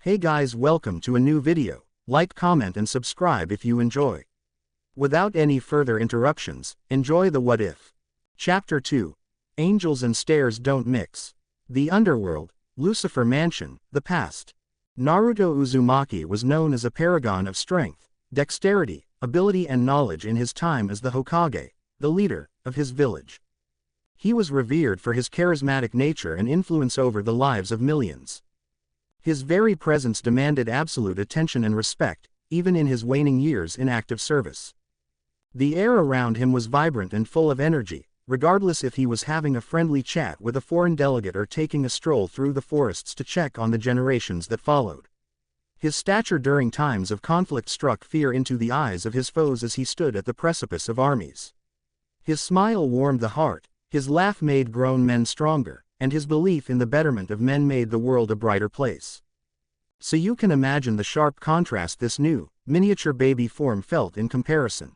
Hey guys, welcome to a new video. Like, comment and subscribe if you enjoy. Without any further interruptions, enjoy the What If. Chapter 2. Angels and Stairs Don't Mix. The Underworld, Lucifer Mansion, the Past. Naruto Uzumaki was known as a paragon of strength, dexterity, ability and knowledge in his time as the Hokage, the leader of his village. He was revered for his charismatic nature and influence over the lives of millions. His very presence demanded absolute attention and respect, even in his waning years in active service. The air around him was vibrant and full of energy, regardless if he was having a friendly chat with a foreign delegate or taking a stroll through the forests to check on the generations that followed. His stature during times of conflict struck fear into the eyes of his foes as he stood at the precipice of armies. His smile warmed the heart, his laugh made grown men stronger, and his belief in the betterment of men made the world a brighter place. So you can imagine the sharp contrast this new, miniature baby form felt in comparison.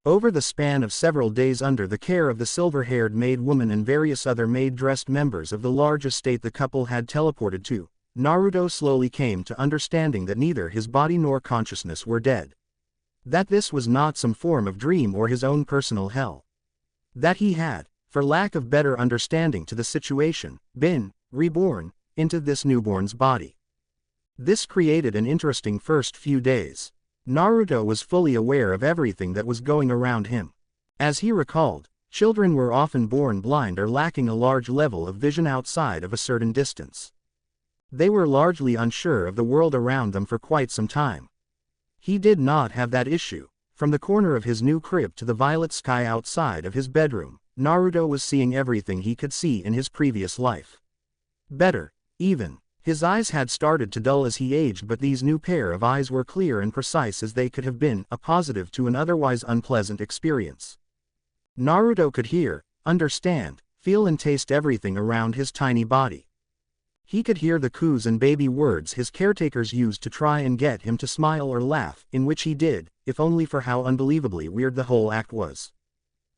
Over the span of several days under the care of the silver-haired maid woman and various other maid-dressed members of the large estate the couple had teleported to, Naruto slowly came to understanding that neither his body nor consciousness were dead. That this was not some form of dream or his own personal hell. That he had, for lack of better understanding to the situation, been reborn into this newborn's body. This created an interesting first few days. Naruto was fully aware of everything that was going around him. As he recalled, children were often born blind or lacking a large level of vision outside of a certain distance. They were largely unsure of the world around them for quite some time. He did not have that issue. From the corner of his new crib to the violet sky outside of his bedroom, Naruto was seeing everything he could see in his previous life. Better, even. His eyes had started to dull as he aged, but these new pair of eyes were clear and precise as they could have been, a positive to an otherwise unpleasant experience. Naruto could hear, understand, feel and taste everything around his tiny body. He could hear the coos and baby words his caretakers used to try and get him to smile or laugh, in which he did, if only for how unbelievably weird the whole act was.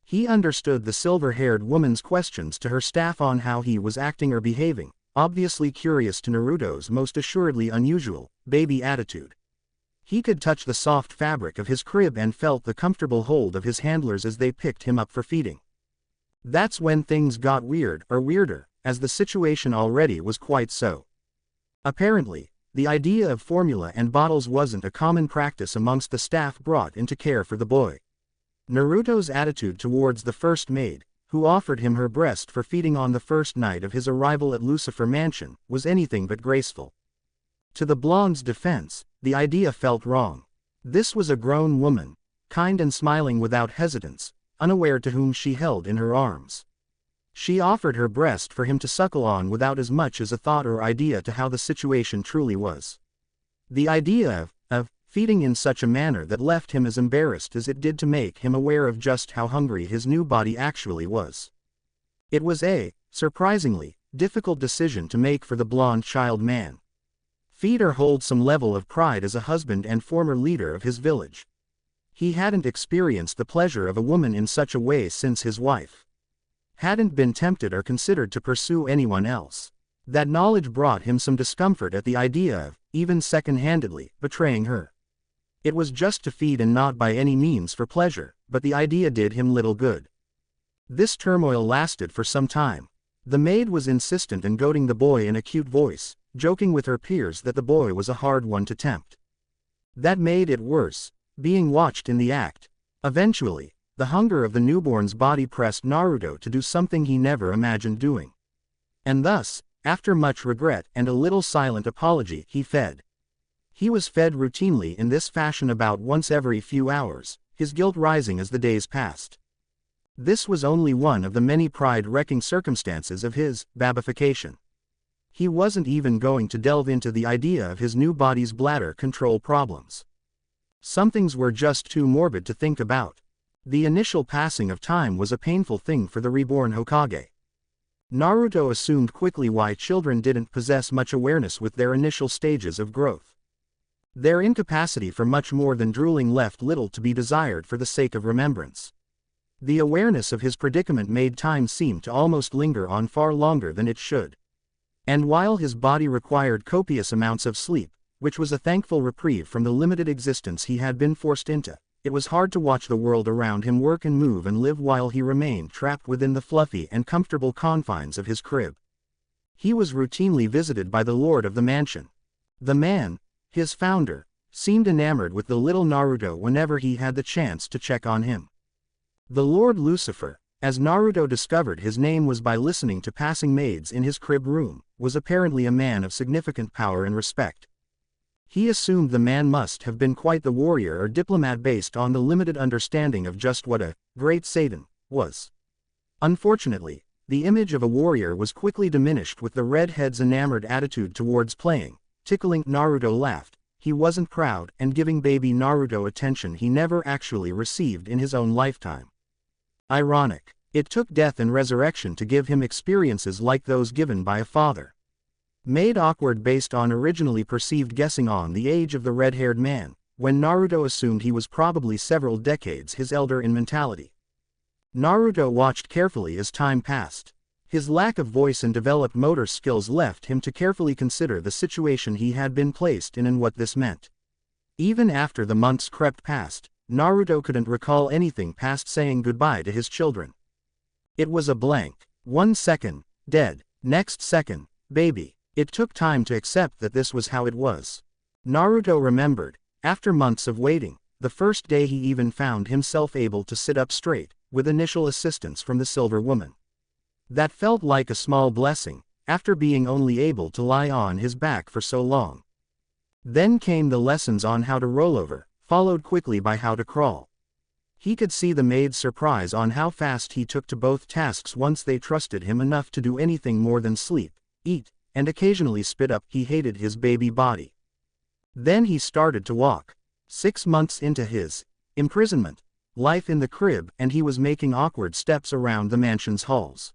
He understood the silver-haired woman's questions to her staff on how he was acting or behaving, obviously curious to Naruto's most assuredly unusual, baby attitude. He could touch the soft fabric of his crib and felt the comfortable hold of his handlers as they picked him up for feeding. That's when things got weird, or weirder, as the situation already was quite so. Apparently, the idea of formula and bottles wasn't a common practice amongst the staff brought in to care for the boy. Naruto's attitude towards the first maid, who offered him her breast for feeding on the first night of his arrival at Lucifer Mansion, was anything but graceful. To the blonde's defense, the idea felt wrong. This was a grown woman, kind and smiling without hesitance, unaware to whom she held in her arms. She offered her breast for him to suckle on without as much as a thought or idea to how the situation truly was. The idea of feeding in such a manner that left him as embarrassed as it did to make him aware of just how hungry his new body actually was. It was a, surprisingly, difficult decision to make for the blonde child man. Feed or hold some level of pride as a husband and former leader of his village. He hadn't experienced the pleasure of a woman in such a way since his wife hadn't been tempted or considered to pursue anyone else. That knowledge brought him some discomfort at the idea of, even second-handedly, betraying her. It was just to feed and not by any means for pleasure, but the idea did him little good. This turmoil lasted for some time. The maid was insistent and goading the boy in a cute voice, joking with her peers that the boy was a hard one to tempt. That made it worse, being watched in the act. Eventually, the hunger of the newborn's body pressed Naruto to do something he never imagined doing. And thus, after much regret and a little silent apology, he fed. He was fed routinely in this fashion about once every few hours, his guilt rising as the days passed. This was only one of the many pride-wrecking circumstances of his babification. He wasn't even going to delve into the idea of his new body's bladder control problems. Some things were just too morbid to think about. The initial passing of time was a painful thing for the reborn Hokage. Naruto assumed quickly why children didn't possess much awareness with their initial stages of growth. Their incapacity for much more than drooling left little to be desired for the sake of remembrance. The awareness of his predicament made time seem to almost linger on far longer than it should. And while his body required copious amounts of sleep, which was a thankful reprieve from the limited existence he had been forced into, it was hard to watch the world around him work and move and live while he remained trapped within the fluffy and comfortable confines of his crib. He was routinely visited by the lord of the mansion. The man, his founder, seemed enamored with the little Naruto whenever he had the chance to check on him. The Lord Lucifer, as Naruto discovered his name was by listening to passing maids in his crib room, was apparently a man of significant power and respect. He assumed the man must have been quite the warrior or diplomat based on the limited understanding of just what a great Satan was. Unfortunately, the image of a warrior was quickly diminished with the redhead's enamored attitude towards playing, tickling. Naruto laughed. He wasn't proud and giving baby Naruto attention he never actually received in his own lifetime. Ironic. It took death and resurrection to give him experiences like those given by a father. Made awkward based on originally perceived guessing on the age of the red-haired man, when Naruto assumed he was probably several decades his elder in mentality. Naruto watched carefully as time passed. His lack of voice and developed motor skills left him to carefully consider the situation he had been placed in and what this meant. Even after the months crept past, Naruto couldn't recall anything past saying goodbye to his children. It was a blank. 1 second, dead. Next second, baby. It took time to accept that this was how it was. Naruto remembered, after months of waiting, the first day he even found himself able to sit up straight, with initial assistance from the Silver Woman. That felt like a small blessing, after being only able to lie on his back for so long. Then came the lessons on how to roll over, followed quickly by how to crawl. He could see the maid's surprise on how fast he took to both tasks once they trusted him enough to do anything more than sleep, eat, and occasionally spit up. He hated his baby body. Then he started to walk. 6 months into his imprisonment, life in the crib, and he was making awkward steps around the mansion's halls.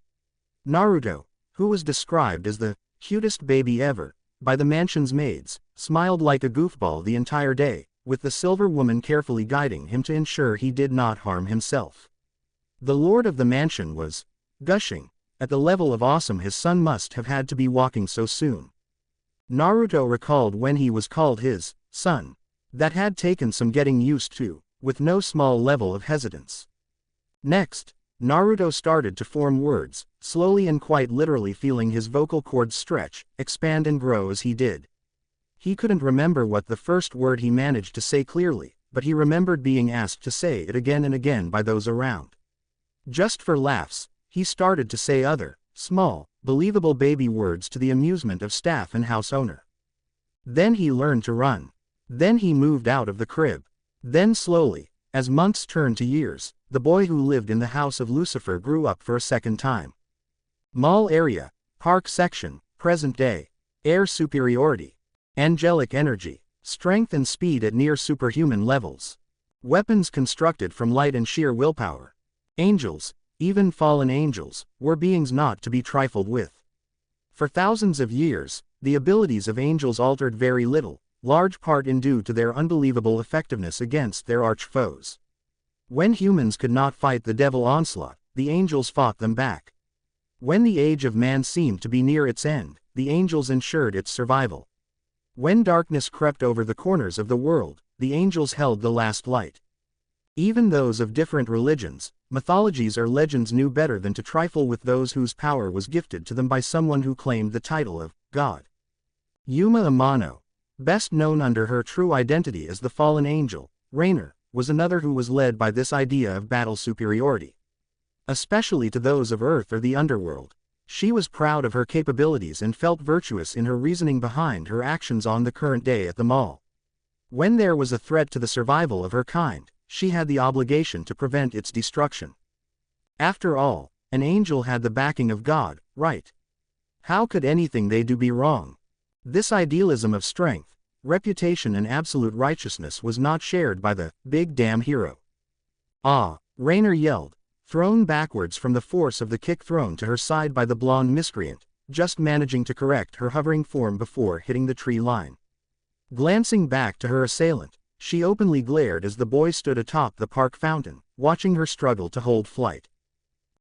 Naruto, who was described as the cutest baby ever by the mansion's maids, smiled like a goofball the entire day, with the Silver Woman carefully guiding him to ensure he did not harm himself. The lord of the mansion was gushing at the level of awesome his son must have had to be walking so soon. Naruto recalled when he was called his son. That had taken some getting used to, with no small level of hesitance. Next, Naruto started to form words, slowly and quite literally feeling his vocal cords stretch, expand and grow as he did. He couldn't remember what the first word he managed to say clearly, but he remembered being asked to say it again and again by those around. Just for laughs, he started to say other, small, believable baby words to the amusement of staff and house owner. Then he learned to run. Then he moved out of the crib. Then slowly, as months turned to years, the boy who lived in the house of Lucifer grew up for a second time. Mall area, park section, present day, air superiority, angelic energy, strength and speed at near superhuman levels. Weapons constructed from light and sheer willpower. Angels, even fallen angels, were beings not to be trifled with. For thousands of years, the abilities of angels altered very little, large part in due to their unbelievable effectiveness against their arch-foes. When humans could not fight the devil onslaught, the angels fought them back. When the age of man seemed to be near its end, the angels ensured its survival. When darkness crept over the corners of the world, the angels held the last light. Even those of different religions, mythologies or legends knew better than to trifle with those whose power was gifted to them by someone who claimed the title of God. Yuma Amano, best known under her true identity as the fallen angel, Rainer, was another who was led by this idea of battle superiority. Especially to those of Earth or the underworld. She was proud of her capabilities and felt virtuous in her reasoning behind her actions on the current day at the mall. When there was a threat to the survival of her kind, she had the obligation to prevent its destruction. After all, an angel had the backing of God, right? How could anything they do be wrong? This idealism of strength, reputation and absolute righteousness was not shared by the big damn hero. Ah, Rainer yelled, thrown backwards from the force of the kick thrown to her side by the blonde miscreant, just managing to correct her hovering form before hitting the tree line. Glancing back to her assailant, she openly glared as the boy stood atop the park fountain, watching her struggle to hold flight.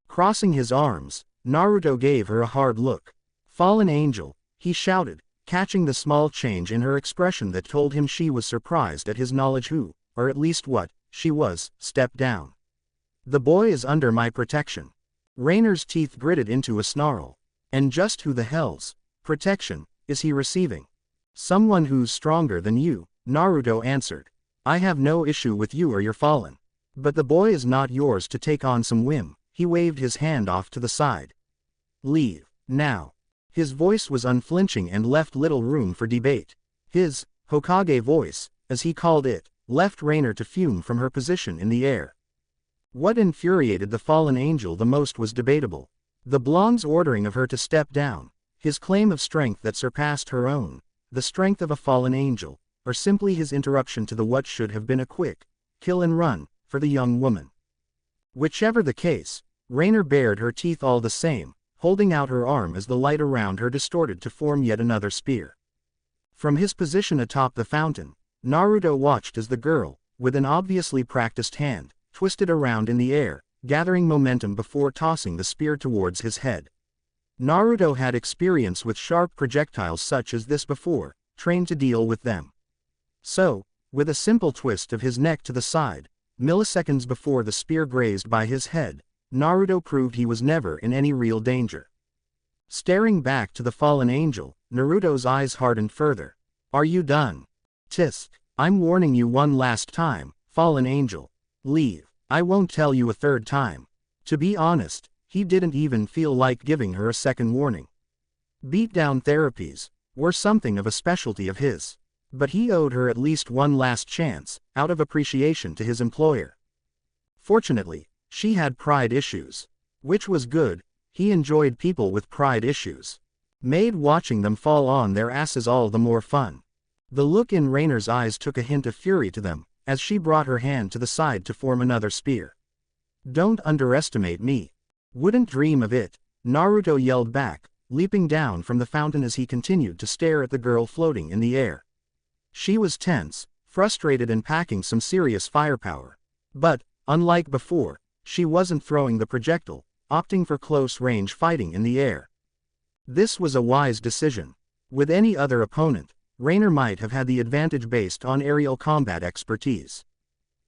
Crossing his arms, Naruto gave her a hard look. Fallen angel, he shouted, catching the small change in her expression that told him she was surprised at his knowledge who, or at least what, she was. Step down. The boy is under my protection. Rainer's teeth gritted into a snarl. And just who the hell's protection is he receiving? Someone who's stronger than you, Naruto answered. I have no issue with you or your fallen. But the boy is not yours to take on some whim. He waved his hand off to the side. Leave, now. His voice was unflinching and left little room for debate. His Hokage voice, as he called it, left Rainer to fume from her position in the air. What infuriated the fallen angel the most was debatable. The blonde's ordering of her to step down, his claim of strength that surpassed her own, the strength of a fallen angel, or simply his interruption to the what should have been a quick kill and run for the young woman. Whichever the case, Rainer bared her teeth all the same, holding out her arm as the light around her distorted to form yet another spear. From his position atop the fountain, Naruto watched as the girl, with an obviously practiced hand, twisted around in the air, gathering momentum before tossing the spear towards his head. Naruto had experience with sharp projectiles such as this before, trained to deal with them. So, with a simple twist of his neck to the side, milliseconds before the spear grazed by his head, Naruto proved he was never in any real danger. Staring back to the fallen angel, Naruto's eyes hardened further. Are you done? Tisk. I'm warning you one last time, fallen angel. Leave. I won't tell you a third time. To be honest, he didn't even feel like giving her a second warning. Beatdown therapies were something of a specialty of his. But he owed her at least one last chance, out of appreciation to his employer. Fortunately, she had pride issues. Which was good, he enjoyed people with pride issues. Made watching them fall on their asses all the more fun. The look in Rainer's eyes took a hint of fury to them, as she brought her hand to the side to form another spear. Don't underestimate me. Wouldn't dream of it, Naruto yelled back, leaping down from the fountain as he continued to stare at the girl floating in the air. She was tense, frustrated and packing some serious firepower. But, unlike before, she wasn't throwing the projectile, opting for close-range fighting in the air. This was a wise decision. With any other opponent, Rainer might have had the advantage based on aerial combat expertise.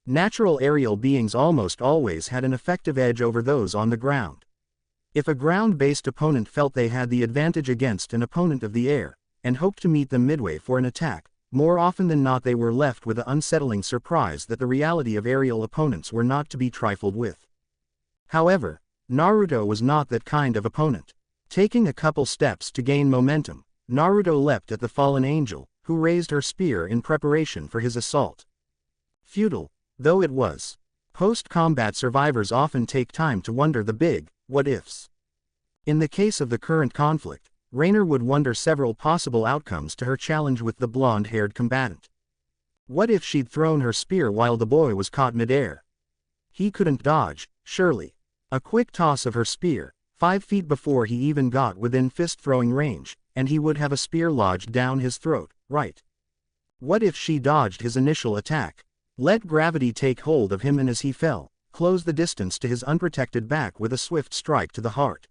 Natural aerial beings almost always had an effective edge over those on the ground. If a ground-based opponent felt they had the advantage against an opponent of the air, and hoped to meet them midway for an attack, more often than not they were left with the unsettling surprise that the reality of aerial opponents were not to be trifled with. However, Naruto was not that kind of opponent. Taking a couple steps to gain momentum, Naruto leapt at the fallen angel, who raised her spear in preparation for his assault. Futile, though it was. Post-combat survivors often take time to wonder the big, what-ifs. In the case of the current conflict, Rainer would wonder several possible outcomes to her challenge with the blonde-haired combatant. What if she'd thrown her spear while the boy was caught midair? He couldn't dodge, surely. A quick toss of her spear, 5 feet before he even got within fist-throwing range, and he would have a spear lodged down his throat, right? What if she dodged his initial attack? Let gravity take hold of him and as he fell, close the distance to his unprotected back with a swift strike to the heart.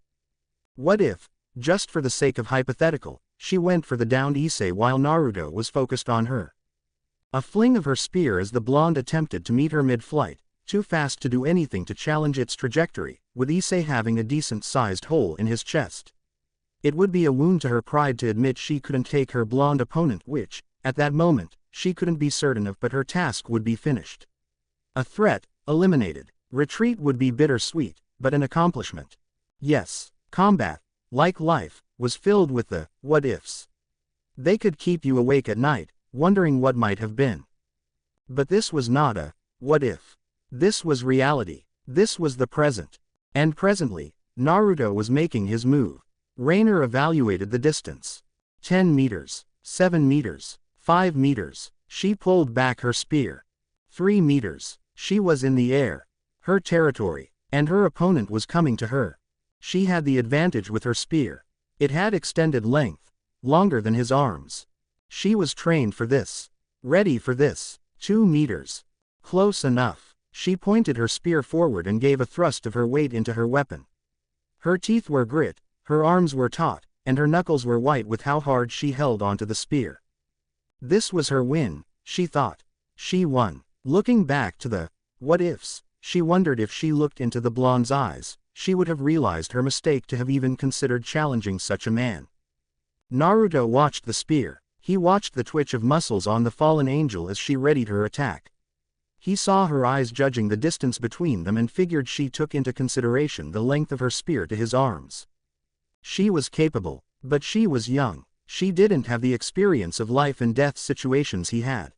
What if, just for the sake of hypothetical, she went for the downed Issei while Naruto was focused on her? A fling of her spear as the blonde attempted to meet her mid-flight, too fast to do anything to challenge its trajectory, with Issei having a decent-sized hole in his chest. It would be a wound to her pride to admit she couldn't take her blonde opponent which, at that moment, she couldn't be certain of but her task would be finished. A threat, eliminated. Retreat would be bittersweet, but an accomplishment. Yes, combat, like life, was filled with the what-ifs. They could keep you awake at night, wondering what might have been. But this was not a what-if. This was reality. This was the present. And presently, Naruto was making his move. Rainer evaluated the distance. 10 meters, 7 meters, 5 meters. She pulled back her spear. 3 meters. She was in the air. Her territory. And her opponent was coming to her. She had the advantage with her spear. It had extended length. Longer than his arms. She was trained for this. Ready for this. 2 meters. Close enough. She pointed her spear forward and gave a thrust of her weight into her weapon. Her teeth were grit, her arms were taut, and her knuckles were white with how hard she held onto the spear. This was her win, she thought. She won. Looking back to the what-ifs, she wondered if she looked into the blonde's eyes, she would have realized her mistake to have even considered challenging such a man. Naruto watched the spear. He watched the twitch of muscles on the fallen angel as she readied her attack. He saw her eyes judging the distance between them and figured she took into consideration the length of her spear to his arms. She was capable, but she was young. She didn't have the experience of life and death situations he had.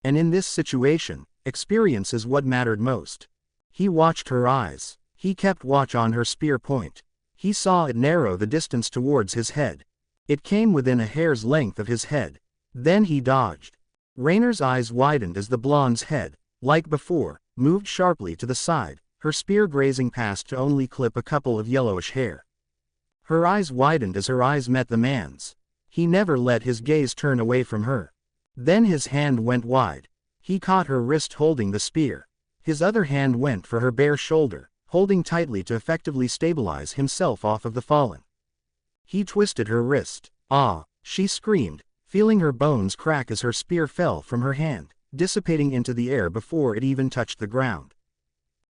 And in this situation, experience is what mattered most. He watched her eyes. He kept watch on her spear point. He saw it narrow the distance towards his head. It came within a hair's length of his head. Then he dodged. Rainer's eyes widened as the blonde's head, like before, moved sharply to the side, her spear grazing past to only clip a couple of yellowish hair. Her eyes widened as her eyes met the man's. He never let his gaze turn away from her. Then his hand went wide. He caught her wrist holding the spear. His other hand went for her bare shoulder, holding tightly to effectively stabilize himself off of the fallen. He twisted her wrist. Ah, she screamed, feeling her bones crack as her spear fell from her hand, dissipating into the air before it even touched the ground.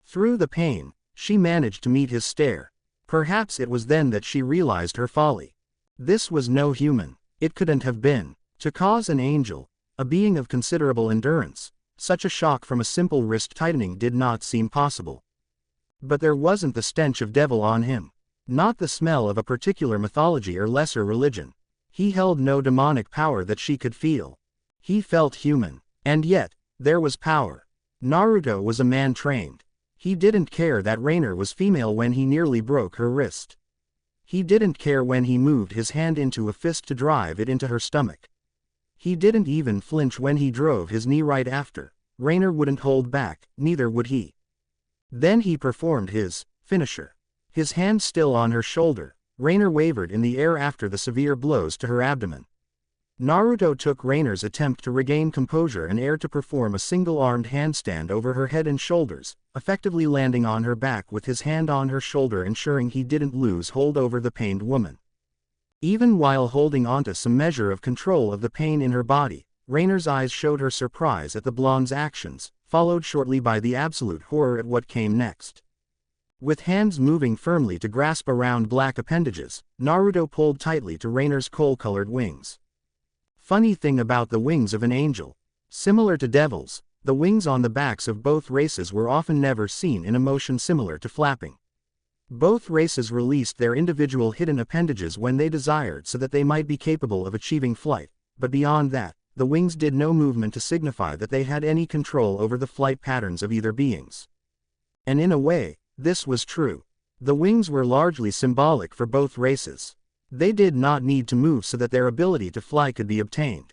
Through the pain, she managed to meet his stare. Perhaps it was then that she realized her folly. This was no human. It couldn't have been. To cause an angel, a being of considerable endurance, such a shock from a simple wrist tightening did not seem possible. But there wasn't the stench of devil on him. Not the smell of a particular mythology or lesser religion. He held no demonic power that she could feel. He felt human. And yet, there was power. Naruto was a man trained. He didn't care that Rainer was female when he nearly broke her wrist. He didn't care when he moved his hand into a fist to drive it into her stomach. He didn't even flinch when he drove his knee right after. Rainer wouldn't hold back, neither would he. Then he performed his finisher. His hand still on her shoulder, Rainer wavered in the air after the severe blows to her abdomen. Naruto took Rainer's attempt to regain composure and air to perform a single-armed handstand over her head and shoulders, effectively landing on her back with his hand on her shoulder, ensuring he didn't lose hold over the pained woman. Even while holding onto some measure of control of the pain in her body, Rainer's eyes showed her surprise at the blonde's actions, followed shortly by the absolute horror at what came next. With hands moving firmly to grasp around black appendages, Naruto pulled tightly to Rainer's coal-colored wings. Funny thing about the wings of an angel. Similar to devils, the wings on the backs of both races were often never seen in a motion similar to flapping. Both races released their individual hidden appendages when they desired so that they might be capable of achieving flight, but beyond that, the wings did no movement to signify that they had any control over the flight patterns of either beings. And in a way, this was true. The wings were largely symbolic for both races. They did not need to move so that their ability to fly could be obtained.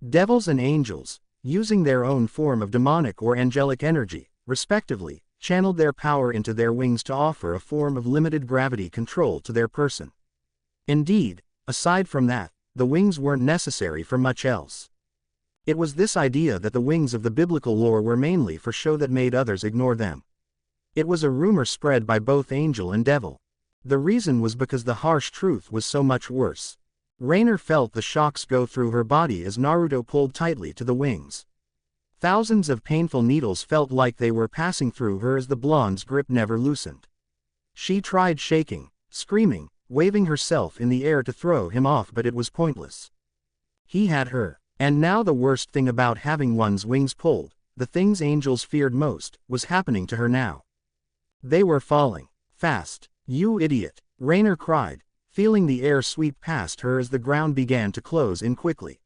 Devils and angels, using their own form of demonic or angelic energy, respectively, channeled their power into their wings to offer a form of limited gravity control to their person. Indeed, aside from that, the wings weren't necessary for much else. It was this idea that the wings of the biblical lore were mainly for show that made others ignore them. It was a rumor spread by both angel and devil. The reason was because the harsh truth was so much worse. Rainer felt the shocks go through her body as Naruto pulled tightly to the wings. Thousands of painful needles felt like they were passing through her as the blonde's grip never loosened. She tried shaking, screaming, waving herself in the air to throw him off, but it was pointless. He had her, and now the worst thing about having one's wings pulled, the things angels feared most, was happening to her now. They were falling. Fast. You idiot, Rainer cried, feeling the air sweep past her as the ground began to close in quickly.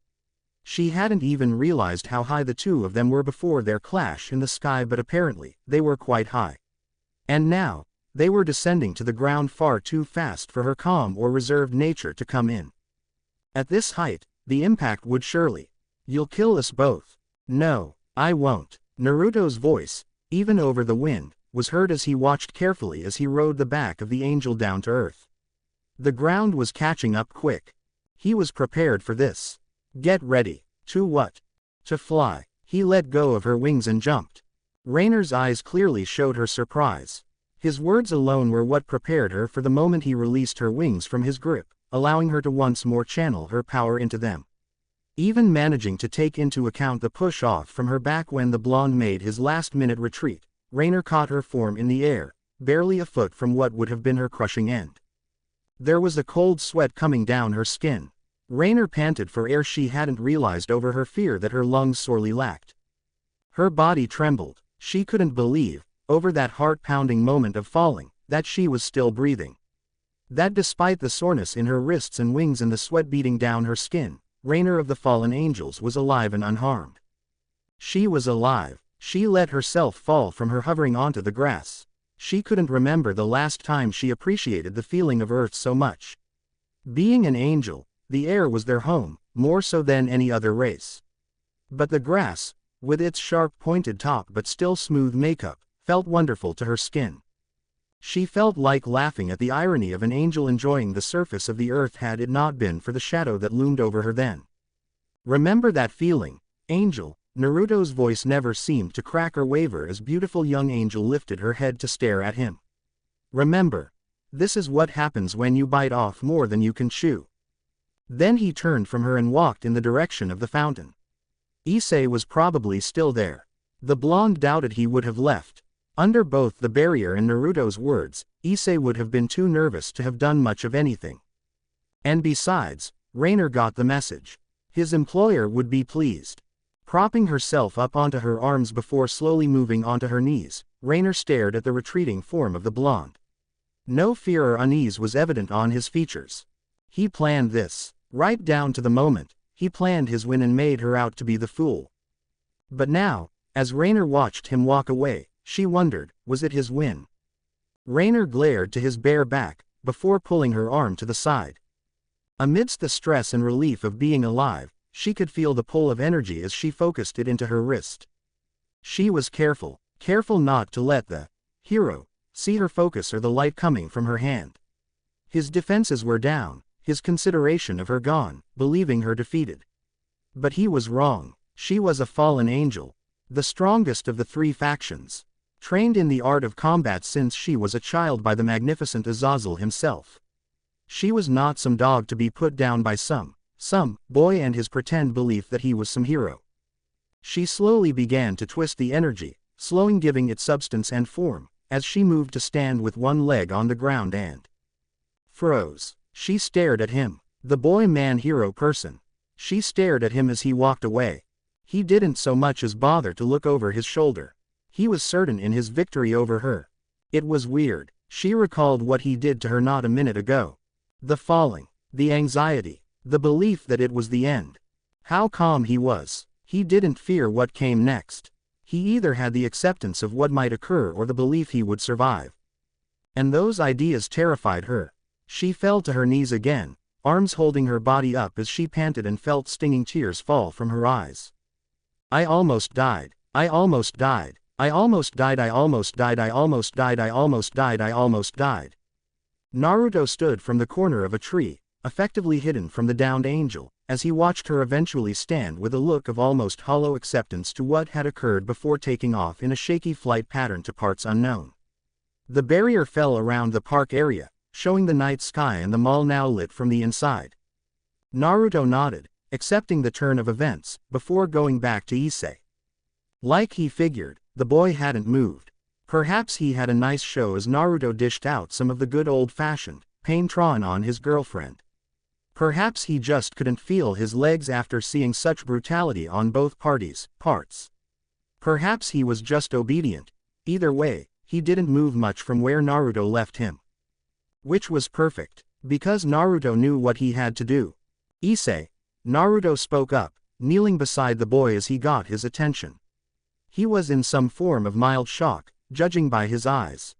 She hadn't even realized how high the two of them were before their clash in the sky, but apparently, they were quite high. And now, they were descending to the ground far too fast for her calm or reserved nature to come in. At this height, the impact would surely. You'll kill us both. No, I won't. Naruto's voice, even over the wind, was heard as he watched carefully as he rode the back of the angel down to earth. The ground was catching up quick. He was prepared for this. Get ready. To what? To fly. He let go of her wings and jumped. Rainer's eyes clearly showed her surprise. His words alone were what prepared her for the moment he released her wings from his grip, allowing her to once more channel her power into them. Even managing to take into account the push-off from her back when the blonde made his last-minute retreat, Raynor caught her form in the air, barely a foot from what would have been her crushing end. There was a cold sweat coming down her skin. Raynor panted for air. She hadn't realized over her fear that her lungs sorely lacked. Her body trembled. She couldn't believe, over that heart-pounding moment of falling, that she was still breathing. That despite the soreness in her wrists and wings and the sweat beating down her skin, Raynor of the fallen angels was alive and unharmed. She was alive. She let herself fall from her hovering onto the grass. She couldn't remember the last time she appreciated the feeling of earth so much. Being an angel, the air was their home, more so than any other race. But the grass, with its sharp pointed top but still smooth makeup, felt wonderful to her skin. She felt like laughing at the irony of an angel enjoying the surface of the earth had it not been for the shadow that loomed over her then. Remember that feeling, Angel? Naruto's voice never seemed to crack or waver as beautiful young Angel lifted her head to stare at him. Remember. This is what happens when you bite off more than you can chew. Then he turned from her and walked in the direction of the fountain. Issei was probably still there. The blonde doubted he would have left. Under both the barrier and Naruto's words, Issei would have been too nervous to have done much of anything. And besides, Raynor got the message. His employer would be pleased. Propping herself up onto her arms before slowly moving onto her knees, Raynor stared at the retreating form of the blonde. No fear or unease was evident on his features. He planned this. Right down to the moment, he planned his win and made her out to be the fool. But now, as Raynor watched him walk away, she wondered, was it his win? Raynor glared to his bare back, before pulling her arm to the side. Amidst the stress and relief of being alive, she could feel the pull of energy as she focused it into her wrist. She was careful not to let the hero see her focus or the light coming from her hand. His defenses were down, his consideration of her gone, believing her defeated. But he was wrong. She was a fallen angel, the strongest of the three factions, trained in the art of combat since she was a child by the magnificent Azazel himself. She was not some dog to be put down by some boy and his pretend belief that he was some hero. She slowly began to twist the energy, slowing giving it substance and form, as she moved to stand with one leg on the ground and froze. She stared at him, the boy-man-hero person. She stared at him as he walked away. He didn't so much as bother to look over his shoulder. He was certain in his victory over her. It was weird. She recalled what he did to her not a minute ago. The falling, the anxiety, the belief that it was the end. How calm he was. He didn't fear what came next. He either had the acceptance of what might occur or the belief he would survive. And those ideas terrified her. She fell to her knees again, arms holding her body up as she panted and felt stinging tears fall from her eyes. I almost died. I almost died. I almost died. I almost died. I almost died. I almost died. I almost died. Naruto stood from the corner of a tree, effectively hidden from the downed angel, as he watched her eventually stand with a look of almost hollow acceptance to what had occurred before taking off in a shaky flight pattern to parts unknown. The barrier fell around the park area, showing the night sky and the mall now lit from the inside. Naruto nodded, accepting the turn of events, before going back to Issei. Like he figured, the boy hadn't moved. Perhaps he had a nice show as Naruto dished out some of the good old-fashioned pain-tron on his girlfriend. Perhaps he just couldn't feel his legs after seeing such brutality on both parties' parts. Perhaps he was just obedient. Either way, he didn't move much from where Naruto left him. Which was perfect, because Naruto knew what he had to do. Issei, Naruto spoke up, kneeling beside the boy as he got his attention. He was in some form of mild shock, judging by his eyes.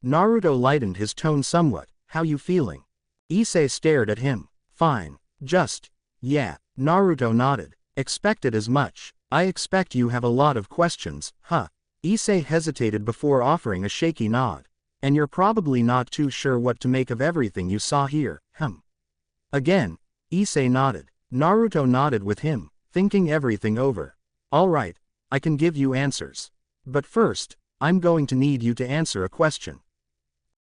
Naruto lightened his tone somewhat. How you feeling? Issei stared at him. Fine. Just, yeah. Naruto nodded. Expected as much. I expect you have a lot of questions, huh? Issei hesitated before offering a shaky nod. And you're probably not too sure what to make of everything you saw here, Again, Issei nodded. Naruto nodded with him, thinking everything over. All right, I can give you answers. But first, I'm going to need you to answer a question.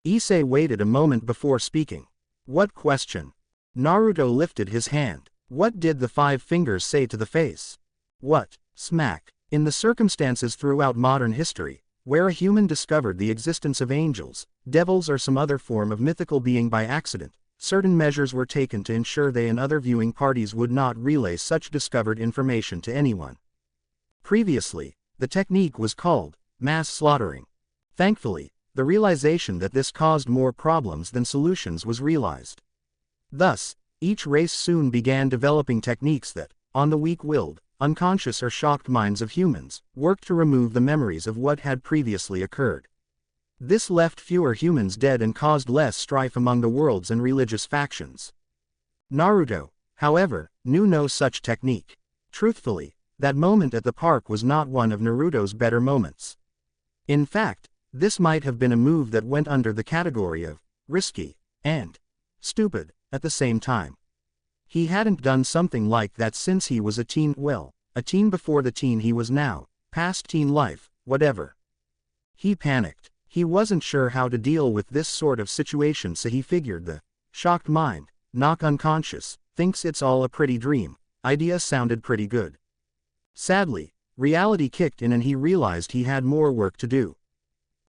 Issei waited a moment before speaking. What question? Naruto lifted his hand. What did the 5 fingers say to the face? What? Smack. In the circumstances throughout modern history, where a human discovered the existence of angels, devils or some other form of mythical being by accident, certain measures were taken to ensure they and other viewing parties would not relay such discovered information to anyone. Previously, the technique was called mass slaughtering. Thankfully, the realization that this caused more problems than solutions was realized. Thus, each race soon began developing techniques that, on the weak-willed, unconscious or shocked minds of humans, worked to remove the memories of what had previously occurred. This left fewer humans dead and caused less strife among the worlds and religious factions. Naruto, however, knew no such technique. Truthfully, that moment at the park was not one of Naruto's better moments. In fact, this might have been a move that went under the category of risky and stupid at the same time. He hadn't done something like that since he was a teen, a teen before the teen he was now, past teen life, whatever. He panicked. He wasn't sure how to deal with this sort of situation, so he figured the shocked mind, knock unconscious, thinks it's all a pretty dream, idea sounded pretty good. Sadly, reality kicked in and he realized he had more work to do.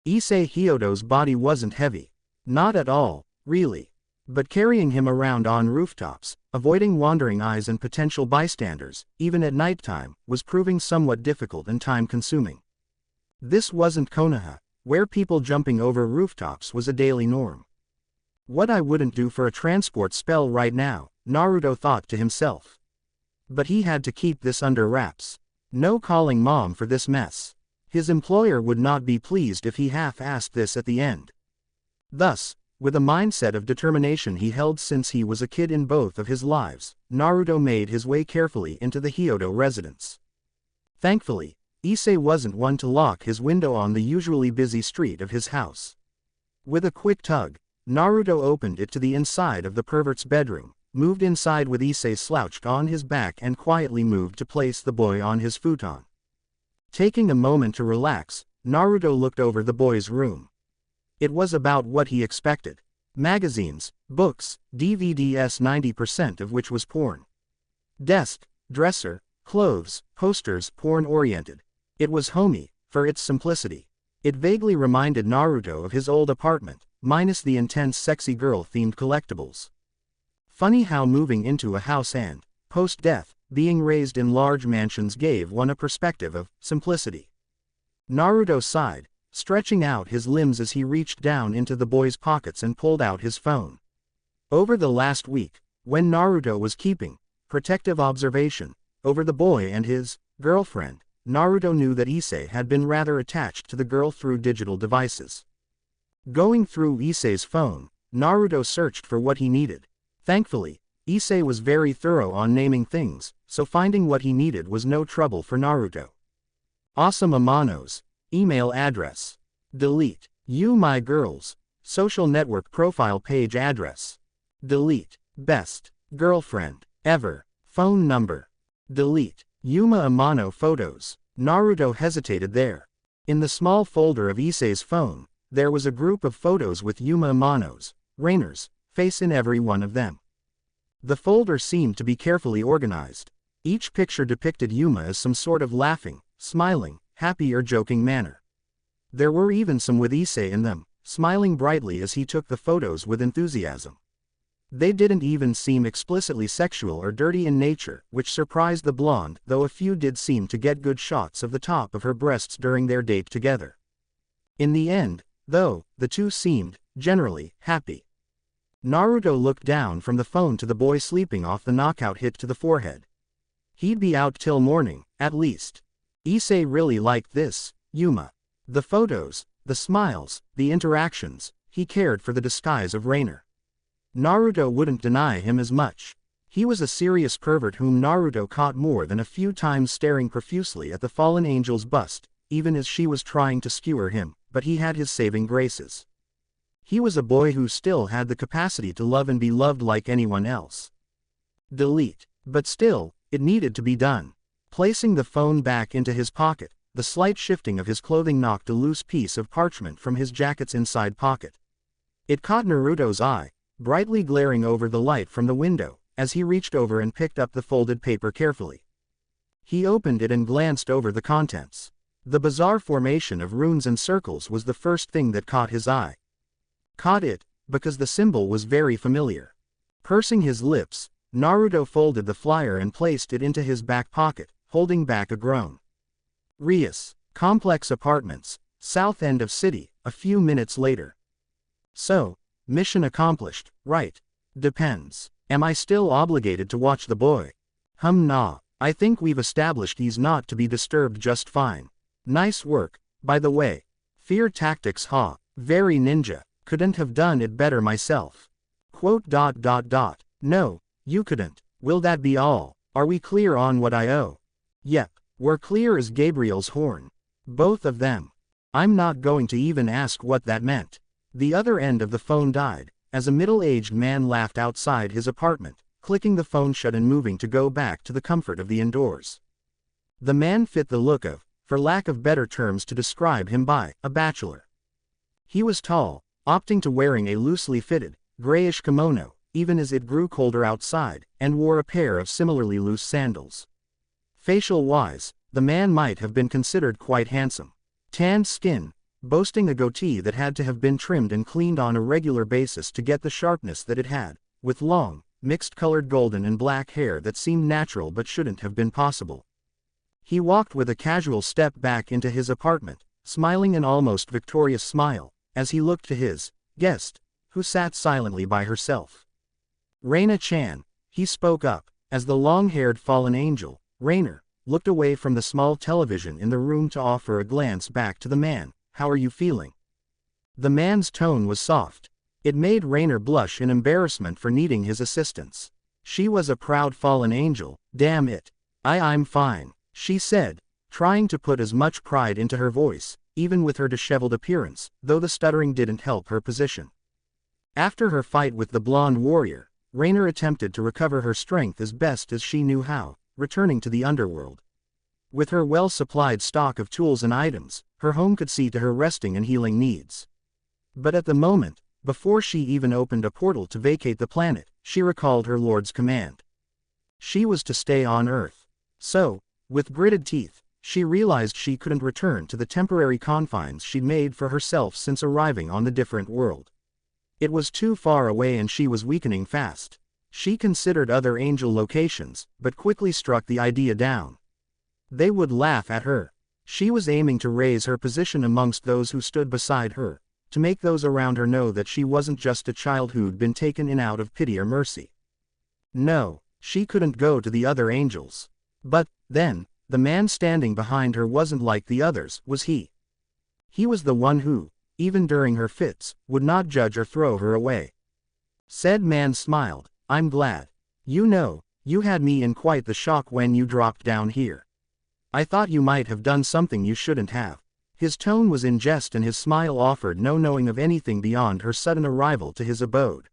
Issei Hyodo's body wasn't heavy. Not at all, really. But carrying him around on rooftops, avoiding wandering eyes and potential bystanders, even at nighttime, was proving somewhat difficult and time-consuming. This wasn't Konoha, where people jumping over rooftops was a daily norm. What I wouldn't do for a transport spell right now, Naruto thought to himself. But he had to keep this under wraps. No calling mom for this mess. His employer would not be pleased if he half-assed this at the end. Thus, with a mindset of determination he held since he was a kid in both of his lives, Naruto made his way carefully into the Hyodo residence. Thankfully, Issei wasn't one to lock his window on the usually busy street of his house. With a quick tug, Naruto opened it to the inside of the pervert's bedroom, moved inside with Issei slouched on his back and quietly moved to place the boy on his futon. Taking a moment to relax, Naruto looked over the boy's room. It was about what he expected. Magazines, books, DVDs, 90% of which was porn. Desk, dresser, clothes, posters, porn-oriented. It was homey, for its simplicity. It vaguely reminded Naruto of his old apartment, minus the intense sexy girl-themed collectibles. Funny how moving into a house and, post-death, being raised in large mansions gave one a perspective of simplicity. Naruto sighed, stretching out his limbs as he reached down into the boy's pockets and pulled out his phone. Over the last week, when Naruto was keeping protective observation over the boy and his girlfriend, Naruto knew that Issei had been rather attached to the girl through digital devices. Going through Issei's phone, Naruto searched for what he needed. Thankfully, Issei was very thorough on naming things, so finding what he needed was no trouble for Naruto. Awesome Amano's email address. Delete. You my girls. Social network profile page address. Delete. Best girlfriend ever. Phone number. Delete. Yuma Amano photos. Naruto hesitated there. In the small folder of Issei's phone, there was a group of photos with Yuma Amano's, Rainer's, face in every one of them. The folder seemed to be carefully organized. Each picture depicted Yuma as some sort of laughing, smiling, happy or joking manner. There were even some with Issei in them, smiling brightly as he took the photos with enthusiasm. They didn't even seem explicitly sexual or dirty in nature, which surprised the blonde, though a few did seem to get good shots of the top of her breasts during their date together. In the end, though, the two seemed, generally, happy. Naruto looked down from the phone to the boy sleeping off the knockout hit to the forehead. He'd be out till morning, at least. Issei really liked this, Yuma. The photos, the smiles, the interactions, he cared for the disguise of Rainer. Naruto wouldn't deny him as much. He was a serious pervert whom Naruto caught more than a few times staring profusely at the fallen angel's bust, even as she was trying to skewer him, but he had his saving graces. He was a boy who still had the capacity to love and be loved like anyone else. Delete. But still, it needed to be done. Placing the phone back into his pocket, the slight shifting of his clothing knocked a loose piece of parchment from his jacket's inside pocket. It caught Naruto's eye, brightly glaring over the light from the window, as he reached over and picked up the folded paper carefully. He opened it and glanced over the contents. The bizarre formation of runes and circles was the first thing that caught his eye. Caught it, because the symbol was very familiar. Pursing his lips, Naruto folded the flyer and placed it into his back pocket, holding back a groan. Rias, complex apartments, south end of city, a few minutes later. So, mission accomplished, right? Depends. Am I still obligated to watch the boy? Nah, I think we've established he's not to be disturbed just fine. Nice work, by the way. Fear tactics very ninja, couldn't have done it better myself. Quote. No, you couldn't. Will that be all? Are we clear on what I owe? Yep, we're clear as Gabriel's horn. Both of them. I'm not going to even ask what that meant. The other end of the phone died, as a middle-aged man laughed outside his apartment, clicking the phone shut and moving to go back to the comfort of the indoors. The man fit the look of, for lack of better terms to describe him by, a bachelor. He was tall, opting to wearing a loosely fitted, grayish kimono, even as it grew colder outside, and wore a pair of similarly loose sandals. Facial-wise, the man might have been considered quite handsome. Tanned skin, boasting a goatee that had to have been trimmed and cleaned on a regular basis to get the sharpness that it had, with long, mixed-colored golden and black hair that seemed natural but shouldn't have been possible. He walked with a casual step back into his apartment, smiling an almost victorious smile, as he looked to his guest, who sat silently by herself. Reina-chan, he spoke up, as the long-haired fallen angel, Rainer, looked away from the small television in the room to offer a glance back to the man. How are you feeling? The man's tone was soft. It made Rainer blush in embarrassment for needing his assistance. She was a proud fallen angel, damn it. I'm fine, she said, trying to put as much pride into her voice, even with her disheveled appearance, though the stuttering didn't help her position. After her fight with the blonde warrior, Rainer attempted to recover her strength as best as she knew how, returning to the underworld. With her well-supplied stock of tools and items, her home could see to her resting and healing needs. But at the moment, before she even opened a portal to vacate the planet, she recalled her lord's command. She was to stay on Earth. So, with gritted teeth, she realized she couldn't return to the temporary confines she'd made for herself since arriving on the different world. It was too far away and she was weakening fast. She considered other angel locations, but quickly struck the idea down. They would laugh at her. She was aiming to raise her position amongst those who stood beside her, to make those around her know that she wasn't just a child who'd been taken in out of pity or mercy. No, she couldn't go to the other angels. But, then, the man standing behind her wasn't like the others, was he? He was the one who, even during her fits, would not judge or throw her away. Said man smiled, I'm glad. You had me in quite the shock when you dropped down here. I thought you might have done something you shouldn't have. His tone was in jest and his smile offered no knowing of anything beyond her sudden arrival to his abode.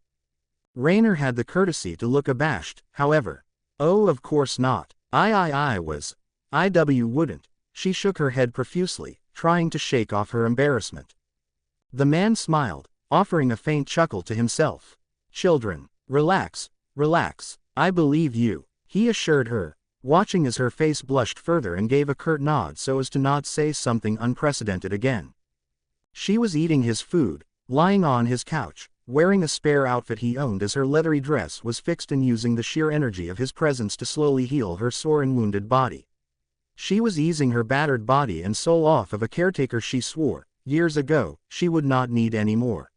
Rainer had the courtesy to look abashed, however. Oh, of course not. I wouldn't. She shook her head profusely, trying to shake off her embarrassment. The man smiled, offering a faint chuckle to himself. Children, relax, I believe you, he assured her, watching as her face blushed further and gave a curt nod so as to not say something unprecedented again. She was eating his food, lying on his couch, wearing a spare outfit he owned as her leathery dress was fixed and using the sheer energy of his presence to slowly heal her sore and wounded body. She was easing her battered body and soul off of a caretaker she swore, years ago, she would not need anymore.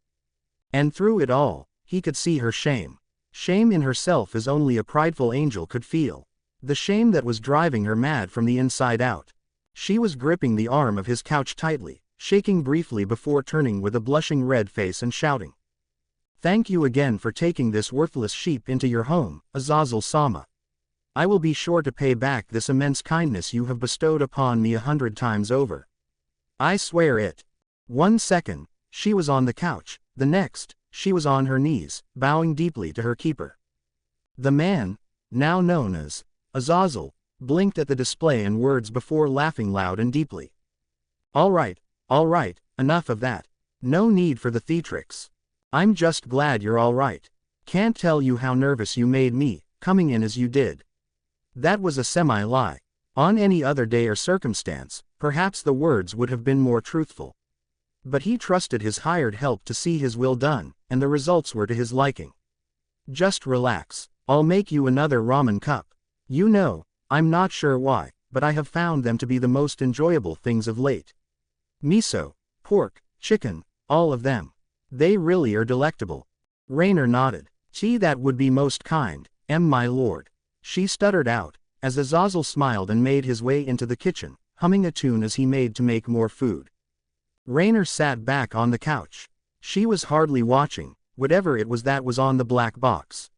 And through it all, he could see her shame. Shame in herself as only a prideful angel could feel. The shame that was driving her mad from the inside out. She was gripping the arm of his couch tightly, shaking briefly before turning with a blushing red face and shouting. Thank you again for taking this worthless sheep into your home, Azazel-sama. I will be sure to pay back this immense kindness you have bestowed upon me 100 times over. I swear it. 1 second, she was on the couch, the next, she was on her knees, bowing deeply to her keeper. The man, now known as Azazel, blinked at the display and words before laughing loud and deeply. All right, enough of that. No need for the theatrics. I'm just glad you're all right. Can't tell you how nervous you made me, coming in as you did. That was a semi-lie. On any other day or circumstance, perhaps the words would have been more truthful. But he trusted his hired help to see his will done, and the results were to his liking. Just relax. I'll make you another ramen cup. You know, I'm not sure why, but I have found them to be the most enjoyable things of late. Miso, pork, chicken, all of them. They really are delectable. Rainer nodded. Gee, that would be most kind, my lord. She stuttered out, as Azazel smiled and made his way into the kitchen, humming a tune as he made to make more food. Rainer sat back on the couch. She was hardly watching, whatever it was that was on the black box.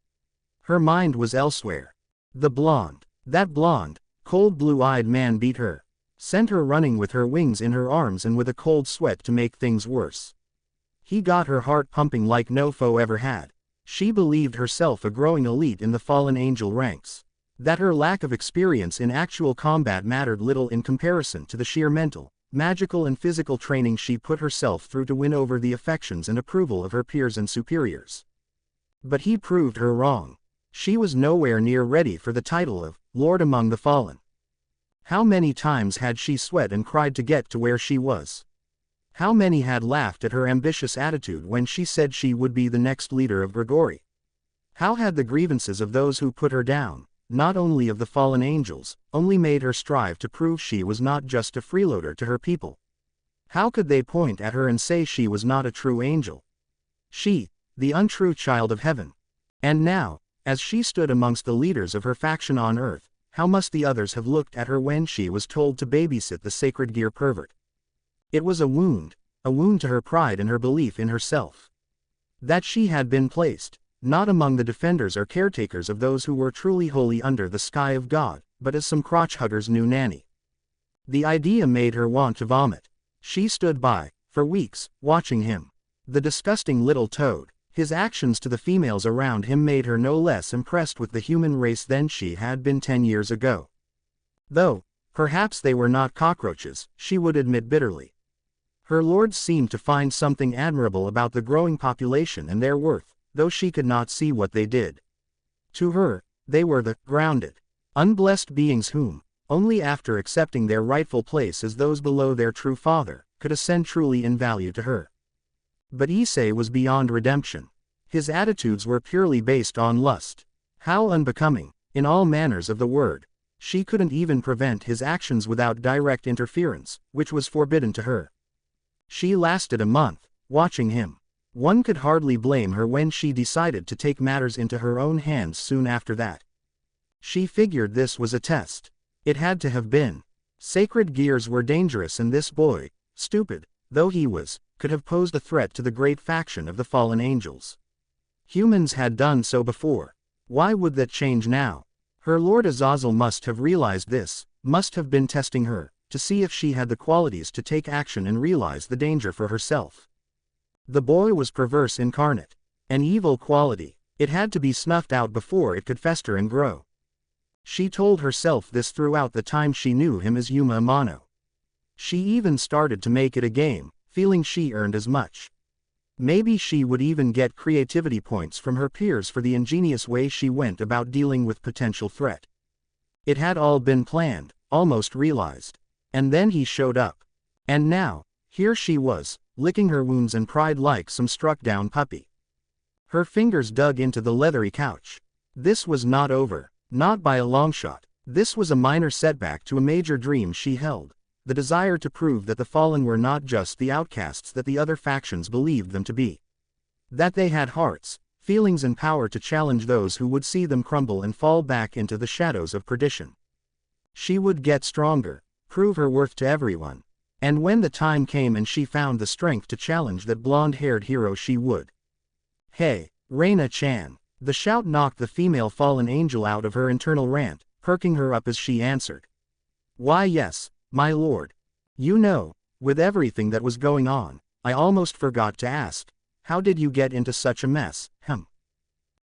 Her mind was elsewhere. That blonde, cold blue-eyed man beat her, sent her running with her wings in her arms and with a cold sweat to make things worse. He got her heart pumping like no foe ever had. She believed herself a growing elite in the fallen angel ranks. That her lack of experience in actual combat mattered little in comparison to the sheer mental, magical and physical training she put herself through to win over the affections and approval of her peers and superiors. But he proved her wrong. She was nowhere near ready for the title of Lord among the Fallen. How many times had she sweat and cried to get to where she was? How many had laughed at her ambitious attitude when she said she would be the next leader of Grigori? How had the grievances of those who put her down, not only of the fallen angels, only made her strive to prove she was not just a freeloader to her people? How could they point at her and say she was not a true angel? She, the untrue child of heaven. And now, as she stood amongst the leaders of her faction on earth, how must the others have looked at her when she was told to babysit the sacred gear pervert? It was a wound to her pride and her belief in herself. That she had been placed, not among the defenders or caretakers of those who were truly holy under the sky of God, but as some crotch-hugger's new nanny. The idea made her want to vomit. She stood by, for weeks, watching him. The disgusting little toad. His actions to the females around him made her no less impressed with the human race than she had been 10 years ago. Though, perhaps they were not cockroaches, she would admit bitterly. Her lords seemed to find something admirable about the growing population and their worth, though she could not see what they did. To her, they were the grounded, unblessed beings whom, only after accepting their rightful place as those below their true father, could ascend truly in value to her. But Issei was beyond redemption. His attitudes were purely based on lust. How unbecoming, in all manners of the word. She couldn't even prevent his actions without direct interference, which was forbidden to her. She lasted a month, watching him. One could hardly blame her when she decided to take matters into her own hands soon after that. She figured this was a test. It had to have been. Sacred gears were dangerous and this boy, stupid though he was, could have posed a threat to the great faction of the fallen angels. Humans had done so before. Why would that change now? Her Lord Azazel must have realized this, must have been testing her, to see if she had the qualities to take action and realize the danger for herself. The boy was perverse incarnate. An evil quality. It had to be snuffed out before it could fester and grow. She told herself this throughout the time she knew him as Yuma Amano. She even started to make it a game, feeling she earned as much. Maybe she would even get creativity points from her peers for the ingenious way she went about dealing with potential threat. It had all been planned, almost realized. And then he showed up. And now, here she was, licking her wounds and pride like some struck-down puppy. Her fingers dug into the leathery couch. This was not over, not by a long shot. This was a minor setback to a major dream she held, the desire to prove that the fallen were not just the outcasts that the other factions believed them to be. That they had hearts, feelings and power to challenge those who would see them crumble and fall back into the shadows of perdition. She would get stronger, prove her worth to everyone. And when the time came and she found the strength to challenge that blonde-haired hero, she would. Hey, Reina-chan. The shout knocked the female fallen angel out of her internal rant, perking her up as she answered. Why yes, my lord. You know, with everything that was going on, I almost forgot to ask, how did you get into such a mess,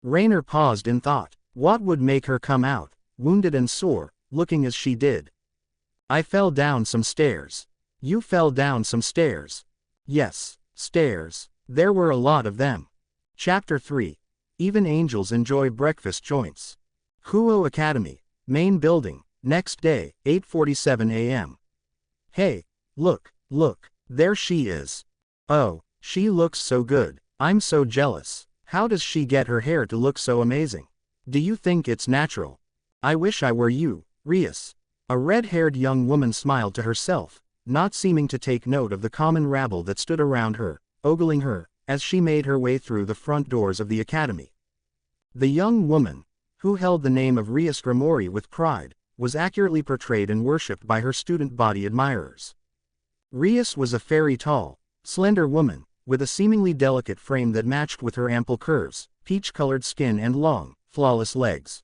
Rainer paused in thought. What would make her come out, wounded and sore, looking as she did? I fell down some stairs. You fell down some stairs. Yes, stairs. There were a lot of them. Chapter 3. Even angels enjoy breakfast joints. Kuo Academy, main building, next day, 8:47 a.m. Hey, look, there she is. Oh, she looks so good. I'm so jealous. How does she get her hair to look so amazing? Do you think it's natural? I wish I were you, Rias. A red-haired young woman smiled to herself, not seeming to take note of the common rabble that stood around her, ogling her, as she made her way through the front doors of the academy. The young woman, who held the name of Rias Grimori with pride, was accurately portrayed and worshipped by her student body admirers. Rias was a very tall, slender woman, with a seemingly delicate frame that matched with her ample curves, peach-colored skin and long, flawless legs.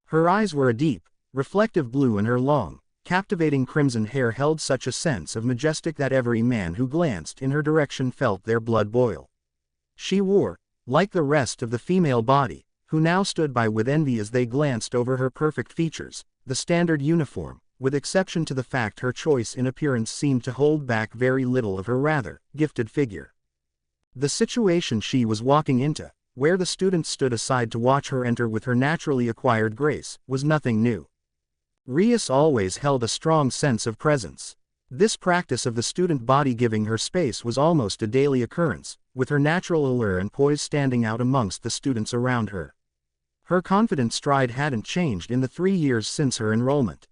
Her eyes were a deep, reflective blue and her long, captivating crimson hair held such a sense of majestic that every man who glanced in her direction felt their blood boil. She wore, like the rest of the female body, who now stood by with envy as they glanced over her perfect features, the standard uniform, with exception to the fact her choice in appearance seemed to hold back very little of her rather gifted figure. The situation she was walking into, where the students stood aside to watch her enter with her naturally acquired grace, was nothing new. Rias always held a strong sense of presence. This practice of the student body giving her space was almost a daily occurrence, with her natural allure and poise standing out amongst the students around her. Her confident stride hadn't changed in the 3 years since her enrollment.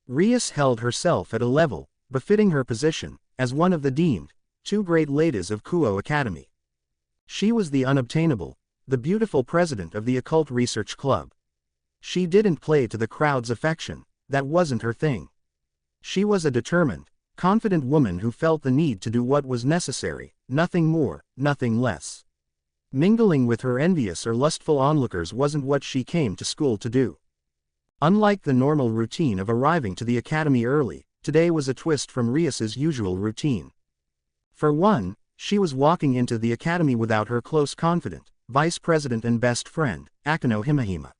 Rias held herself at a level, befitting her position, as one of the deemed, 2 great ladies of Kuo Academy. She was the unobtainable, the beautiful president of the Occult Research Club. She didn't play to the crowd's affection, that wasn't her thing. She was a determined, confident woman who felt the need to do what was necessary, nothing more, nothing less. Mingling with her envious or lustful onlookers wasn't what she came to school to do. Unlike the normal routine of arriving to the academy early, today was a twist from Rias's usual routine. For one, she was walking into the academy without her close confidant, vice president and best friend, Akano Himahima.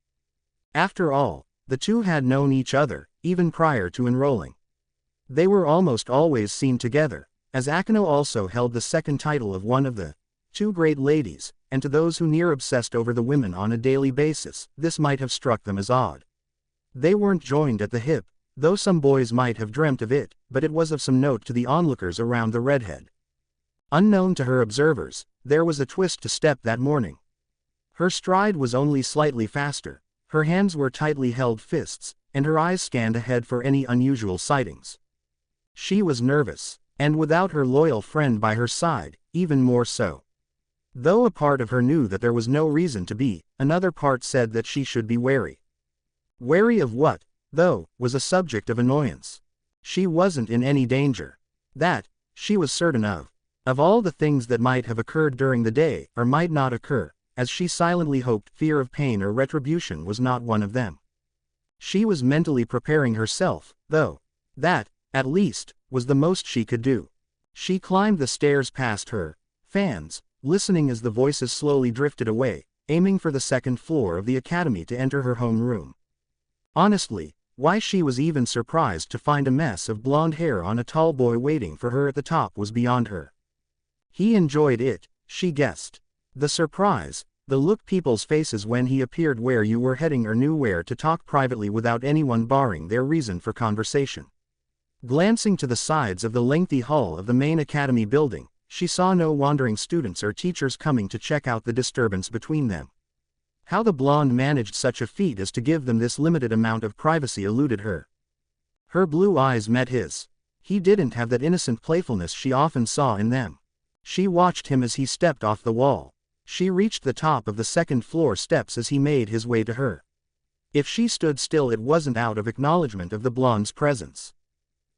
After all, the two had known each other, even prior to enrolling. They were almost always seen together, as Akano also held the second title of one of the 2 great ladies, and to those who near obsessed over the women on a daily basis, this might have struck them as odd. They weren't joined at the hip, though some boys might have dreamt of it, but it was of some note to the onlookers around the redhead. Unknown to her observers, there was a twist to step that morning. Her stride was only slightly faster, her hands were tightly held fists, and her eyes scanned ahead for any unusual sightings. She was nervous, and without her loyal friend by her side, even more so. Though a part of her knew that there was no reason to be, another part said that she should be wary. Wary of what, though, was a subject of annoyance. She wasn't in any danger. That, she was certain of. Of all the things that might have occurred during the day, or might not occur, as she silently hoped fear of pain or retribution was not one of them. She was mentally preparing herself, though. That, at least, was the most she could do. She climbed the stairs past her fans, listening as the voices slowly drifted away, aiming for the second floor of the academy to enter her home room. Honestly, why she was even surprised to find a mess of blonde hair on a tall boy waiting for her at the top was beyond her. He enjoyed it, she guessed. The surprise, the look people's faces when he appeared where you were heading or knew where to talk privately without anyone barring their reason for conversation. Glancing to the sides of the lengthy hall of the main academy building, she saw no wandering students or teachers coming to check out the disturbance between them. How the blonde managed such a feat as to give them this limited amount of privacy eluded her. Her blue eyes met his. He didn't have that innocent playfulness she often saw in them. She watched him as he stepped off the wall. She reached the top of the second floor steps as he made his way to her. If she stood still, it wasn't out of acknowledgement of the blonde's presence.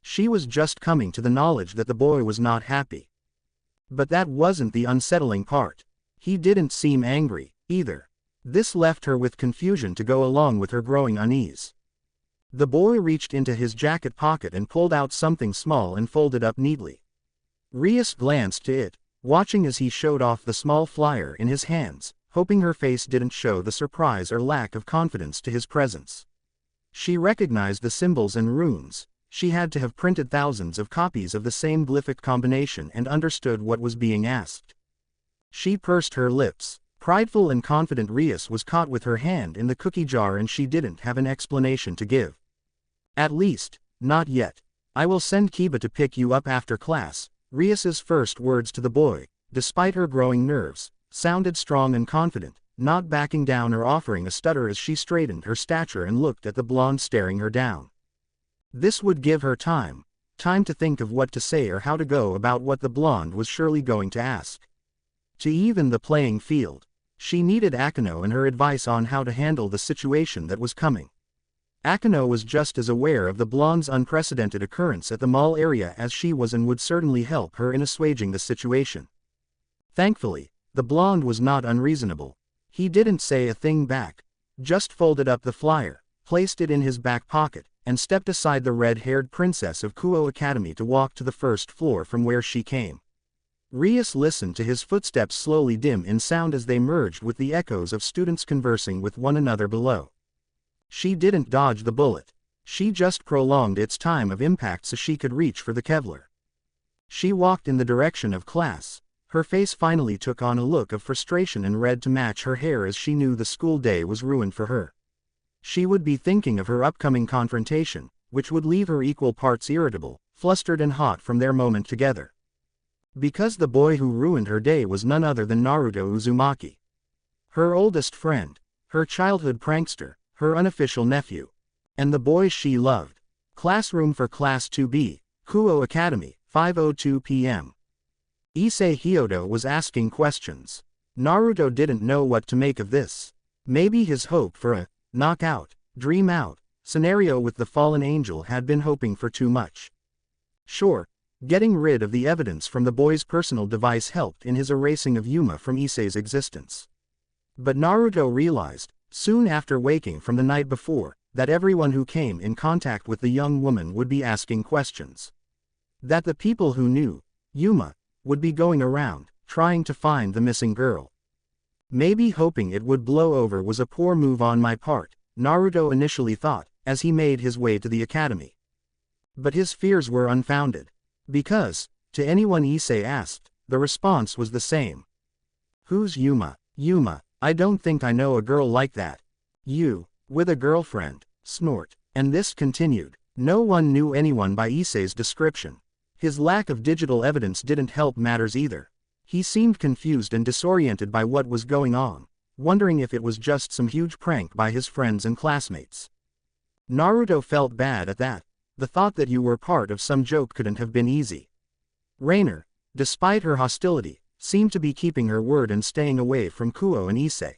She was just coming to the knowledge that the boy was not happy. But that wasn't the unsettling part. He didn't seem angry, either. This left her with confusion to go along with her growing unease. The boy reached into his jacket pocket and pulled out something small and folded up neatly. Rias glanced to it, watching as he showed off the small flyer in his hands, hoping her face didn't show the surprise or lack of confidence to his presence. She recognized the symbols and runes. She had to have printed thousands of copies of the same glyphic combination and understood what was being asked. She pursed her lips, Prideful and confident Rias was caught with her hand in the cookie jar and she didn't have an explanation to give. At least, not yet. I will send Kiba to pick you up after class. Rias's first words to the boy, despite her growing nerves, sounded strong and confident, not backing down or offering a stutter as she straightened her stature and looked at the blonde staring her down. This would give her time to think of what to say or how to go about what the blonde was surely going to ask. To even the playing field, she needed Akano and her advice on how to handle the situation that was coming. Akano was just as aware of the blonde's unprecedented occurrence at the mall area as she was and would certainly help her in assuaging the situation. Thankfully, the blonde was not unreasonable. He didn't say a thing back, just folded up the flyer, placed it in his back pocket, and stepped aside the red-haired princess of Kuo Academy to walk to the first floor from where she came. Rias listened to his footsteps slowly dim in sound as they merged with the echoes of students conversing with one another below. She didn't dodge the bullet. She just prolonged its time of impact so she could reach for the Kevlar. She walked in the direction of class. Her face finally took on a look of frustration and red to match her hair as she knew the school day was ruined for her. She would be thinking of her upcoming confrontation, which would leave her equal parts irritable, flustered and hot from their moment together. Because the boy who ruined her day was none other than Naruto Uzumaki. Her oldest friend, her childhood prankster, her unofficial nephew. And the boy she loved. Classroom for Class 2B, Kuo Academy, 5:02 p.m. Issei Hyodo was asking questions. Naruto didn't know what to make of this. Maybe his hope for a knockout, dream out scenario with the fallen angel had been hoping for too much. Sure, getting rid of the evidence from the boy's personal device helped in his erasing of Yuma from Issei's existence. But Naruto realized, soon after waking from the night before, that everyone who came in contact with the young woman would be asking questions. That the people who knew Yuma would be going around, trying to find the missing girl. Maybe hoping it would blow over was a poor move on my part, Naruto initially thought, as he made his way to the academy. But his fears were unfounded. Because, to anyone Issei asked, the response was the same. Who's Yuma? Yuma, I don't think I know a girl like that. You, with a girlfriend, snort. And this continued. No one knew anyone by Issei's description. His lack of digital evidence didn't help matters either. He seemed confused and disoriented by what was going on, wondering if it was just some huge prank by his friends and classmates. Naruto felt bad at that. The thought that you were part of some joke couldn't have been easy. Rainer, despite her hostility, seemed to be keeping her word and staying away from Kuo and Issei.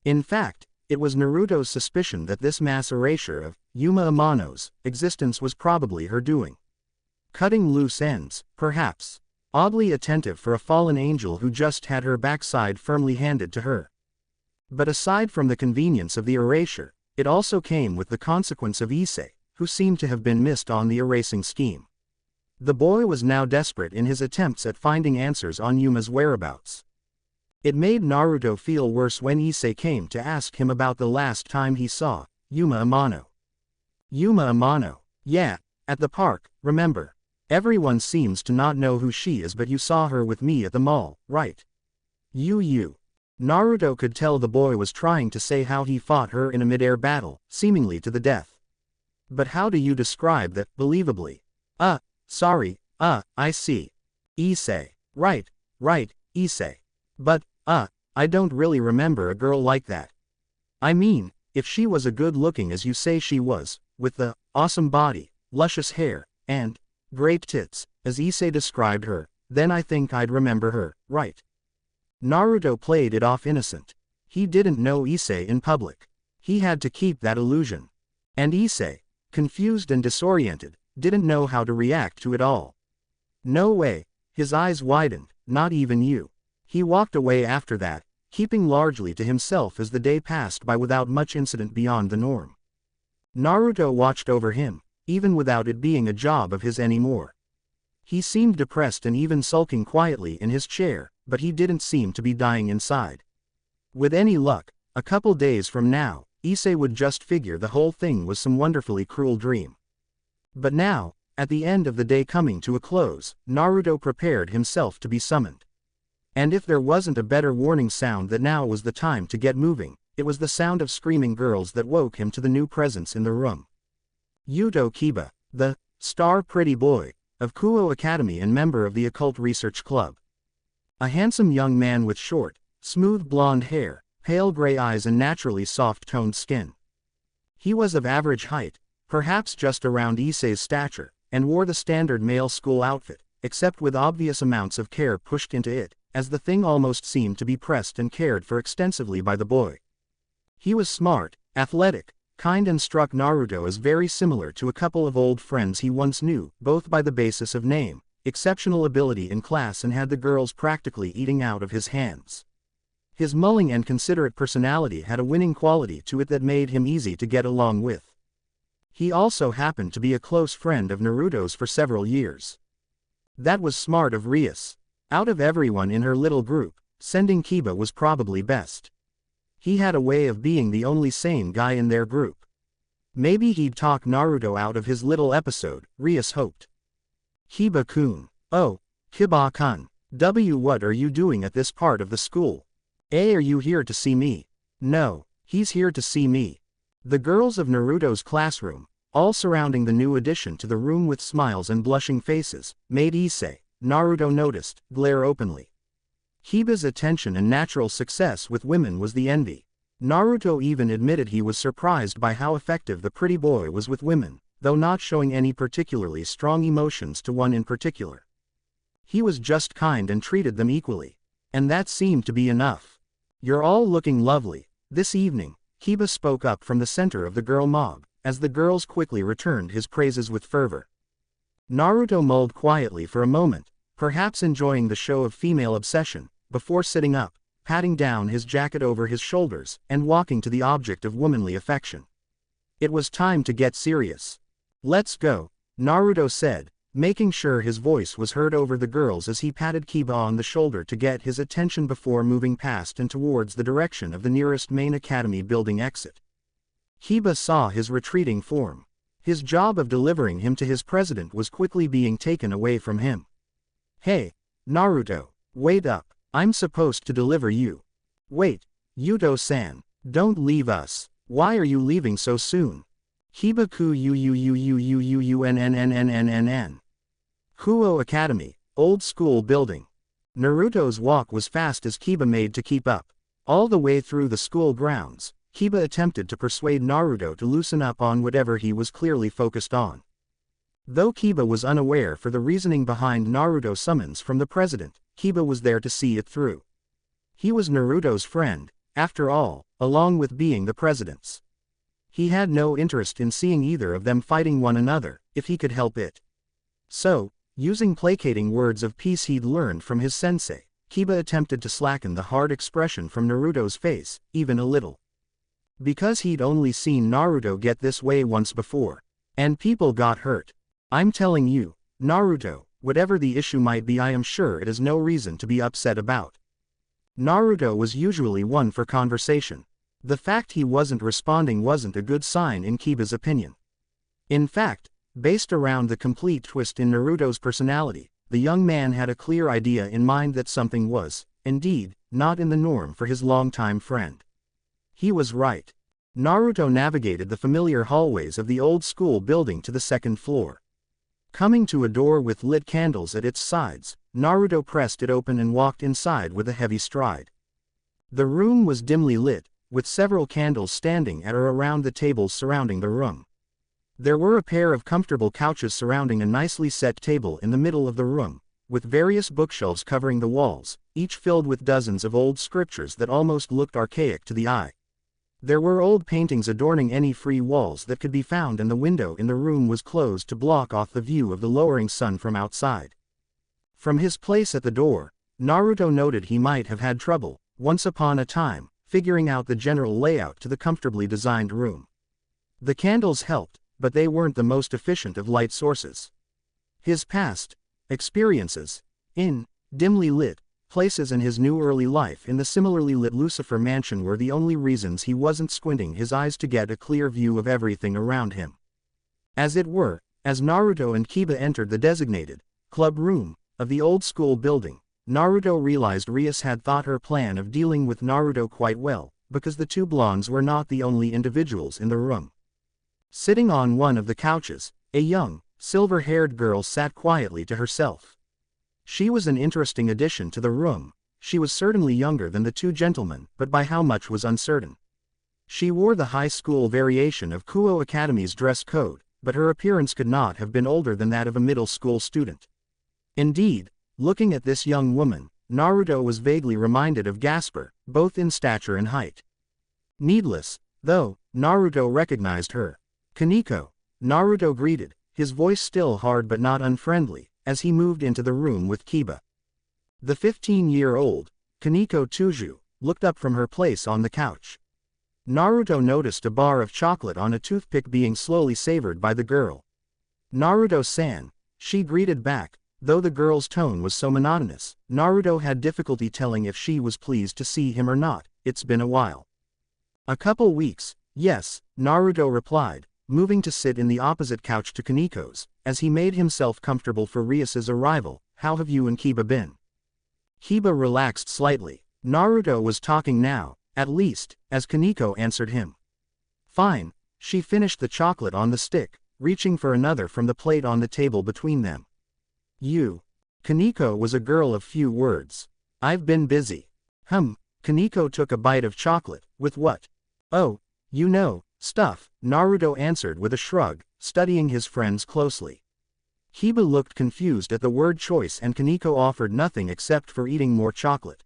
In fact, it was Naruto's suspicion that this mass erasure of Yuma Amano's existence was probably her doing. Cutting loose ends, perhaps. Oddly attentive for a fallen angel who just had her backside firmly handed to her. But aside from the convenience of the erasure, it also came with the consequence of Issei, who seemed to have been missed on the erasing scheme. The boy was now desperate in his attempts at finding answers on Yuma's whereabouts. It made Naruto feel worse when Issei came to ask him about the last time he saw Yuma Amano. Yuma Amano. Yeah, at the park, remember. Everyone seems to not know who she is, but you saw her with me at the mall, right? You. Naruto could tell the boy was trying to say how he fought her in a mid-air battle, seemingly to the death. But how do you describe that, believably? Sorry, I see. Issei. Right, Issei. But, I don't really remember a girl like that. I mean, if she was as good-looking as you say she was, with the awesome body, luscious hair, and great tits, as Issei described her, then I think I'd remember her, right? Naruto played it off innocent. He didn't know Issei in public. He had to keep that illusion. And Issei, confused and disoriented, didn't know how to react to it all. No way. His eyes widened. Not even you. He walked away after that, keeping largely to himself as the day passed by without much incident beyond the norm. Naruto watched over him, even without it being a job of his anymore. He seemed depressed and even sulking quietly in his chair, but he didn't seem to be dying inside. With any luck, a couple days from now, Issei would just figure the whole thing was some wonderfully cruel dream. But now, at the end of the day coming to a close, Naruto prepared himself to be summoned. And if there wasn't a better warning sound that now was the time to get moving, it was the sound of screaming girls that woke him to the new presence in the room. Yuto Kiba, the star pretty boy of Kuo Academy and member of the Occult Research Club. A handsome young man with short, smooth blonde hair, pale gray eyes and naturally soft-toned skin. He was of average height, perhaps just around Issei's stature, and wore the standard male school outfit, except with obvious amounts of care pushed into it, as the thing almost seemed to be pressed and cared for extensively by the boy. He was smart, athletic, kind and struck Naruto as very similar to a couple of old friends he once knew, both by the basis of name, exceptional ability in class and had the girls practically eating out of his hands. His mulling and considerate personality had a winning quality to it that made him easy to get along with. He also happened to be a close friend of Naruto's for several years. That was smart of Rias. Out of everyone in her little group, sending Kiba was probably best. He had a way of being the only sane guy in their group. Maybe he'd talk Naruto out of his little episode, Rias hoped. Kiba-kun. Oh, Kiba-kun. What are you doing at this part of the school? Are you here to see me? No, he's here to see me. The girls of Naruto's classroom, all surrounding the new addition to the room with smiles and blushing faces, made Issei, Naruto noticed, glare openly. Kiba's attention and natural success with women was the envy. Naruto even admitted he was surprised by how effective the pretty boy was with women, though not showing any particularly strong emotions to one in particular. He was just kind and treated them equally. And that seemed to be enough. You're all looking lovely. This evening, Kiba spoke up from the center of the girl mob, as the girls quickly returned his praises with fervor. Naruto mulled quietly for a moment, perhaps enjoying the show of female obsession, before sitting up, patting down his jacket over his shoulders, and walking to the object of womanly affection. It was time to get serious. Let's go, Naruto said, making sure his voice was heard over the girls as he patted Kiba on the shoulder to get his attention before moving past and towards the direction of the nearest main academy building exit. Kiba saw his retreating form. His job of delivering him to his president was quickly being taken away from him. Hey, Naruto, wait up, I'm supposed to deliver you. Wait, Yuto-san, don't leave us. Why are you leaving so soon? Kiba-ku Kuo Academy, old school building. Naruto's walk was fast as Kiba made to keep up. All the way through the school grounds, Kiba attempted to persuade Naruto to loosen up on whatever he was clearly focused on. Though Kiba was unaware for the reasoning behind Naruto's summons from the president, Kiba was there to see it through. He was Naruto's friend, after all, along with being the president's. He had no interest in seeing either of them fighting one another, if he could help it. So, using placating words of peace he'd learned from his sensei, Kiba attempted to slacken the hard expression from Naruto's face, even a little. Because he'd only seen Naruto get this way once before. And people got hurt. I'm telling you, Naruto, whatever the issue might be, I am sure it is no reason to be upset about. Naruto was usually one for conversation. The fact he wasn't responding wasn't a good sign in Kiba's opinion. In fact, based around the complete twist in Naruto's personality, the young man had a clear idea in mind that something was, indeed, not in the norm for his longtime friend. He was right. Naruto navigated the familiar hallways of the old school building to the second floor. Coming to a door with lit candles at its sides, Naruto pressed it open and walked inside with a heavy stride. The room was dimly lit, with several candles standing at or around the tables surrounding the room. There were a pair of comfortable couches surrounding a nicely set table in the middle of the room, with various bookshelves covering the walls, each filled with dozens of old scriptures that almost looked archaic to the eye. There were old paintings adorning any free walls that could be found, and the window in the room was closed to block off the view of the lowering sun from outside. From his place at the door, Naruto noted he might have had trouble, once upon a time, figuring out the general layout to the comfortably designed room. The candles helped, but they weren't the most efficient of light sources. His past experiences in dimly lit places and his new early life in the similarly lit Lucifer mansion were the only reasons he wasn't squinting his eyes to get a clear view of everything around him. As it were, as Naruto and Kiba entered the designated club room of the old school building, Naruto realized Rias had thought her plan of dealing with Naruto quite well, because the two blondes were not the only individuals in the room. Sitting on one of the couches, a young, silver-haired girl sat quietly to herself. She was an interesting addition to the room. She was certainly younger than the two gentlemen, but by how much was uncertain. She wore the high school variation of Kuo Academy's dress code, but her appearance could not have been older than that of a middle school student. Indeed, looking at this young woman, Naruto was vaguely reminded of Gasper, both in stature and height. Needless, though, Naruto recognized her. "Kaneko," Naruto greeted, his voice still hard but not unfriendly, as he moved into the room with Kiba. The 15-year-old, Kaneko Tuju, looked up from her place on the couch. Naruto noticed a bar of chocolate on a toothpick being slowly savored by the girl. "Naruto-san," she greeted back, though the girl's tone was so monotonous, Naruto had difficulty telling if she was pleased to see him or not. "It's been a while." "A couple weeks, yes," Naruto replied, moving to sit in the opposite couch to Kaneko's, as he made himself comfortable for Rias's arrival. "How have you and Kiba been?" Kiba relaxed slightly. Naruto was talking now, at least, as Kaneko answered him. "Fine." She finished the chocolate on the stick, reaching for another from the plate on the table between them. "You." Kaneko was a girl of few words. "I've been busy." Kaneko took a bite of chocolate. "With what?" "Oh, you know, stuff," Naruto answered with a shrug, studying his friends closely. Kiba looked confused at the word choice and Kaneko offered nothing except for eating more chocolate.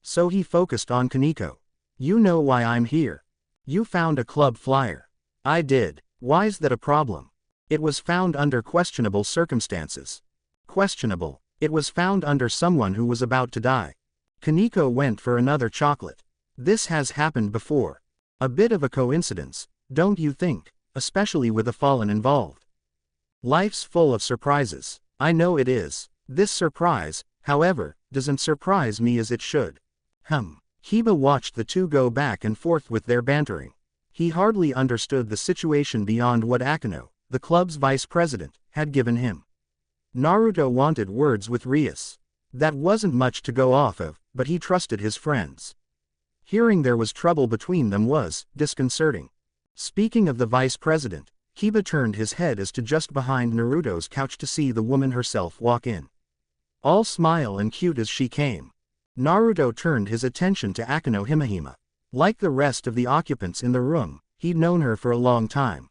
So he focused on Kaneko. "You know why I'm here. You found a club flyer." "I did." "Why's that a problem?" "It was found under questionable circumstances." "Questionable?" "It was found under someone who was about to die." Kaneko went for another chocolate. "This has happened before. A bit of a coincidence, don't you think, especially with a fallen involved?" "Life's full of surprises." "I know it is. This surprise, however, doesn't surprise me as it should." Kiba watched the two go back and forth with their bantering. He hardly understood the situation beyond what Akeno, the club's vice president, had given him. Naruto wanted words with Rias. That wasn't much to go off of, but he trusted his friends. Hearing there was trouble between them was disconcerting. Speaking of the vice president, Kiba turned his head as to just behind Naruto's couch to see the woman herself walk in. All smile and cute as she came. Naruto turned his attention to Akeno Himehime. Like the rest of the occupants in the room, he'd known her for a long time.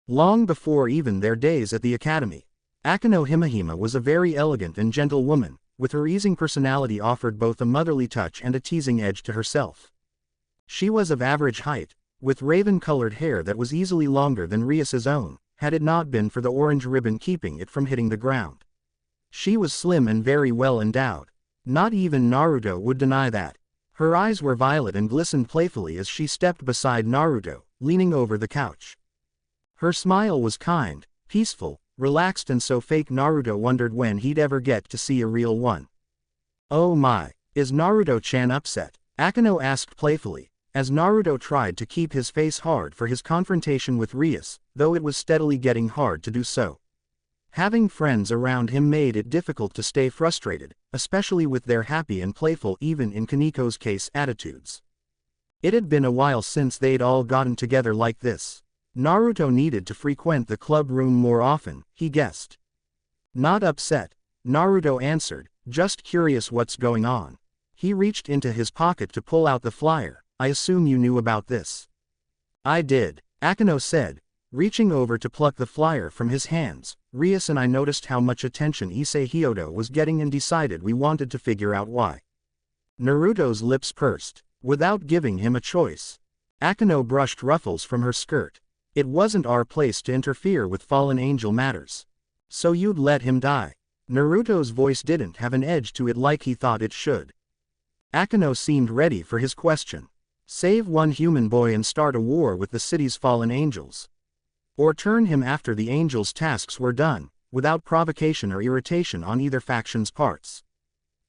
Long before even their days at the academy. Akeno Himehime was a very elegant and gentle woman, with her easing personality offered both a motherly touch and a teasing edge to herself. She was of average height, with raven-colored hair that was easily longer than Rias's own, had it not been for the orange ribbon keeping it from hitting the ground. She was slim and very well endowed. Not even Naruto would deny that. Her eyes were violet and glistened playfully as she stepped beside Naruto, leaning over the couch. Her smile was kind, peaceful, relaxed and so fake Naruto wondered when he'd ever get to see a real one. "Oh my, is Naruto-chan upset?" Akeno asked playfully, as Naruto tried to keep his face hard for his confrontation with Rias, though it was steadily getting hard to do so. Having friends around him made it difficult to stay frustrated, especially with their happy and playful even in Kaneko's case attitudes. It had been a while since they'd all gotten together like this. Naruto needed to frequent the club room more often, he guessed. "Not upset," Naruto answered, "just curious what's going on." He reached into his pocket to pull out the flyer. "I assume you knew about this." "I did," Akeno said, reaching over to pluck the flyer from his hands. "Rias and I noticed how much attention Issei Hyodo was getting and decided we wanted to figure out why." Naruto's lips pursed. Without giving him a choice, Akeno brushed ruffles from her skirt. "It wasn't our place to interfere with fallen angel matters. So you'd let him die?" Naruto's voice didn't have an edge to it like he thought it should. Akeno seemed ready for his question. Save one human boy and start a war with the city's fallen angels? Or turn him after the angels' tasks were done, without provocation or irritation on either faction's parts?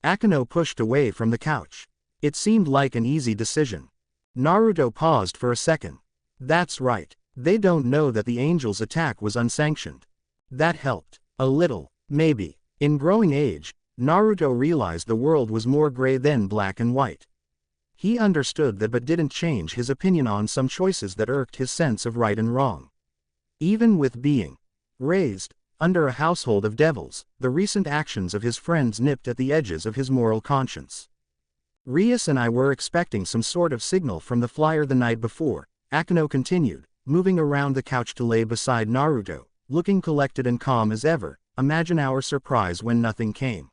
Akeno pushed away from the couch. It seemed like an easy decision. Naruto paused for a second. "That's right. They don't know that the angels' attack was unsanctioned." That helped. A little, maybe. In growing age, Naruto realized the world was more gray than black and white. He understood that but didn't change his opinion on some choices that irked his sense of right and wrong. Even with being raised under a household of devils, the recent actions of his friends nipped at the edges of his moral conscience. Rias and I were expecting some sort of signal from the flyer the night before, Akeno continued, moving around the couch to lay beside Naruto, looking collected and calm as ever. Imagine our surprise when nothing came.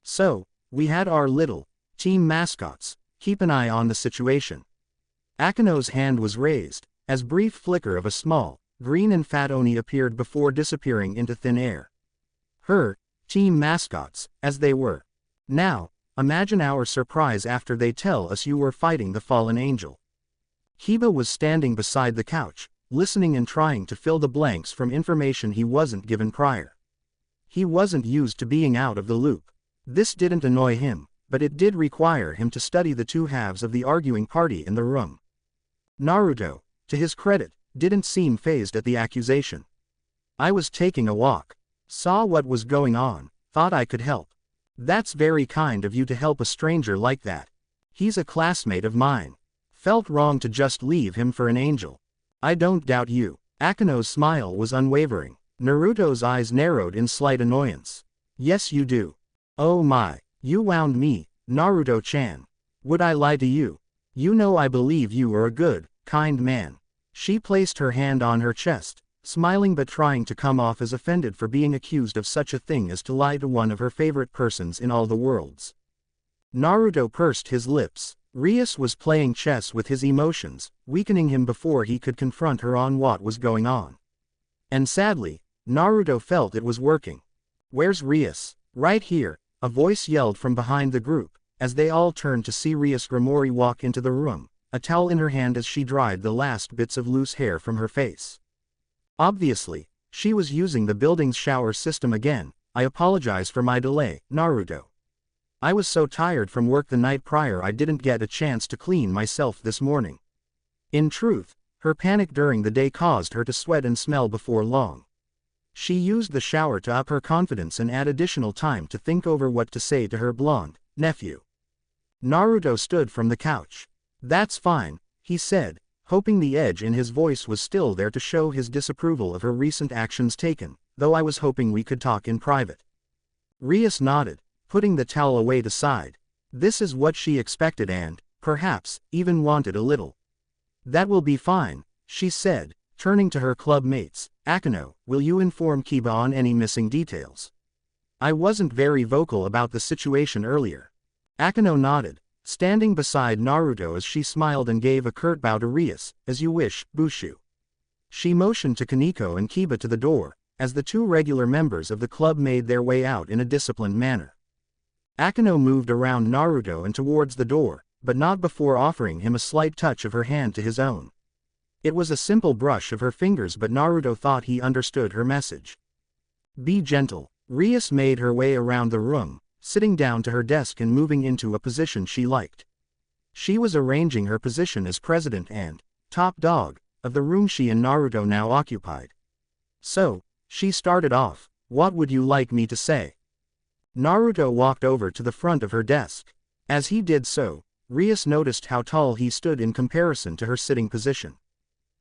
So, we had our little team mascots keep an eye on the situation. Akeno's hand was raised, as brief flicker of a small, green and fat Oni appeared before disappearing into thin air. Her team mascots, as they were. Now, imagine our surprise after they tell us you were fighting the fallen angel. Kiba was standing beside the couch, listening and trying to fill the blanks from information he wasn't given prior. He wasn't used to being out of the loop. This didn't annoy him, but it did require him to study the two halves of the arguing party in the room. Naruto, to his credit, didn't seem fazed at the accusation. I was taking a walk. Saw what was going on, thought I could help. That's very kind of you to help a stranger like that. He's a classmate of mine. Felt wrong to just leave him for an angel. I don't doubt you. Akeno's smile was unwavering. Naruto's eyes narrowed in slight annoyance. Yes you do. Oh my, you wound me, Naruto-chan. Would I lie to you? You know I believe you are a good, kind man. She placed her hand on her chest, smiling but trying to come off as offended for being accused of such a thing as to lie to one of her favorite persons in all the worlds. Naruto pursed his lips. Rias was playing chess with his emotions, weakening him before he could confront her on what was going on. And sadly, Naruto felt it was working. Where's Rias? Right here, a voice yelled from behind the group, as they all turned to see Rias Grimori walk into the room, a towel in her hand as she dried the last bits of loose hair from her face. Obviously, she was using the building's shower system again. I apologize for my delay, Naruto. I was so tired from work the night prior I didn't get a chance to clean myself this morning. In truth, her panic during the day caused her to sweat and smell before long. She used the shower to up her confidence and add additional time to think over what to say to her blonde nephew. Naruto stood from the couch. That's fine, he said, hoping the edge in his voice was still there to show his disapproval of her recent actions taken, though I was hoping we could talk in private. Rias nodded, putting the towel away to side. This is what she expected and, perhaps, even wanted a little. That will be fine, she said, turning to her club mates. Akeno, will you inform Kiba on any missing details? I wasn't very vocal about the situation earlier. Akeno nodded, standing beside Naruto as she smiled and gave a curt bow to Rias. As you wish, Bushu. She motioned to Kaneko and Kiba to the door, as the two regular members of the club made their way out in a disciplined manner. Akeno moved around Naruto and towards the door, but not before offering him a slight touch of her hand to his own. It was a simple brush of her fingers, but Naruto thought he understood her message. Be gentle. Rias made her way around the room, sitting down to her desk and moving into a position she liked. She was arranging her position as president and top dog of the room she and Naruto now occupied. So, she started off, what would you like me to say? Naruto walked over to the front of her desk. As he did so, Rias noticed how tall he stood in comparison to her sitting position.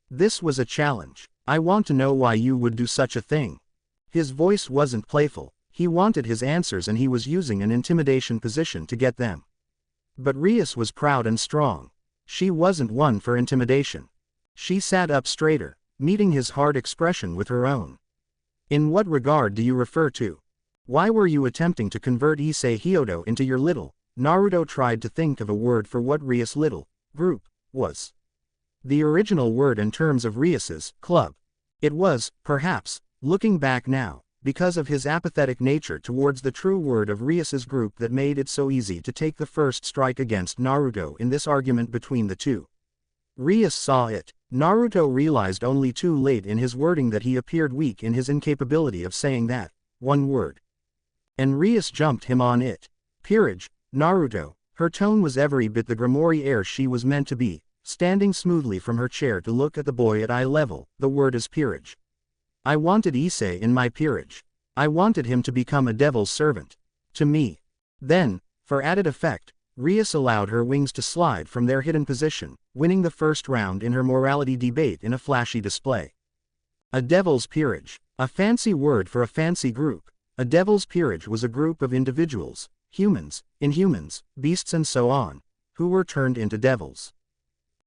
This was a challenge. I want to know why you would do such a thing. His voice wasn't playful, he wanted his answers and he was using an intimidation position to get them. But Rias was proud and strong. She wasn't one for intimidation. She sat up straighter, meeting his hard expression with her own. In what regard do you refer to? Why were you attempting to convert Issei Hyodo into your little? Naruto tried to think of a word for what Rias' little group was. The original word in terms of Rias's club. It was, perhaps, looking back now, because of his apathetic nature towards the true word of Rias's group that made it so easy to take the first strike against Naruto in this argument between the two. Rias saw it. Naruto realized only too late in his wording that he appeared weak in his incapability of saying that one word. And Rias jumped him on it. Peerage, Naruto. Her tone was every bit the Grimori heir she was meant to be, standing smoothly from her chair to look at the boy at eye level. The word is peerage. I wanted Issei in my peerage. I wanted him to become a devil's servant. To me. Then, for added effect, Rias allowed her wings to slide from their hidden position, winning the first round in her morality debate in a flashy display. A devil's peerage. A fancy word for a fancy group. A devil's peerage was a group of individuals, humans, inhumans, beasts and so on, who were turned into devils.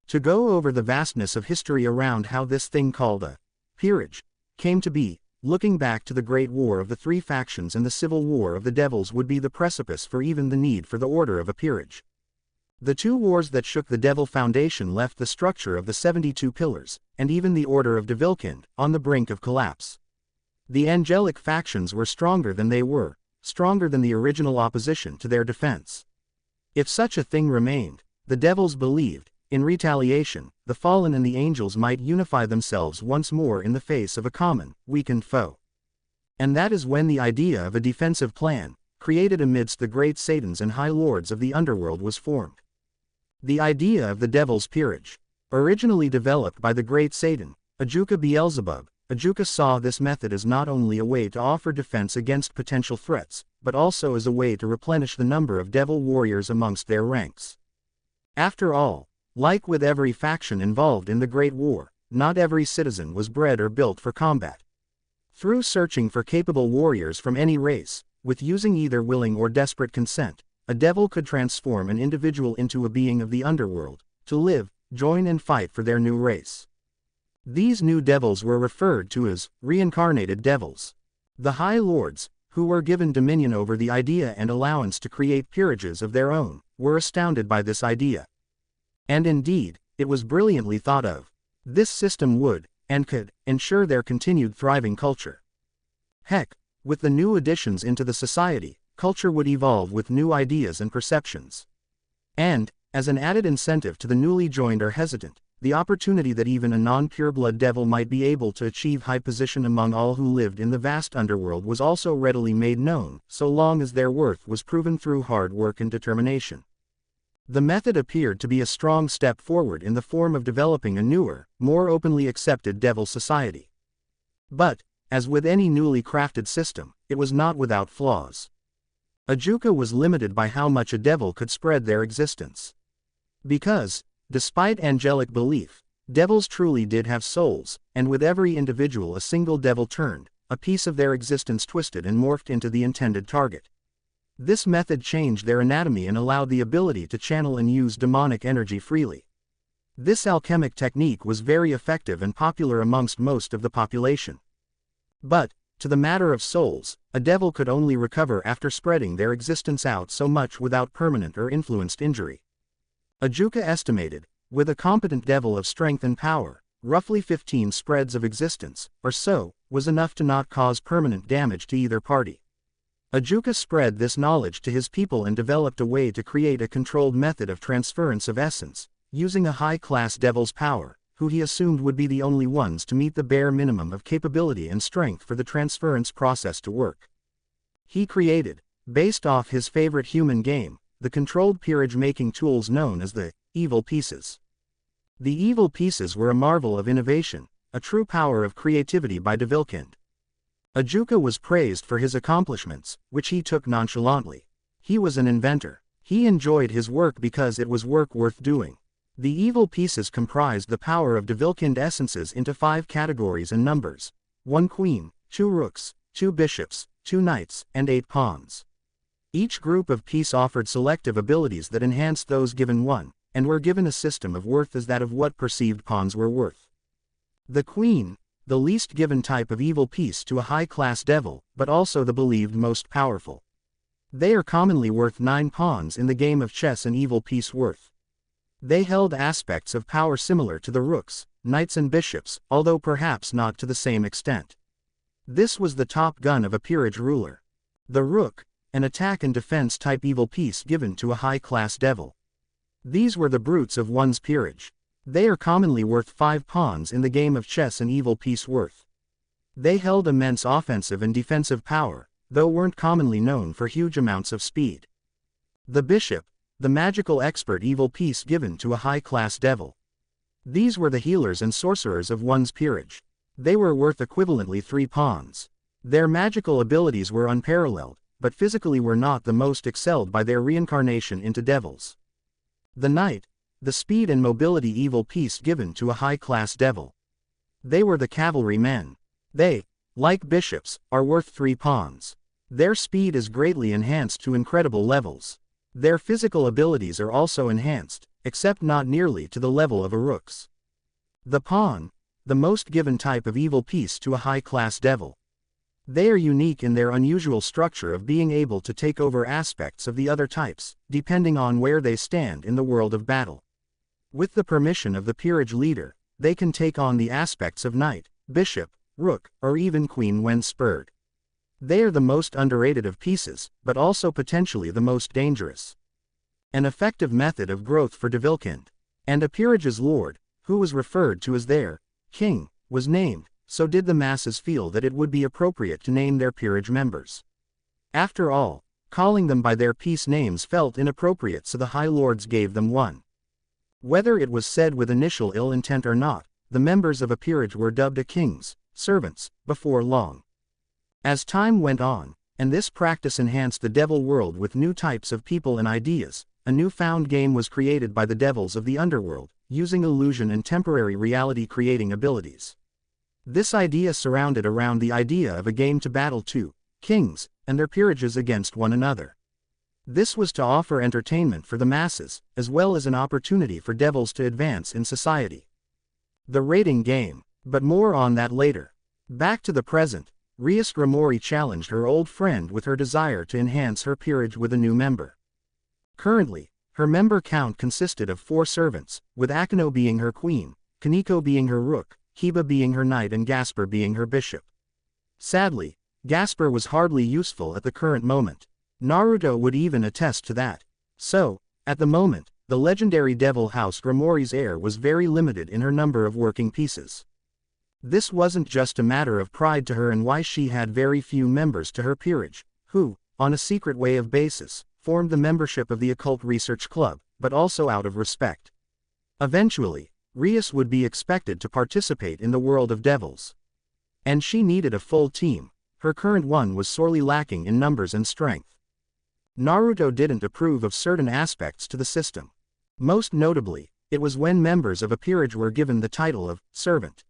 To go over the vastness of history around how this thing called a peerage came to be, looking back to the Great War of the Three Factions and the Civil War of the Devils would be the precipice for even the need for the order of a peerage. The two wars that shook the Devil Foundation left the structure of the 72 Pillars, and even the Order of Devilkind, on the brink of collapse. The angelic factions were stronger than they were, stronger than the original opposition to their defense. If such a thing remained, the devils believed, in retaliation, the fallen and the angels might unify themselves once more in the face of a common, weakened foe. And that is when the idea of a defensive plan, created amidst the great Satans and high lords of the underworld was formed. The idea of the devil's peerage, originally developed by the great Satan, Ajuka Beelzebub, Ajuka saw this method as not only a way to offer defense against potential threats, but also as a way to replenish the number of devil warriors amongst their ranks. After all, like with every faction involved in the Great War, not every citizen was bred or built for combat. Through searching for capable warriors from any race, with using either willing or desperate consent, a devil could transform an individual into a being of the underworld, to live, join and fight for their new race. These new devils were referred to as reincarnated devils. The High Lords, who were given dominion over the idea and allowance to create peerages of their own, were astounded by this idea. And indeed, it was brilliantly thought of. This system would, and could, ensure their continued thriving culture. Heck, with the new additions into the society, culture would evolve with new ideas and perceptions. And, as an added incentive to the newly joined or hesitant, the opportunity that even a non-pureblood devil might be able to achieve high position among all who lived in the vast underworld was also readily made known, so long as their worth was proven through hard work and determination. The method appeared to be a strong step forward in the form of developing a newer, more openly accepted devil society. But, as with any newly crafted system, it was not without flaws. Ajuka was limited by how much a devil could spread their existence. Because, despite angelic belief, devils truly did have souls, and with every individual a single devil turned, a piece of their existence twisted and morphed into the intended target. This method changed their anatomy and allowed the ability to channel and use demonic energy freely. This alchemic technique was very effective and popular amongst most of the population. But, to the matter of souls, a devil could only recover after spreading their existence out so much without permanent or influenced injury. Ajuka estimated, with a competent devil of strength and power, roughly 15 spreads of existence, or so, was enough to not cause permanent damage to either party. Ajuka spread this knowledge to his people and developed a way to create a controlled method of transference of essence, using a high-class devil's power, who he assumed would be the only ones to meet the bare minimum of capability and strength for the transference process to work. He created, based off his favorite human game, the controlled peerage-making tools known as the evil pieces. The evil pieces were a marvel of innovation, a true power of creativity by Devilkind. Ajuka was praised for his accomplishments, which he took nonchalantly. He was an inventor. He enjoyed his work because it was work worth doing. The evil pieces comprised the power of Devilkind essences into 5 categories and numbers: 1 queen, 2 rooks, 2 bishops, 2 knights, and 8 pawns. Each group of piece offered selective abilities that enhanced those given one, and were given a system of worth as that of what perceived pawns were worth. The queen, the least given type of evil piece to a high-class devil, but also the believed most powerful. They are commonly worth 9 pawns in the game of chess, an evil piece worth. They held aspects of power similar to the rooks, knights and bishops, although perhaps not to the same extent. This was the top gun of a peerage ruler. The rook, an attack and defense type evil piece given to a high-class devil. These were the brutes of one's peerage. They are commonly worth 5 pawns in the game of chess, an evil piece worth. They held immense offensive and defensive power, though weren't commonly known for huge amounts of speed. The bishop, the magical expert evil piece given to a high-class devil. These were the healers and sorcerers of one's peerage. They were worth equivalently 3 pawns. Their magical abilities were unparalleled, but physically were not the most excelled by their reincarnation into devils. The knight, the speed and mobility evil piece given to a high-class devil. They were the cavalry men. They, like bishops, are worth 3 pawns. Their speed is greatly enhanced to incredible levels. Their physical abilities are also enhanced, except not nearly to the level of a rook's. The pawn, the most given type of evil piece to a high-class devil. They are unique in their unusual structure of being able to take over aspects of the other types, depending on where they stand in the world of battle. With the permission of the peerage leader, they can take on the aspects of knight, bishop, rook, or even queen when spurred. They are the most underrated of pieces, but also potentially the most dangerous. An effective method of growth for Devilkind. And a peerage's lord, who was referred to as their king, was named, so did the masses feel that it would be appropriate to name their peerage members. After all, calling them by their piece names felt inappropriate, so the High Lords gave them one. Whether it was said with initial ill intent or not, the members of a peerage were dubbed a king's servants before long. As time went on, and this practice enhanced the devil world with new types of people and ideas, a newfound game was created by the devils of the underworld, using illusion and temporary reality creating abilities. This idea surrounded around the idea of a game to battle 2 kings and their peerages against one another. This was to offer entertainment for the masses, as well as an opportunity for devils to advance in society. The rating game, but more on that later. Back to the present, Rias Gramori challenged her old friend with her desire to enhance her peerage with a new member. Currently, her member count consisted of 4 servants, with Akino being her queen, Kaneko being her rook, Hiba being her knight and Gasper being her bishop. Sadly, Gasper was hardly useful at the current moment. Naruto would even attest to that. So, at the moment, the legendary devil house Gramori's heir was very limited in her number of working pieces. This wasn't just a matter of pride to her and why she had very few members to her peerage, who, on a secret way of basis, formed the membership of the Occult Research Club, but also out of respect. Eventually, Rias would be expected to participate in the world of devils. And she needed a full team. Her current one was sorely lacking in numbers and strength. Naruto didn't approve of certain aspects to the system. Most notably, it was when members of a peerage were given the title of servant.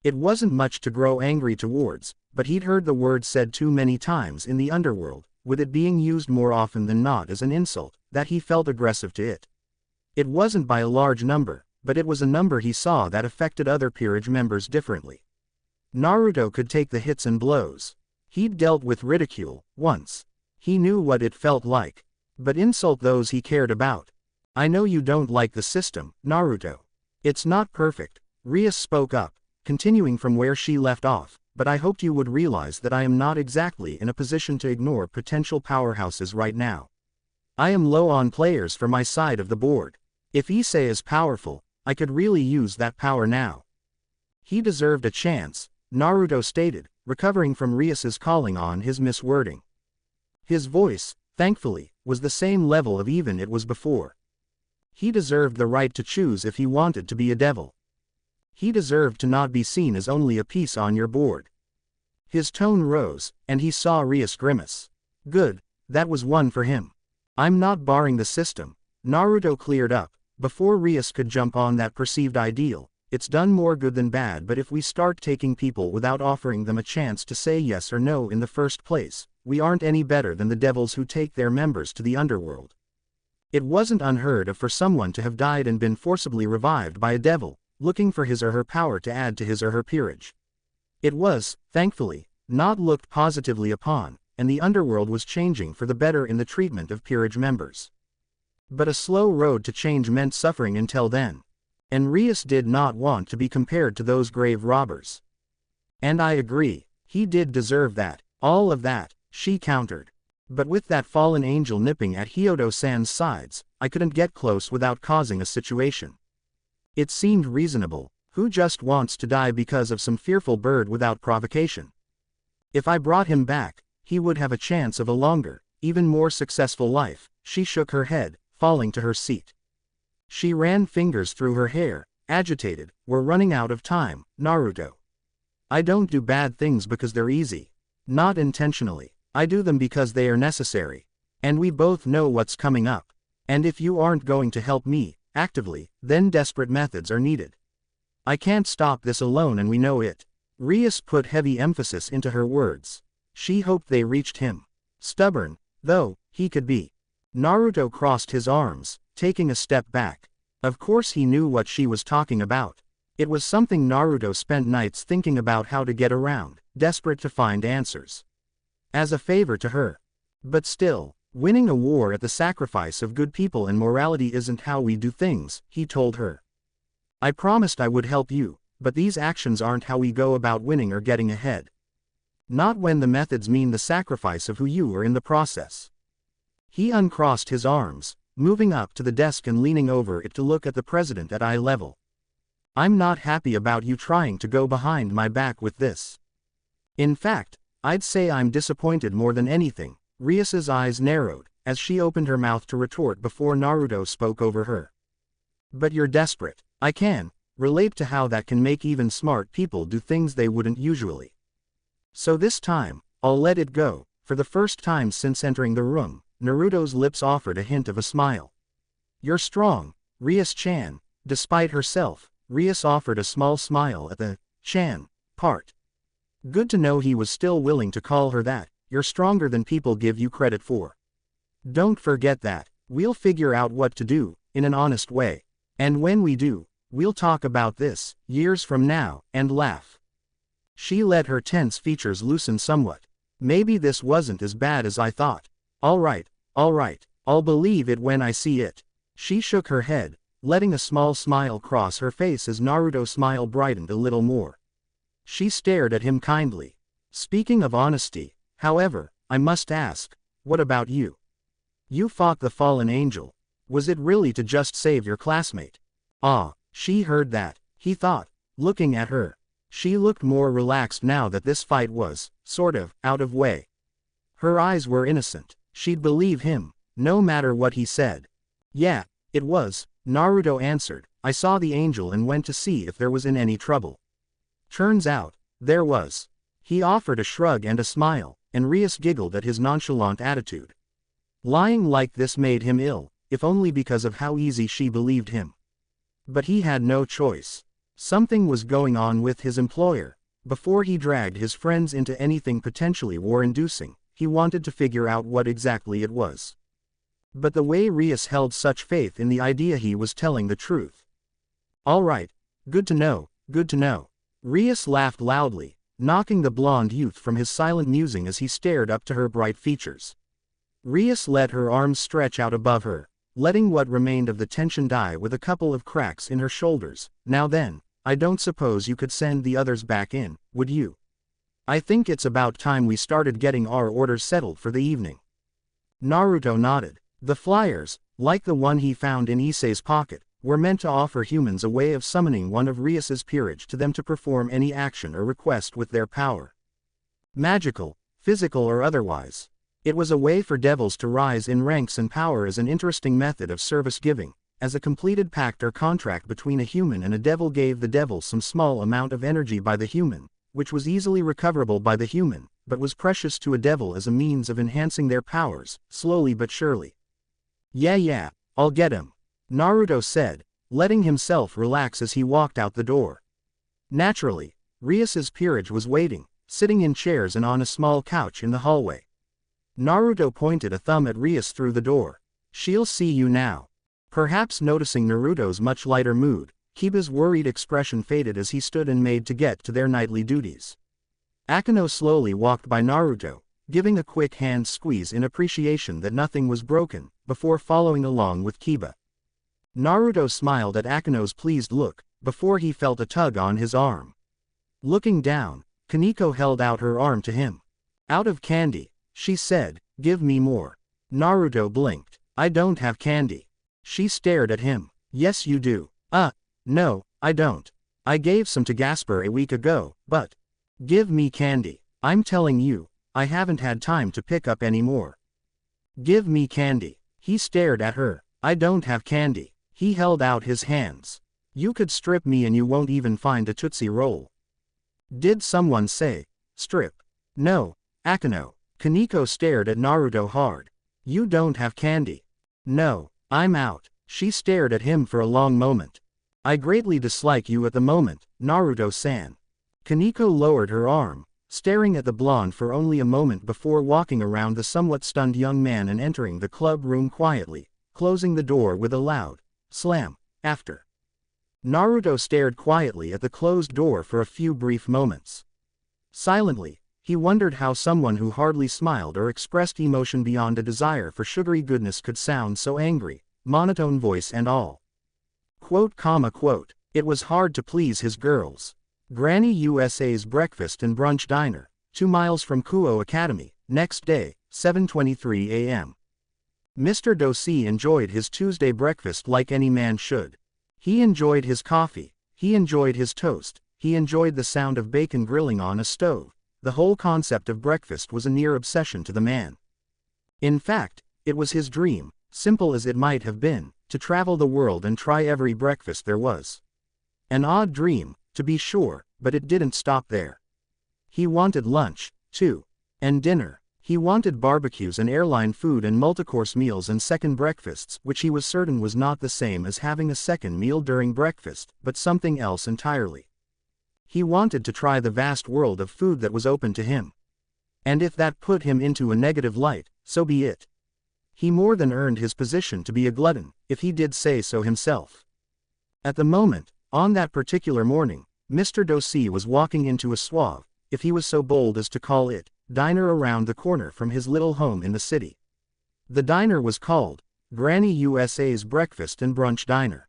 It wasn't much to grow angry towards, but he'd heard the word said too many times in the underworld, with it being used more often than not as an insult, that he felt aggressive to it. It wasn't by a large number, but it was a number he saw that affected other peerage members differently. Naruto could take the hits and blows. He'd dealt with ridicule once. He knew what it felt like. But insult those he cared about. I know you don't like the system, Naruto. It's not perfect, Rias spoke up, continuing from where she left off, but I hoped you would realize that I am not exactly in a position to ignore potential powerhouses right now. I am low on players for my side of the board. If Issei is powerful, I could really use that power now. He deserved a chance, Naruto stated, recovering from Rias's calling on his miswording. His voice, thankfully, was the same level of even it was before. He deserved the right to choose if he wanted to be a devil. He deserved to not be seen as only a piece on your board. His tone rose, and he saw Rias grimace. Good, that was one for him. I'm not barring the system, Naruto cleared up, before Rias could jump on that perceived ideal. It's done more good than bad, but if we start taking people without offering them a chance to say yes or no in the first place, we aren't any better than the devils who take their members to the underworld. It wasn't unheard of for someone to have died and been forcibly revived by a devil, looking for his or her power to add to his or her peerage. It was, thankfully, not looked positively upon, and the underworld was changing for the better in the treatment of peerage members. But a slow road to change meant suffering until then. And Rias did not want to be compared to those grave robbers. And I agree, he did deserve that, all of that, she countered. But with that fallen angel nipping at Hyodo-san's sides, I couldn't get close without causing a situation. It seemed reasonable. Who just wants to die because of some fearful bird without provocation? If I brought him back, he would have a chance of a longer, even more successful life. She shook her head, falling to her seat. She ran fingers through her hair, agitated. We're running out of time, Naruto. I don't do bad things because they're easy. Not intentionally. I do them because they are necessary. And we both know what's coming up. And if you aren't going to help me, actively, then desperate methods are needed. I can't stop this alone and we know it. Rias put heavy emphasis into her words. She hoped they reached him. Stubborn, though, he could be. Naruto crossed his arms, taking a step back. Of course he knew what she was talking about. It was something Naruto spent nights thinking about how to get around, desperate to find answers. As a favor to her. But still, winning a war at the sacrifice of good people and morality isn't how we do things, he told her. I promised I would help you, but these actions aren't how we go about winning or getting ahead. Not when the methods mean the sacrifice of who you are in the process. He uncrossed his arms, moving up to the desk and leaning over it to look at the president at eye level. I'm not happy about you trying to go behind my back with this. In fact, I'd say I'm disappointed more than anything. Rias's eyes narrowed, as she opened her mouth to retort before Naruto spoke over her. But you're desperate. I can relate to how that can make even smart people do things they wouldn't usually. So this time, I'll let it go. For the first time since entering the room, Naruto's lips offered a hint of a smile. You're strong, Rias-chan. Despite herself, Rias offered a small smile at the chan part. Good to know he was still willing to call her that. You're stronger than people give you credit for. Don't forget that. We'll figure out what to do, in an honest way. And when we do, we'll talk about this, years from now, and laugh. She let her tense features loosen somewhat. Maybe this wasn't as bad as I thought. All right, I'll believe it when I see it. She shook her head, letting a small smile cross her face as Naruto's smile brightened a little more. She stared at him kindly. Speaking of honesty, however, I must ask, what about you? You fought the fallen angel. Was it really to just save your classmate? Ah, she heard that, he thought, looking at her. She looked more relaxed now that this fight was, sort of, out of way. Her eyes were innocent. She'd believe him, no matter what he said. Yeah, it was, Naruto answered. I saw the angel and went to see if there was in any trouble. Turns out, there was. He offered a shrug and a smile, and Rias giggled at his nonchalant attitude. Lying like this made him ill, if only because of how easy she believed him. But he had no choice. Something was going on with his employer. Before he dragged his friends into anything potentially war-inducing, he wanted to figure out what exactly it was. But the way Rias held such faith in the idea he was telling the truth. All right, good to know, good to know. Rias laughed loudly, knocking the blonde youth from his silent musing as he stared up to her bright features. Rias let her arms stretch out above her, letting what remained of the tension die with a couple of cracks in her shoulders. Now then, I don't suppose you could send the others back in, would you? I think it's about time we started getting our orders settled for the evening. Naruto nodded. The flyers, like the one he found in Issei's pocket, were meant to offer humans a way of summoning one of Rias's peerage to them to perform any action or request with their power. Magical, physical or otherwise. It was a way for devils to rise in ranks and power as an interesting method of service giving, as a completed pact or contract between a human and a devil gave the devil some small amount of energy by the human, which was easily recoverable by the human, but was precious to a devil as a means of enhancing their powers, slowly but surely. Yeah, I'll get him, Naruto said, letting himself relax as he walked out the door. Naturally, Rias's peerage was waiting, sitting in chairs and on a small couch in the hallway. Naruto pointed a thumb at Rias through the door. She'll see you now. Perhaps noticing Naruto's much lighter mood, Kiba's worried expression faded as he stood and made to get to their nightly duties. Akeno slowly walked by Naruto, giving a quick hand squeeze in appreciation that nothing was broken, before following along with Kiba. Naruto smiled at Akeno's pleased look, before he felt a tug on his arm. Looking down, Kaneko held out her arm to him. Out of candy, she said, give me more. Naruto blinked. I don't have candy. She stared at him. Yes you do. No, I don't. I gave some to Gasper a week ago, but. Give me candy. I'm telling you, I haven't had time to pick up any more. Give me candy. He stared at her. I don't have candy. He held out his hands. You could strip me and you won't even find a Tootsie Roll. Did someone say, strip? No, Akeno. Kaneko stared at Naruto hard. You don't have candy. No, I'm out. She stared at him for a long moment. I greatly dislike you at the moment, Naruto-san. Kaneko lowered her arm, staring at the blonde for only a moment before walking around the somewhat stunned young man and entering the club room quietly, closing the door with a loud slam after. Naruto stared quietly at the closed door for a few brief moments. Silently, he wondered how someone who hardly smiled or expressed emotion beyond a desire for sugary goodness could sound so angry, monotone voice and all. Quote. It was hard to please his girls. Granny USA's breakfast and brunch diner, 2 miles from Kuo Academy, next day, 7:23 a.m. Mr. Dosei enjoyed his Tuesday breakfast like any man should. He enjoyed his coffee, he enjoyed his toast, he enjoyed the sound of bacon grilling on a stove. The whole concept of breakfast was a near obsession to the man. In fact, it was his dream, simple as it might have been, to travel the world and try every breakfast there was. An odd dream, to be sure, but it didn't stop there. He wanted lunch, too. And dinner. He wanted barbecues and airline food and multi-course meals and second breakfasts, which he was certain was not the same as having a second meal during breakfast, but something else entirely. He wanted to try the vast world of food that was open to him. And if that put him into a negative light, so be it. He more than earned his position to be a glutton, if he did say so himself. At the moment, on that particular morning, Mr. Dosei was walking into a suave, if he was so bold as to call it, diner around the corner from his little home in the city. The diner was called Granny USA's Breakfast and Brunch Diner.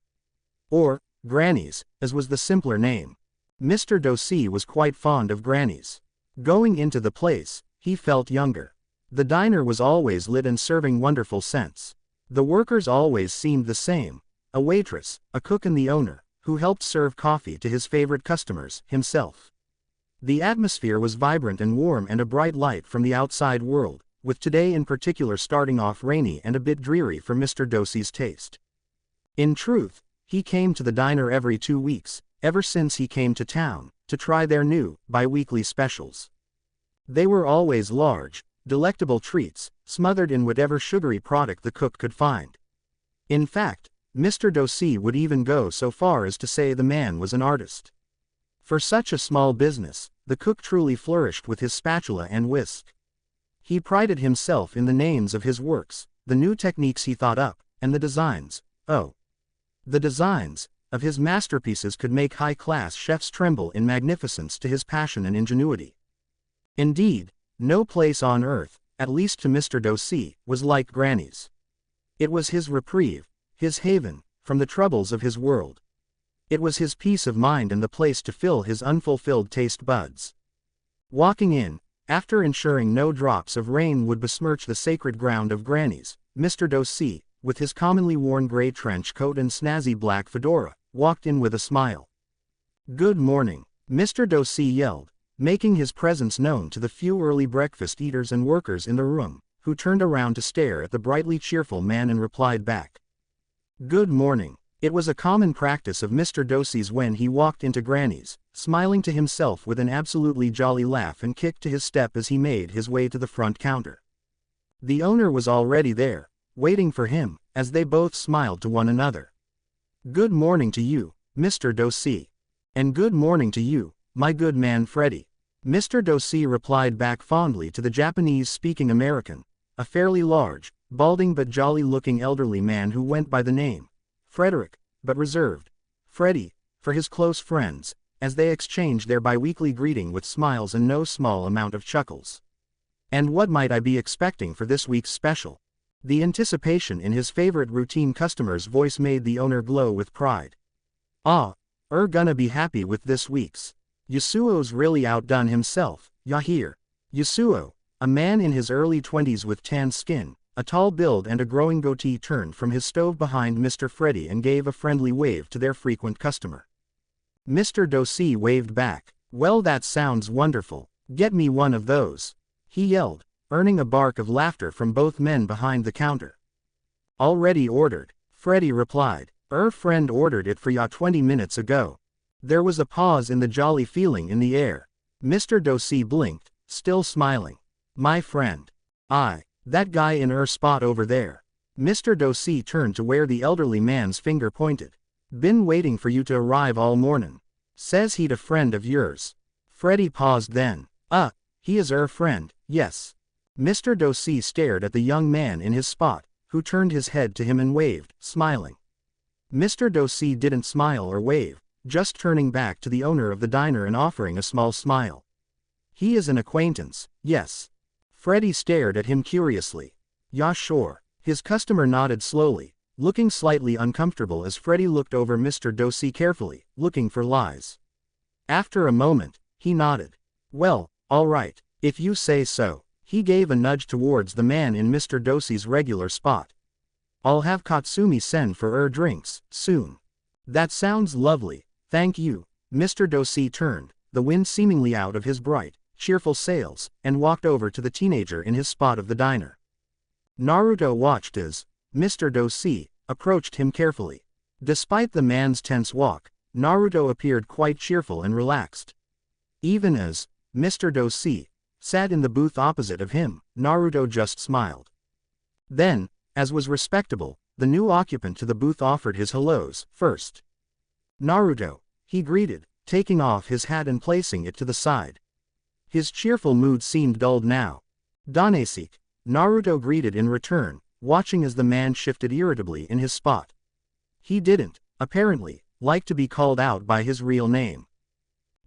Or, Granny's, as was the simpler name. Mr. Dosei was quite fond of Granny's. Going into the place, he felt younger. The diner was always lit and serving wonderful scents. The workers always seemed the same, a waitress, a cook and the owner, who helped serve coffee to his favorite customers, himself. The atmosphere was vibrant and warm and a bright light from the outside world, with today in particular starting off rainy and a bit dreary for Mr. Dosei's taste. In truth, he came to the diner every 2 weeks, ever since he came to town, to try their new, bi-weekly specials. They were always large, delectable treats, smothered in whatever sugary product the cook could find. In fact, Mr. Dosei would even go so far as to say the man was an artist. For such a small business, the cook truly flourished with his spatula and whisk. He prided himself in the names of his works, the new techniques he thought up, and the designs, the designs, of his masterpieces could make high-class chefs tremble in magnificence to his passion and ingenuity. Indeed, no place on earth, at least to Mr. Dosei, was like Granny's. It was his reprieve, his haven, from the troubles of his world. It was his peace of mind and the place to fill his unfulfilled taste buds. Walking in, after ensuring no drops of rain would besmirch the sacred ground of Granny's, Mr. Dosei, with his commonly worn gray trench coat and snazzy black fedora, walked in with a smile. "Good morning," Mr. Dosei yelled, making his presence known to the few early breakfast eaters and workers in the room, who turned around to stare at the brightly cheerful man and replied back. "Good morning." It was a common practice of Mr. Dosei's when he walked into Granny's, smiling to himself with an absolutely jolly laugh and kick to his step as he made his way to the front counter. The owner was already there, waiting for him, as they both smiled to one another. "Good morning to you, Mr. Dosei. And good morning to you, my good man Freddy." Mr. Dosei replied back fondly to the Japanese-speaking American, a fairly large, balding but jolly-looking elderly man who went by the name Frederick, but reserved Freddy, for his close friends, as they exchanged their bi-weekly greeting with smiles and no small amount of chuckles. "And what might I be expecting for this week's special?" The anticipation in his favorite routine customer's voice made the owner glow with pride. Gonna be happy with this week's. Yasuo's really outdone himself, ya hear." Yasuo, a man in his early 20s with tan skin, a tall build and a growing goatee, turned from his stove behind Mr. Freddy and gave a friendly wave to their frequent customer. Mr. Dosei waved back. "Well, that sounds wonderful. Get me one of those," he yelled, earning a bark of laughter from both men behind the counter. "Already ordered," Freddy replied. Friend ordered it for ya 20 minutes ago." There was a pause in the jolly feeling in the air. Mr. Dosei blinked, still smiling. My friend. That guy in spot over there. Mr. Dosi turned to where the elderly man's finger pointed. Been waiting for you to arrive all morning. Says he'd a friend of yours. Freddy paused then. He is friend, yes. Mr. Dosi stared at the young man in his spot, who turned his head to him and waved, smiling. Mr. Dosi didn't smile or wave, just turning back to the owner of the diner and offering a small smile. He is an acquaintance, yes. Freddy stared at him curiously. Yeah, sure. His customer nodded slowly, looking slightly uncomfortable as Freddy looked over Mr. Dosi carefully, looking for lies. After a moment, he nodded. Well, all right, if you say so. He gave a nudge towards the man in Mr. Dosi's regular spot. I'll have Katsumi send for drinks, soon. That sounds lovely, thank you. Mr. Dosi turned, the wind seemingly out of his bright, cheerful sails, and walked over to the teenager in his spot of the diner. Naruto watched as Mr. Dosi approached him carefully. Despite the man's tense walk, Naruto appeared quite cheerful and relaxed. Even as Mr. Dosi sat in the booth opposite of him, Naruto just smiled. Then, as was respectable, the new occupant to the booth offered his hellos first. Naruto, he greeted, taking off his hat and placing it to the side. His cheerful mood seemed dulled now. Danesik, Naruto greeted in return, watching as the man shifted irritably in his spot. He didn't, apparently, like to be called out by his real name.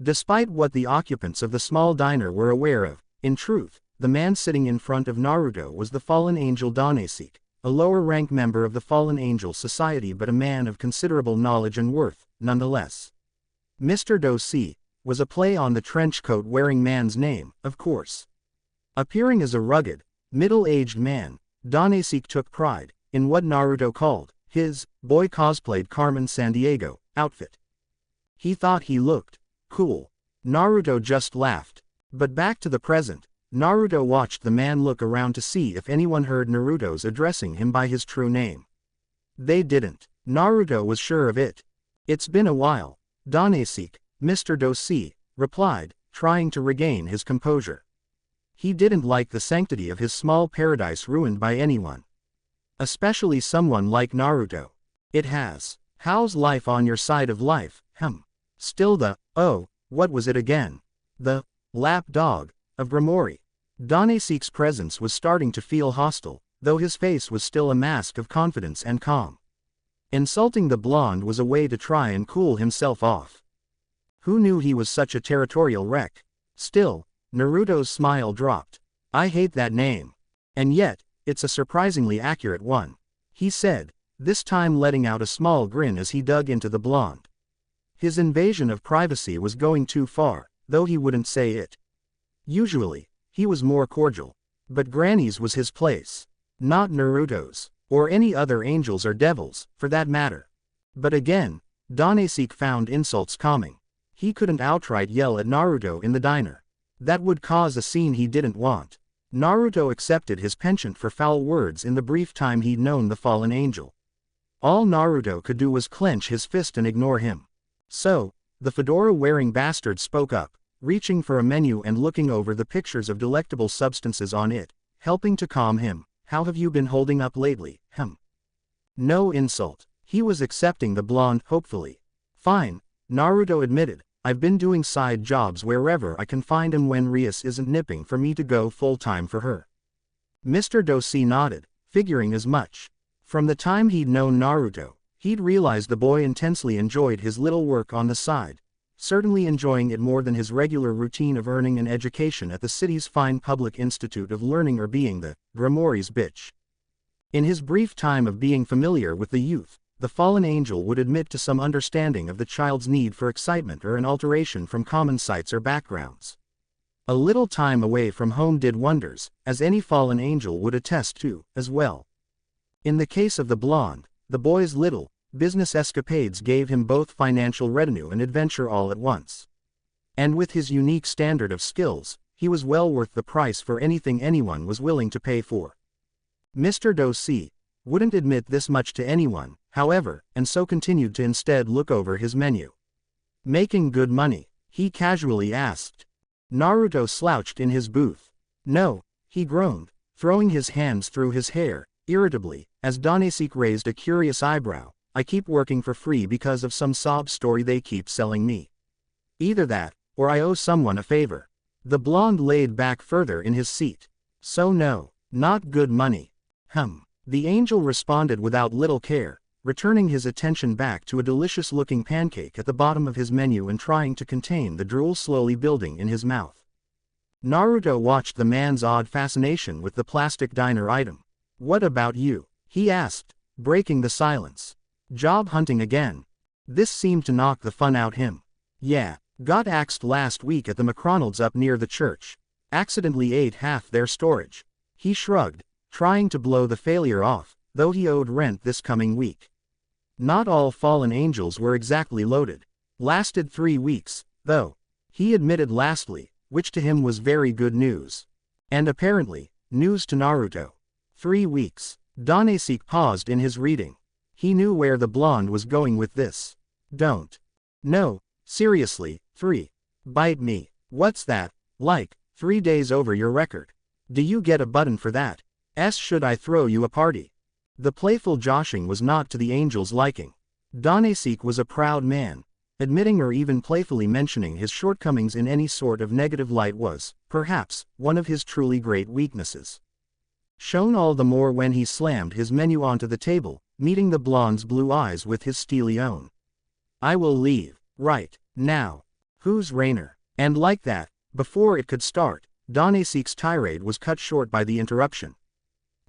Despite what the occupants of the small diner were aware of, in truth, the man sitting in front of Naruto was the fallen angel Danesik, a lower-rank member of the Fallen Angel Society but a man of considerable knowledge and worth, nonetheless. Mr. Dosi was a play on the trench-coat-wearing man's name, of course. Appearing as a rugged, middle-aged man, Danesik took pride in what Naruto called his boy-cosplayed Carmen Sandiego outfit. He thought he looked cool. Naruto just laughed. But back to the present, Naruto watched the man look around to see if anyone heard Naruto's addressing him by his true name. They didn't. Naruto was sure of it. It's been a while. Danesik, Mr. Dosi, replied, trying to regain his composure. He didn't like the sanctity of his small paradise ruined by anyone. Especially someone like Naruto. It has. How's life on your side of life, Still what was it again? The lap dog of Grimori. Danesik's presence was starting to feel hostile, though his face was still a mask of confidence and calm. Insulting the blonde was a way to try and cool himself off. Who knew he was such a territorial wreck? Still, Naruto's smile dropped. I hate that name. And yet, it's a surprisingly accurate one, he said, this time letting out a small grin as he dug into the blonde. His invasion of privacy was going too far, though he wouldn't say it. Usually, he was more cordial. But Granny's was his place. Not Naruto's, or any other angels or devils, for that matter. But again, Danesik found insults calming. He couldn't outright yell at Naruto in the diner. That would cause a scene he didn't want. Naruto accepted his penchant for foul words in the brief time he'd known the fallen angel. All Naruto could do was clench his fist and ignore him. So, the fedora-wearing bastard spoke up, reaching for a menu and looking over the pictures of delectable substances on it, helping to calm him. How have you been holding up lately, No insult. He was accepting the blonde hopefully. Fine, Naruto admitted, I've been doing side jobs wherever I can find them when Rias isn't nipping for me to go full-time for her. Mr. Dosi nodded, figuring as much. From the time he'd known Naruto, he'd realized the boy intensely enjoyed his little work on the side, certainly enjoying it more than his regular routine of earning an education at the city's fine public institute of learning or being the Grimori's bitch. In his brief time of being familiar with the youth, the fallen angel would admit to some understanding of the child's need for excitement or an alteration from common sights or backgrounds. A little time away from home did wonders, as any fallen angel would attest to, as well. In the case of the blonde, the boy's little business escapades gave him both financial revenue and adventure all at once. And with his unique standard of skills, he was well worth the price for anything anyone was willing to pay for. Mr. Dosi wouldn't admit this much to anyone, however, and so continued to instead look over his menu. Making good money? He casually asked. Naruto slouched in his booth. No, He groaned, throwing his hands through his hair, irritably, as Danasik raised a curious eyebrow. I keep working for free because of some sob story they keep selling me. Either that, or I owe someone a favor. The blonde laid back further in his seat. So no, not good money. The angel responded without little care, returning his attention back to a delicious-looking pancake at the bottom of his menu and trying to contain the drool slowly building in his mouth. Naruto watched the man's odd fascination with the plastic diner item. What about you? He asked, breaking the silence. Job hunting again. This seemed to knock the fun out him. Yeah, got axed last week at the McDonald's up near the church. Accidentally ate half their storage. He shrugged, trying to blow the failure off, though he owed rent this coming week. Not all fallen angels were exactly loaded. Lasted 3 weeks, though. He admitted lastly, which to him was very good news. And apparently, news to Naruto. 3 weeks. Danasik paused in his reading. He knew where the blonde was going with this. Don't. No, seriously, 3. Bite me. What's that? Like, 3 days over your record. Do you get a button for that? Should I throw you a party? The playful joshing was not to the angel's liking. Danasik was a proud man. Admitting or even playfully mentioning his shortcomings in any sort of negative light was, perhaps, one of his truly great weaknesses. Shown all the more when he slammed his menu onto the table, meeting the blonde's blue eyes with his steely own. I will leave, right, now. Who's Rainer? And like that, before it could start, Danasik's tirade was cut short by the interruption.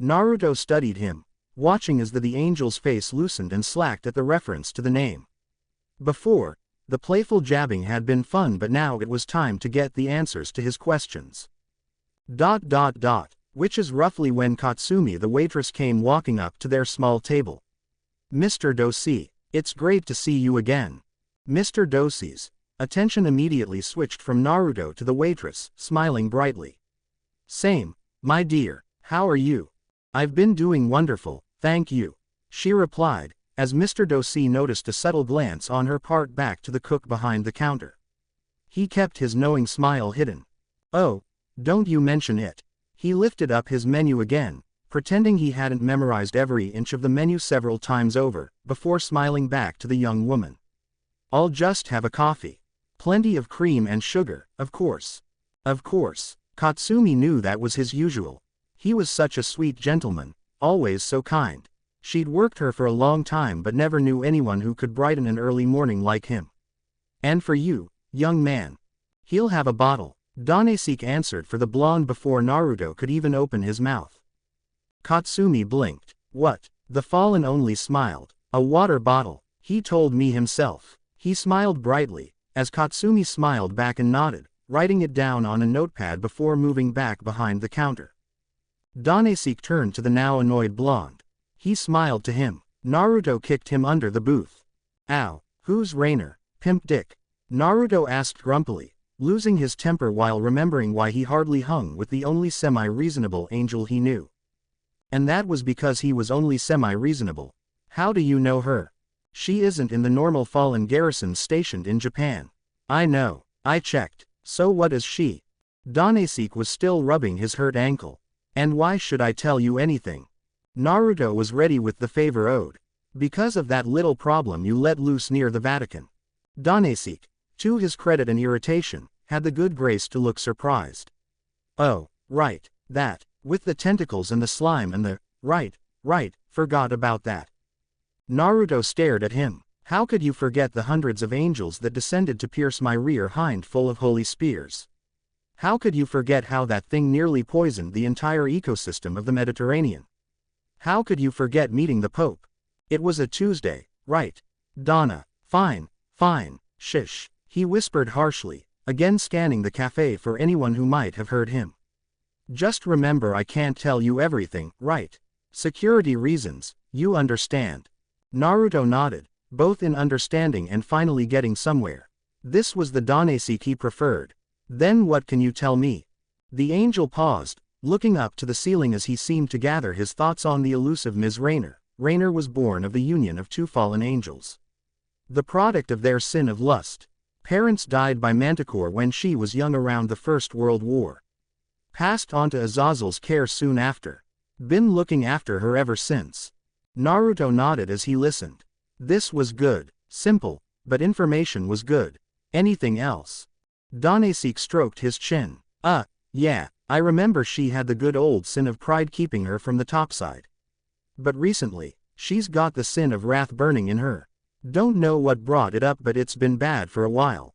Naruto studied him, watching as the angel's face loosened and slacked at the reference to the name. Before, the playful jabbing had been fun, but now it was time to get the answers to his questions. Which is roughly when Katsumi the waitress came walking up to their small table. Mr. Dosi, it's great to see you again. Mr. Dosi's attention immediately switched from Naruto to the waitress, smiling brightly. Same, my dear, how are you? I've been doing wonderful, thank you, she replied, as Mr. Dosi noticed a subtle glance on her part back to the cook behind the counter. He kept his knowing smile hidden. Oh, don't you mention it. He lifted up his menu again, pretending he hadn't memorized every inch of the menu several times over, before smiling back to the young woman. I'll just have a coffee. Plenty of cream and sugar, of course. Of course, Katsumi knew that was his usual. He was such a sweet gentleman, always so kind. She'd worked her for a long time but never knew anyone who could brighten an early morning like him. And for you, young man. He'll have a bottle. Danasik answered for the blonde before Naruto could even open his mouth. Katsumi blinked. What? The fallen only smiled. A water bottle, he told me himself. He smiled brightly, as Katsumi smiled back and nodded, writing it down on a notepad before moving back behind the counter. Danasik turned to the now annoyed blonde. He smiled to him. Naruto kicked him under the booth. Ow, who's Rainer, pimp dick? Naruto asked grumpily, losing his temper while remembering why he hardly hung with the only semi-reasonable angel he knew. And that was because he was only semi-reasonable. How do you know her? She isn't in the normal fallen garrisons stationed in Japan. I know, I checked. So what is she? Danasik was still rubbing his hurt ankle. And why should I tell you anything? Naruto was ready with the favor owed. Because of that little problem you let loose near the Vatican. Danasik, to his credit and irritation, had the good grace to look surprised. Oh, right, that, with the tentacles and the slime and the, right, forgot about that. Naruto stared at him. How could you forget the hundreds of angels that descended to pierce my rear hind full of holy spears? How could you forget how that thing nearly poisoned the entire ecosystem of the Mediterranean? How could you forget meeting the Pope? It was a Tuesday, right? Donna, fine, shish, he whispered harshly, again scanning the cafe for anyone who might have heard him. Just remember I can't tell you everything, right? Security reasons, you understand. Naruto nodded, both in understanding and finally getting somewhere. This was the Danasik he preferred. Then what can you tell me? The angel paused, looking up to the ceiling as he seemed to gather his thoughts on the elusive Ms. Rainer. Rainer was born of the union of 2 fallen angels. The product of their sin of lust. Parents died by Manticore when she was young around the First World War. passed on to Azazel's care soon after. Been looking after her ever since. Naruto nodded as he listened. This was good. Simple, but information was good. Anything else? Danesik stroked his chin. Yeah, I remember she had the good old sin of pride keeping her from the topside. But recently, she's got the sin of wrath burning in her. Don't know what brought it up, but it's been bad for a while.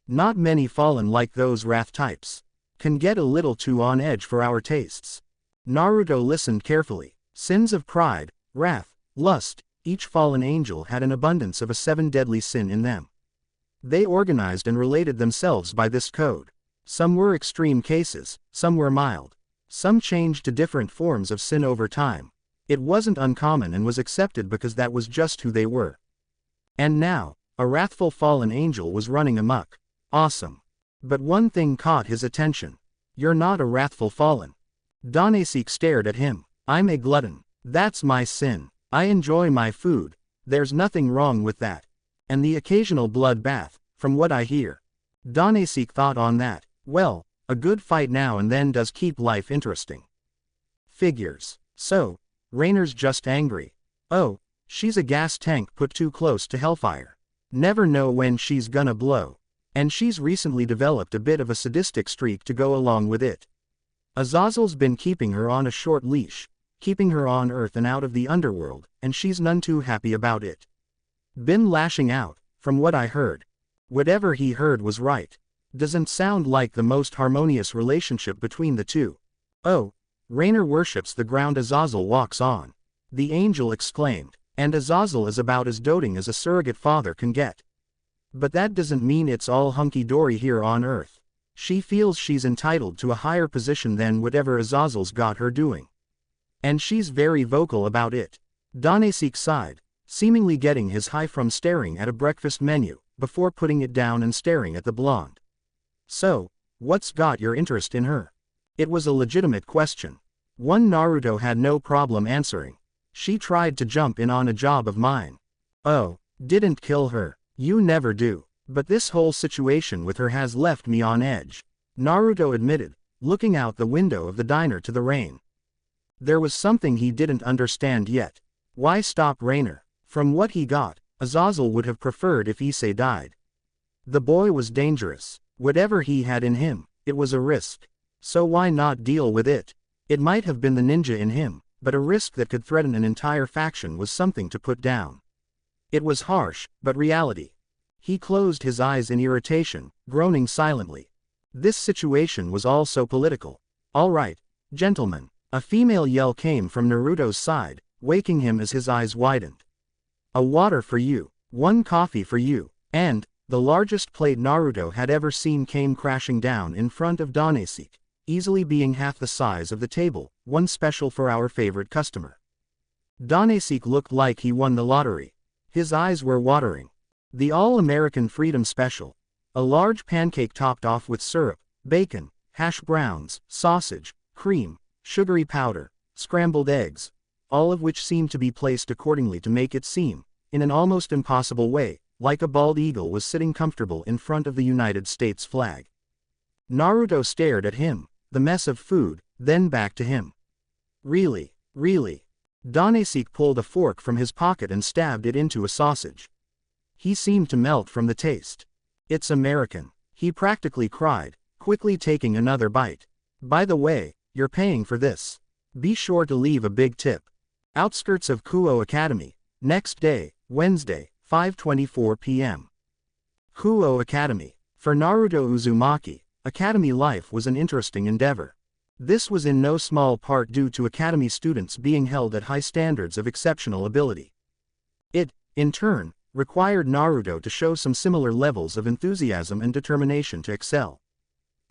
Not many fallen like those wrath types. Can get a little too on edge for our tastes. Naruto listened carefully. Sins of pride, wrath, lust, each fallen angel had an abundance of a 7 deadly sin in them. They organized and related themselves by this code. Some were extreme cases, some were mild. Some changed to different forms of sin over time. It wasn't uncommon and was accepted because that was just who they were. And now, a wrathful fallen angel was running amok. Awesome. But one thing caught his attention. You're not a wrathful fallen. Danesik stared at him. I'm a glutton. That's my sin. I enjoy my food. There's nothing wrong with that. And the occasional blood bath, from what I hear. Danesik thought on that. Well, a good fight now and then does keep life interesting. Figures. So, Rainer's just angry. Oh, she's a gas tank put too close to hellfire. Never know when she's gonna blow. And she's recently developed a bit of a sadistic streak to go along with it. Azazel's been keeping her on a short leash, keeping her on Earth and out of the underworld, and she's none too happy about it. Been lashing out, from what I heard. Whatever he heard was right. Doesn't sound like the most harmonious relationship between the two. Oh, Rainer worships the ground Azazel walks on. The angel exclaimed, and Azazel is about as doting as a surrogate father can get. But that doesn't mean it's all hunky-dory here on Earth. She feels she's entitled to a higher position than whatever Azazel's got her doing. And she's very vocal about it. Danesik sighed, seemingly getting his high from staring at a breakfast menu, before putting it down and staring at the blonde. So, what's got your interest in her? It was a legitimate question. One Naruto had no problem answering. She tried to jump in on a job of mine. Oh, didn't kill her. You never do. But this whole situation with her has left me on edge. Naruto admitted, looking out the window of the diner to the rain. There was something he didn't understand yet. Why stop Rainer? From what he got, Azazel would have preferred if Issei died. The boy was dangerous. Whatever he had in him, it was a risk. So why not deal with it? It might have been the ninja in him, but a risk that could threaten an entire faction was something to put down. It was harsh, but reality. He closed his eyes in irritation, groaning silently. This situation was all so political. All right, gentlemen. A female yell came from Naruto's side, waking him as his eyes widened. A water for you, 1 coffee for you, and, the largest plate Naruto had ever seen came crashing down in front of Danesik, easily being half the size of the table, 1 special for our favorite customer. Danesik looked like he won the lottery. His eyes were watering. The All-American Freedom Special. A large pancake topped off with syrup, bacon, hash browns, sausage, cream, sugary powder, scrambled eggs, all of which seemed to be placed accordingly to make it seem, in an almost impossible way, like a bald eagle was sitting comfortable in front of the United States flag. Naruto stared at him, the mess of food, then back to him. Really? Danesik pulled a fork from his pocket and stabbed it into a sausage. He seemed to melt from the taste. It's American, he practically cried, quickly taking another bite. By the way, you're paying for this. Be sure to leave a big tip. Outskirts of Kuo Academy, next day, Wednesday, 5:24 p.m. Kuo Academy. For Naruto Uzumaki, academy life was an interesting endeavor. This was in no small part due to academy students being held at high standards of exceptional ability. It, in turn, required Naruto to show some similar levels of enthusiasm and determination to excel.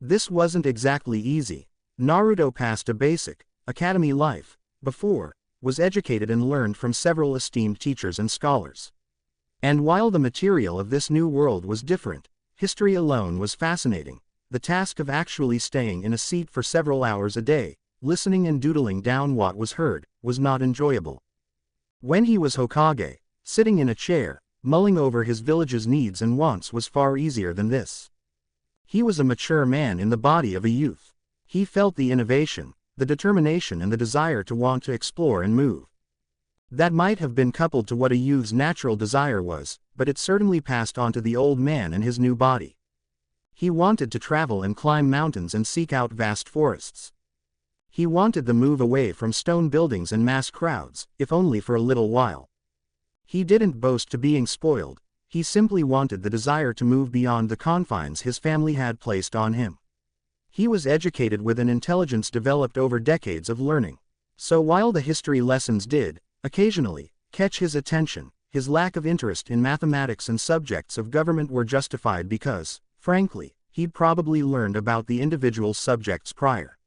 This wasn't exactly easy. Naruto passed a basic, academy life, before, was educated and learned from several esteemed teachers and scholars. And while the material of this new world was different, history alone was fascinating. The task of actually staying in a seat for several hours a day, listening and doodling down what was heard, was not enjoyable. When he was Hokage, sitting in a chair, mulling over his village's needs and wants was far easier than this. He was a mature man in the body of a youth. He felt the innovation, the determination and the desire to want to explore and move. That might have been coupled to what a youth's natural desire was, but it certainly passed on to the old man and his new body. He wanted to travel and climb mountains and seek out vast forests. He wanted the move away from stone buildings and mass crowds, if only for a little while. He didn't boast to being spoiled, he simply wanted the desire to move beyond the confines his family had placed on him. He was educated with an intelligence developed over decades of learning. So while the history lessons did, occasionally, catch his attention, his lack of interest in mathematics and subjects of government were justified because, frankly, he'd probably learned about the individual subjects prior.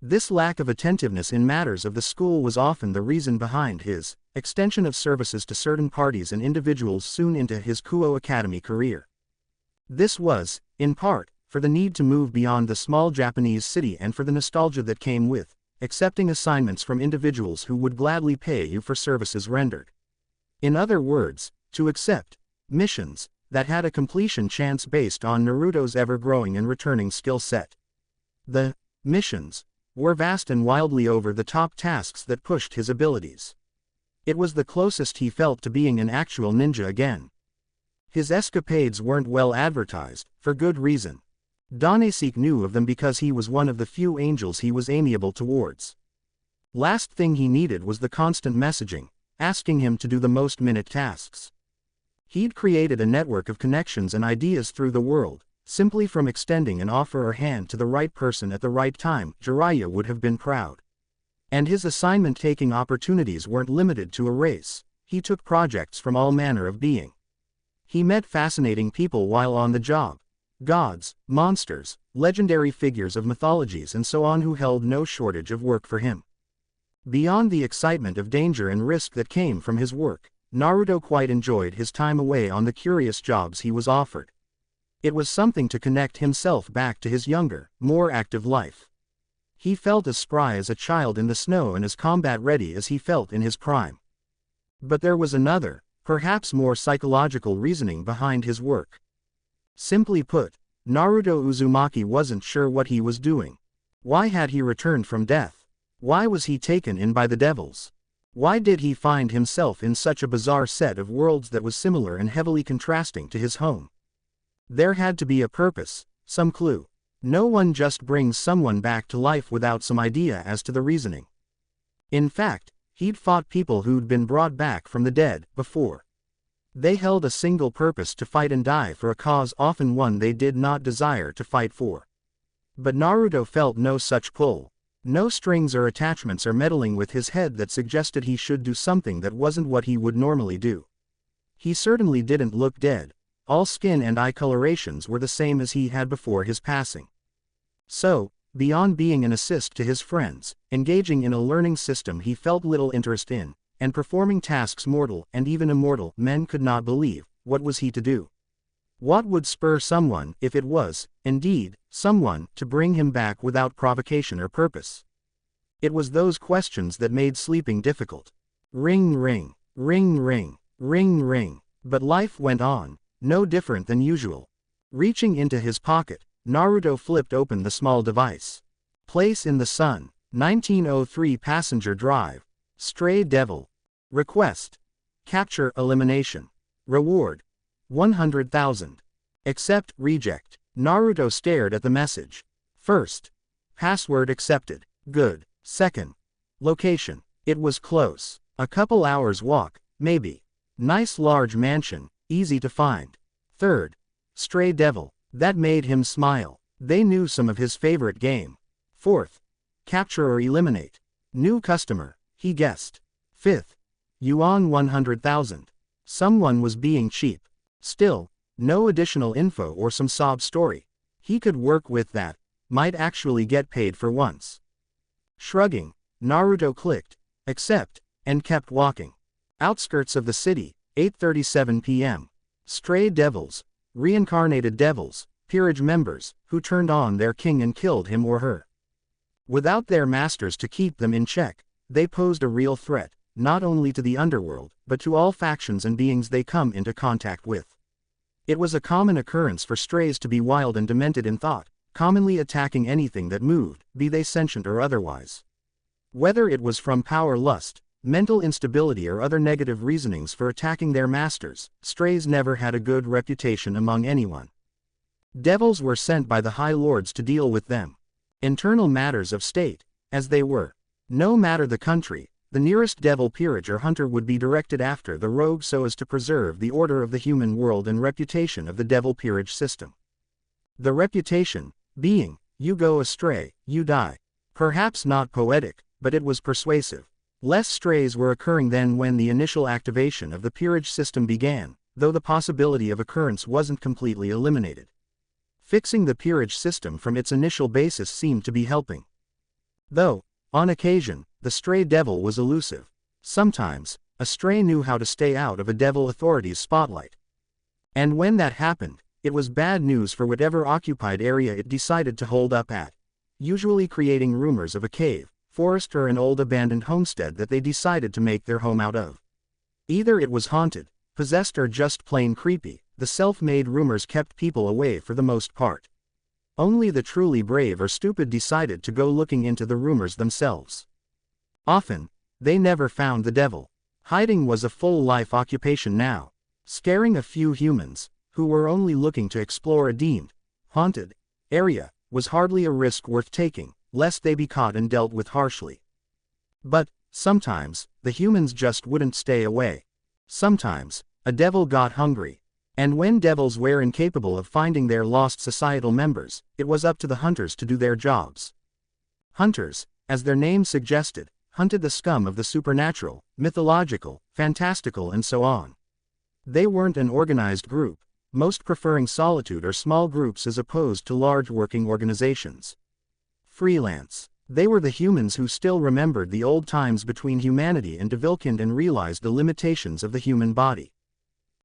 This lack of attentiveness in matters of the school was often the reason behind his extension of services to certain parties and individuals soon into his Kuo Academy career. This was, in part, for the need to move beyond the small Japanese city and for the nostalgia that came with accepting assignments from individuals who would gladly pay you for services rendered. In other words, to accept missions that had a completion chance based on Naruto's ever-growing and returning skill set. The missions were vast and wildly over-the-top tasks that pushed his abilities. It was the closest he felt to being an actual ninja again. His escapades weren't well advertised, for good reason. Daneseek knew of them because he was one of the few angels he was amiable towards. Last thing he needed was the constant messaging, asking him to do the most minute tasks. He'd created a network of connections and ideas through the world, simply from extending an offer or hand to the right person at the right time. Jiraiya would have been proud. And his assignment-taking opportunities weren't limited to a race. He took projects from all manner of being. He met fascinating people while on the job. Gods, monsters, legendary figures of mythologies and so on who held no shortage of work for him. Beyond the excitement of danger and risk that came from his work, Naruto quite enjoyed his time away on the curious jobs he was offered. It was something to connect himself back to his younger, more active life. He felt as spry as a child in the snow and as combat-ready as he felt in his prime. But there was another, perhaps more psychological reasoning behind his work. Simply put, Naruto Uzumaki wasn't sure what he was doing. Why had he returned from death? Why was he taken in by the devils? Why did he find himself in such a bizarre set of worlds that was similar and heavily contrasting to his home? There had to be a purpose, some clue. No one just brings someone back to life without some idea as to the reasoning. In fact, he'd fought people who'd been brought back from the dead before. They held a single purpose: to fight and die for a cause, often one they did not desire to fight for. But Naruto felt no such pull. No strings or attachments or meddling with his head that suggested he should do something that wasn't what he would normally do. He certainly didn't look dead. All skin and eye colorations were the same as he had before his passing. So, beyond being an assist to his friends, engaging in a learning system he felt little interest in, and performing tasks mortal and even immortal men could not believe, what was he to do? What would spur someone, if it was, indeed, someone, to bring him back without provocation or purpose? It was those questions that made sleeping difficult. Ring ring, ring ring, ring ring. But life went on, no different than usual. Reaching into his pocket, Naruto flipped open the small device. Place in the sun, 1903 Passenger Drive. Stray Devil. Request. Capture elimination. Reward. 100,000. Accept, reject. Naruto stared at the message. First. Password accepted. Good. Second. Location. It was close. A couple hours walk, maybe. Nice large mansion, easy to find. Third. Stray Devil. That made him smile. They knew some of his favorite game. Fourth. Capture or eliminate. New customer, he guessed. Fifth. Yuan 100,000. Someone was being cheap. Still, no additional info or some sob story. He could work with that, might actually get paid for once. Shrugging, Naruto clicked, accept, and kept walking. Outskirts of the city, 8:37 p.m. Stray devils, reincarnated devils, peerage members, who turned on their king and killed him or her. Without their masters to keep them in check, they posed a real threat, not only to the underworld, but to all factions and beings they come into contact with. It was a common occurrence for strays to be wild and demented in thought, commonly attacking anything that moved, be they sentient or otherwise. Whether it was from power lust, mental instability or other negative reasonings for attacking their masters, strays never had a good reputation among anyone. Devils were sent by the high lords to deal with them. Internal matters of state, as they were. No matter the country, the nearest devil peerage or hunter would be directed after the rogue so as to preserve the order of the human world and reputation of the devil peerage system. The reputation, being, you go astray, you die. Perhaps not poetic, but it was persuasive. Less strays were occurring then when the initial activation of the peerage system began, though the possibility of occurrence wasn't completely eliminated. Fixing the peerage system from its initial basis seemed to be helping. Though, on occasion, the stray devil was elusive. Sometimes, a stray knew how to stay out of a devil authority's spotlight. And when that happened, it was bad news for whatever occupied area it decided to hold up at, usually creating rumors of a cave, forest or an old abandoned homestead that they decided to make their home out of. Either it was haunted, possessed or just plain creepy, the self-made rumors kept people away for the most part. Only the truly brave or stupid decided to go looking into the rumors themselves. Often, they never found the devil. Hiding was a full-life occupation now. Scaring a few humans, who were only looking to explore a deemed, haunted, area, was hardly a risk worth taking, lest they be caught and dealt with harshly. But, sometimes, the humans just wouldn't stay away. Sometimes, a devil got hungry. And when devils were incapable of finding their lost societal members, it was up to the hunters to do their jobs. Hunters, as their name suggested, hunted the scum of the supernatural, mythological, fantastical and so on. They weren't an organized group, most preferring solitude or small groups as opposed to large working organizations. Freelance. They were the humans who still remembered the old times between humanity and Devilkind and realized the limitations of the human body.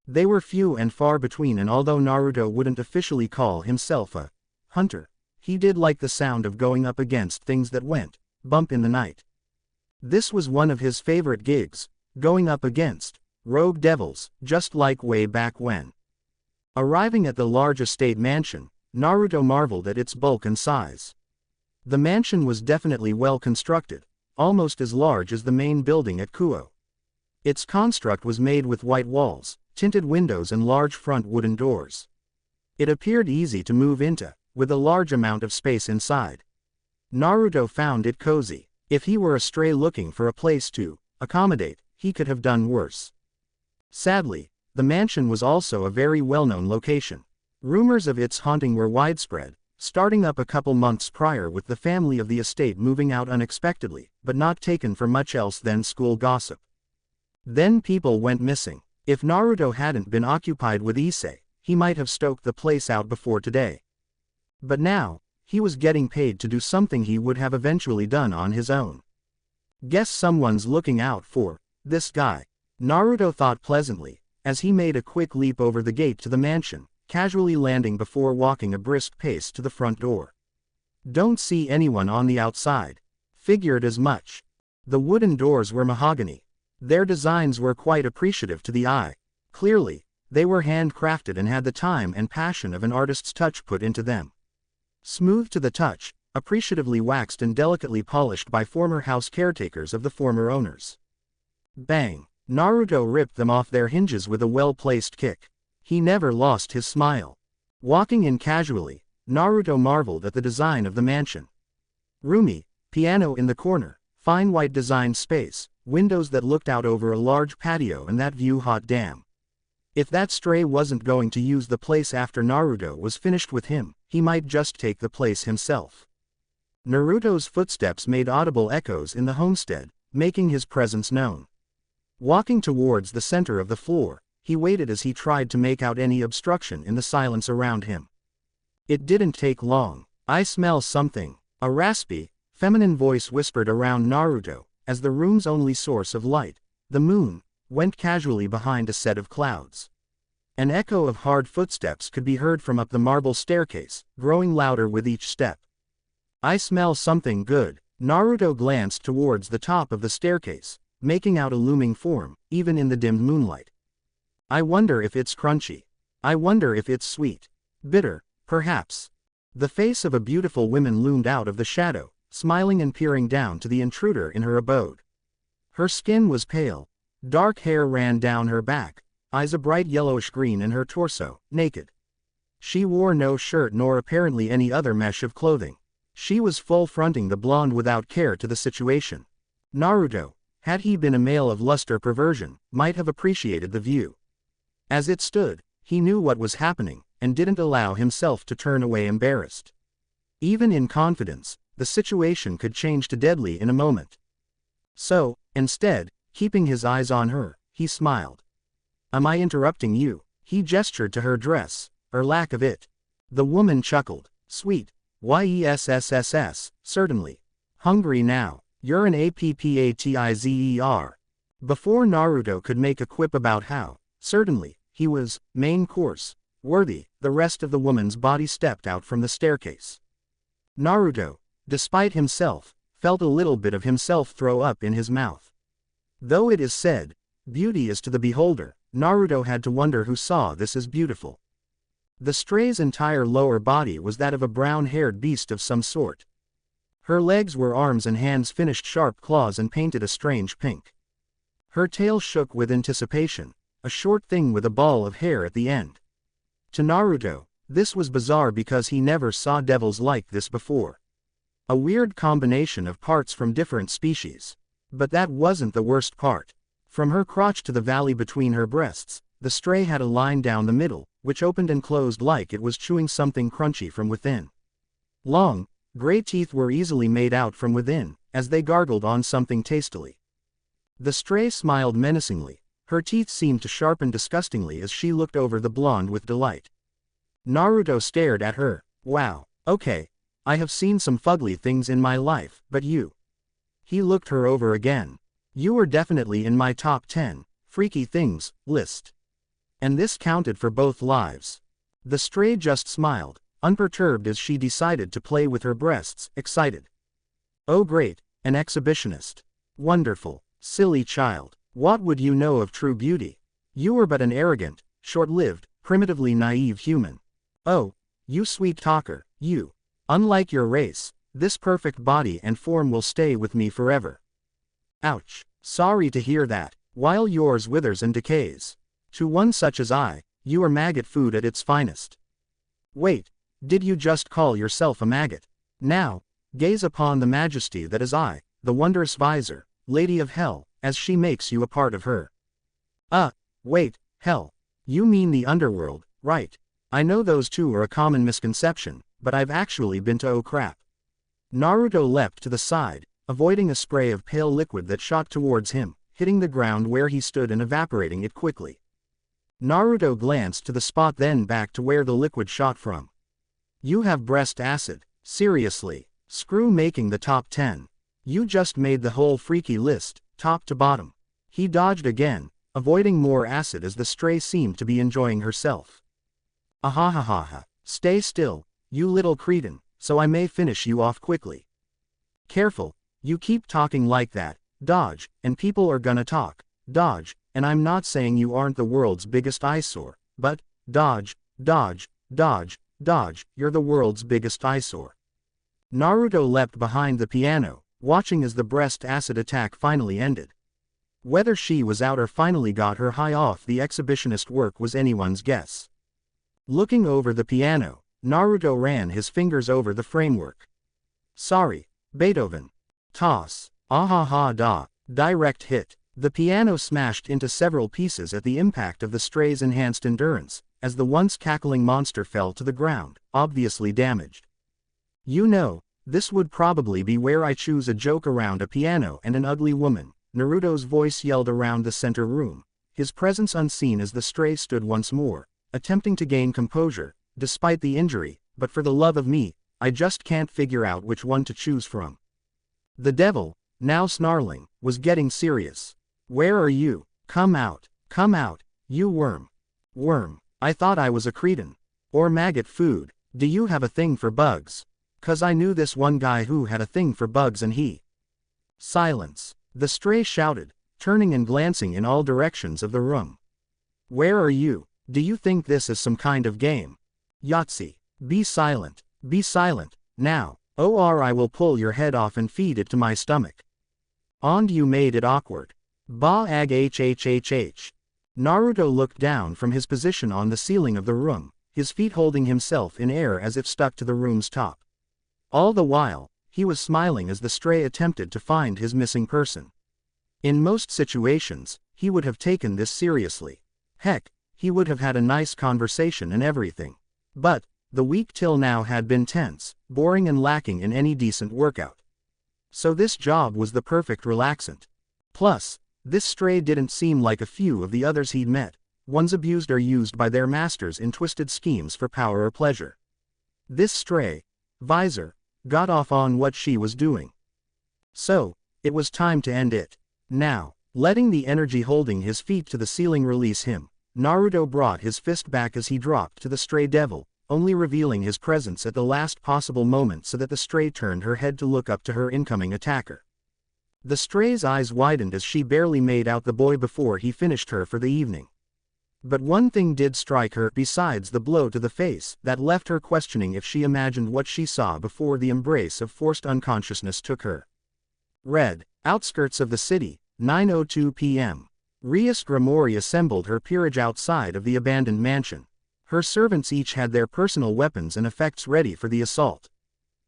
They were few and far between, and although Naruto wouldn't officially call himself a hunter, he did like the sound of going up against things that went bump in the night. This was one of his favorite gigs, going up against rogue devils, just like way back when. Arriving at the large estate mansion, Naruto marveled at its bulk and size. The mansion was definitely well constructed, almost as large as the main building at Kuo. Its construct was made with white walls, tinted windows and large front wooden doors. It appeared easy to move into, with a large amount of space inside. Naruto found it cozy. If he were a stray looking for a place to accommodate, he could have done worse. Sadly, the mansion was also a very well-known location. Rumors of its haunting were widespread, starting up a couple months prior with the family of the estate moving out unexpectedly, but not taken for much else than school gossip. Then people went missing. If Naruto hadn't been occupied with Issei, he might have stoked the place out before today. But now, he was getting paid to do something he would have eventually done on his own. Guess someone's looking out for this guy, Naruto thought pleasantly, as he made a quick leap over the gate to the mansion, casually landing before walking a brisk pace to the front door. Don't see anyone on the outside. Figured as much. The wooden doors were mahogany. Their designs were quite appreciative to the eye. Clearly, they were handcrafted and had the time and passion of an artist's touch put into them. Smooth to the touch, appreciatively waxed and delicately polished by former house caretakers of the former owners. Bang! Naruto ripped them off their hinges with a well-placed kick. He never lost his smile. Walking in casually, Naruto marveled at the design of the mansion. Roomy, piano in the corner, fine white designed space, windows that looked out over a large patio and that view hot damn. If that stray wasn't going to use the place after Naruto was finished with him, he might just take the place himself. Naruto's footsteps made audible echoes in the homestead, making his presence known. Walking towards the center of the floor, he waited as he tried to make out any obstruction in the silence around him. It didn't take long. I smell something. A raspy, feminine voice whispered around Naruto, as the room's only source of light, the moon, went casually behind a set of clouds. An echo of hard footsteps could be heard from up the marble staircase, growing louder with each step. I smell something good. Naruto glanced towards the top of the staircase, making out a looming form, even in the dimmed moonlight. I wonder if it's crunchy. I wonder if it's sweet. Bitter, perhaps. The face of a beautiful woman loomed out of the shadow, smiling and peering down to the intruder in her abode. Her skin was pale. Dark hair ran down her back, eyes a bright yellowish green in her torso, naked. She wore no shirt nor apparently any other mesh of clothing. She was full-fronting the blonde without care to the situation. Naruto, had he been a male of lust or perversion, might have appreciated the view. As it stood, he knew what was happening, and didn't allow himself to turn away embarrassed. Even in confidence, the situation could change to deadly in a moment. So, instead, keeping his eyes on her, he smiled. "Am I interrupting you?" He gestured to her dress, or lack of it. The woman chuckled. "Sweet. Yesss, certainly. Hungry now. You're an appatizer." Before Naruto could make a quip about how, certainly, he was, main course, worthy, the rest of the woman's body stepped out from the staircase. Naruto, despite himself, felt a little bit of himself throw up in his mouth. Though it is said, beauty is to the beholder, Naruto had to wonder who saw this as beautiful. The stray's entire lower body was that of a brown-haired beast of some sort. Her legs were arms and hands finished sharp claws and painted a strange pink. Her tail shook with anticipation, a short thing with a ball of hair at the end. To Naruto, this was bizarre because he never saw devils like this before. A weird combination of parts from different species. But that wasn't the worst part. From her crotch to the valley between her breasts, the stray had a line down the middle, which opened and closed like it was chewing something crunchy from within. Long, gray teeth were easily made out from within, as they gargled on something tastily. The stray smiled menacingly. Her teeth seemed to sharpen disgustingly as she looked over the blonde with delight. Naruto stared at her. "Wow, okay. I have seen some fugly things in my life, but you." He looked her over again. "You were definitely in my top 10 freaky things list. And this counted for both lives." The stray just smiled, unperturbed as she decided to play with her breasts, excited. "Oh great, an exhibitionist. Wonderful, silly child. What would you know of true beauty? You are but an arrogant, short-lived, primitively naive human. Oh, you sweet talker, you. Unlike your race, this perfect body and form will stay with me forever." Ouch. Sorry to hear that, while yours withers and decays. To one such as I, you are maggot food at its finest. Wait, did you just call yourself a maggot? Now, gaze upon the majesty that is I, the wondrous visor, Lady of Hell, as she makes you a part of her. Wait, hell. You mean the underworld, right? I know those two are a common misconception, but I've actually been to oh crap. Naruto leapt to the side, avoiding a spray of pale liquid that shot towards him, hitting the ground where he stood and evaporating it quickly. Naruto glanced to the spot then back to where the liquid shot from. "You have breast acid, seriously, screw making the top 10. You just made the whole freaky list, top to bottom." He dodged again, avoiding more acid as the stray seemed to be enjoying herself. "Ahahaha, stay still, you little cretin, so I may finish you off quickly. Careful, you keep talking like that, dodge, and people are gonna talk, dodge, and I'm not saying you aren't the world's biggest eyesore, but, dodge, dodge, dodge, dodge, you're the world's biggest eyesore." Naruto leapt behind the piano, watching as the breast acid attack finally ended. Whether she was out or finally got her high off the exhibitionist work was anyone's guess. Looking over the piano, Naruto ran his fingers over the framework. "Sorry, Beethoven. Toss. Ahaha da. Direct hit." The piano smashed into several pieces at the impact of the stray's enhanced endurance, as the once cackling monster fell to the ground, obviously damaged. "You know, this would probably be where I choose a joke around a piano and an ugly woman," Naruto's voice yelled around the center room, his presence unseen as the stray stood once more, attempting to gain composure, despite the injury, "but for the love of me, I just can't figure out which one to choose from." The devil, now snarling, was getting serious. "Where are you? Come out, you worm. Worm, I thought I was a cretin. Or maggot food, do you have a thing for bugs? 'Cause I knew this one guy who had a thing for bugs and he—" Silence. The stray shouted, turning and glancing in all directions of the room. "Where are you? Do you think this is some kind of game? Yahtzee. Be silent. Be silent, now, or I will pull your head off and feed it to my stomach. And you made it awkward. Ba ag hhhh. Naruto looked down from his position on the ceiling of the room, his feet holding himself in air as if stuck to the room's top. All the while, he was smiling as the stray attempted to find his missing person. In most situations, he would have taken this seriously. Heck, he would have had a nice conversation and everything. But, the week till now had been tense, boring and lacking in any decent workout. So this job was the perfect relaxant. Plus, this stray didn't seem like a few of the others he'd met, ones abused or used by their masters in twisted schemes for power or pleasure. This stray, Visor, got off on what she was doing. So, it was time to end it. Now, letting the energy holding his feet to the ceiling release him, Naruto brought his fist back as he dropped to the stray devil, only revealing his presence at the last possible moment so that the stray turned her head to look up to her incoming attacker. The stray's eyes widened as she barely made out the boy before he finished her for the evening. But one thing did strike her besides the blow to the face that left her questioning if she imagined what she saw before the embrace of forced unconsciousness took her. Red, outskirts of the city, 9:02 p.m. Rias Grimori assembled her peerage outside of the abandoned mansion. Her servants each had their personal weapons and effects ready for the assault.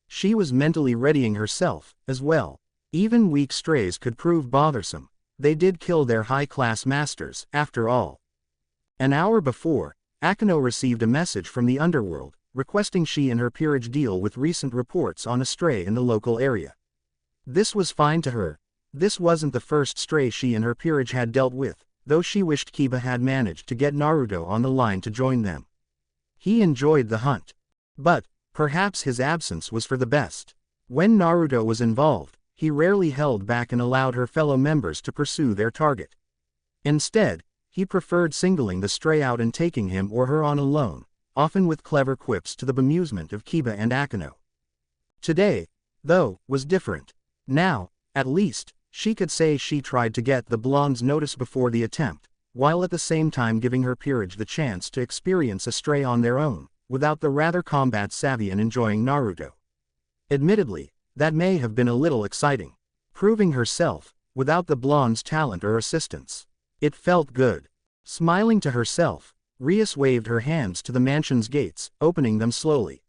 She was mentally readying herself, as well. Even weak strays could prove bothersome. They did kill their high-class masters, after all. An hour before, Akeno received a message from the underworld, requesting she and her peerage deal with recent reports on a stray in the local area. This was fine to her. This wasn't the first stray she and her peerage had dealt with, though she wished Kiba had managed to get Naruto on the line to join them. He enjoyed the hunt. But, perhaps his absence was for the best. When Naruto was involved, he rarely held back and allowed her fellow members to pursue their target. Instead, he preferred singling the stray out and taking him or her on alone, often with clever quips to the bemusement of Kiba and Akeno. Today, though, was different. Now, at least, she could say she tried to get the blonde's notice before the attempt, while at the same time giving her peerage the chance to experience a stray on their own, without the rather combat-savvy and enjoying Naruto. Admittedly, that may have been a little exciting. Proving herself, without the blonde's talent or assistance. It felt good. Smiling to herself, Rias waved her hands to the mansion's gates, opening them slowly.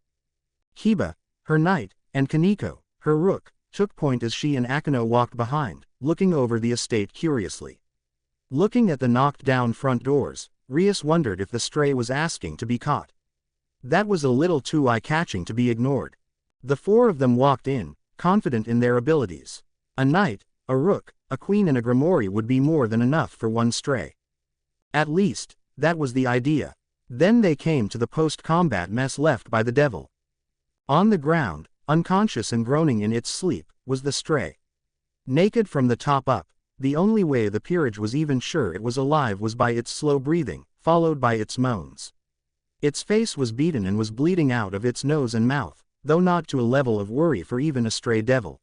Kiba, her knight, and Kaneko, her rook, took point as she and Akeno walked behind, looking over the estate curiously. Looking at the knocked-down front doors, Rias wondered if the stray was asking to be caught. That was a little too eye-catching to be ignored. The four of them walked in, confident in their abilities. A knight, a rook, a queen and a Grimori would be more than enough for one stray. At least, that was the idea. Then they came to the post-combat mess left by the devil. On the ground, unconscious and groaning in its sleep, was the stray. Naked from the top up, the only way the peerage was even sure it was alive was by its slow breathing, followed by its moans. Its face was beaten and was bleeding out of its nose and mouth, though not to a level of worry for even a stray devil.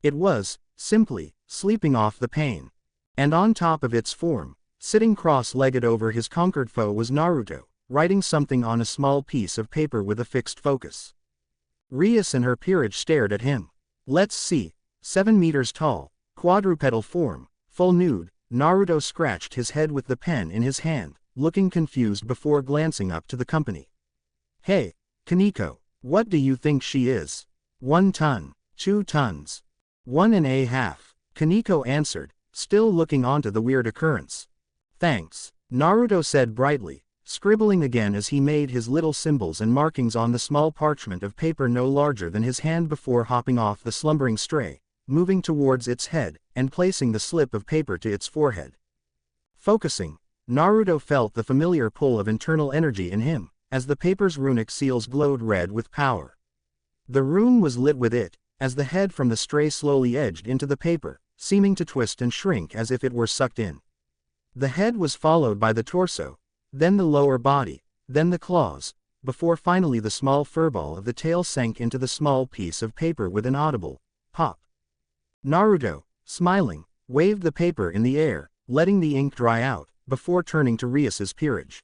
It was, simply, sleeping off the pain. And on top of its form, sitting cross-legged over his conquered foe was Naruto, writing something on a small piece of paper with a fixed focus. Rias and her peerage stared at him. Let's see, 7 meters tall, quadrupedal form, full nude, Naruto scratched his head with the pen in his hand, looking confused before glancing up to the company. Hey, Kaneko, what do you think she is? 1 ton, 2 tons. 1.5. Kaneko answered, still looking onto the weird occurrence. Thanks, Naruto said brightly, scribbling again as he made his little symbols and markings on the small parchment of paper no larger than his hand before hopping off the slumbering stray, moving towards its head, and placing the slip of paper to its forehead. Focusing, Naruto felt the familiar pull of internal energy in him, as the paper's runic seals glowed red with power. The room was lit with it, as the head from the stray slowly edged into the paper, seeming to twist and shrink as if it were sucked in. The head was followed by the torso, then the lower body, then the claws, before finally the small furball of the tail sank into the small piece of paper with an audible pop. Naruto, smiling, waved the paper in the air, letting the ink dry out, before turning to Rias's peerage.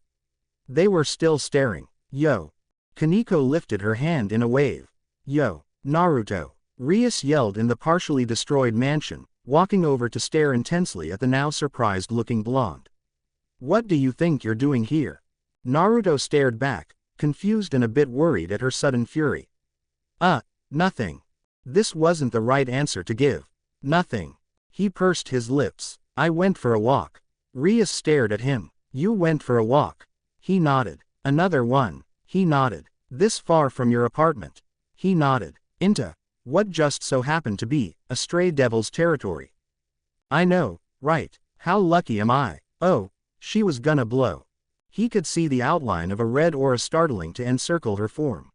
They were still staring. Yo! Kaneko lifted her hand in a wave. Yo, Naruto. Rias yelled in the partially destroyed mansion, walking over to stare intensely at the now surprised-looking blonde. What do you think you're doing here? Naruto stared back, confused and a bit worried at her sudden fury. Nothing. This wasn't the right answer to give. Nothing. He pursed his lips. I went for a walk. Rias stared at him. You went for a walk. He nodded. Another one. He nodded. This far from your apartment. He nodded. Into what just so happened to be a stray devil's territory. I know, right? How lucky am I? Oh, she was gonna blow. He could see the outline of a red aura startling to encircle her form.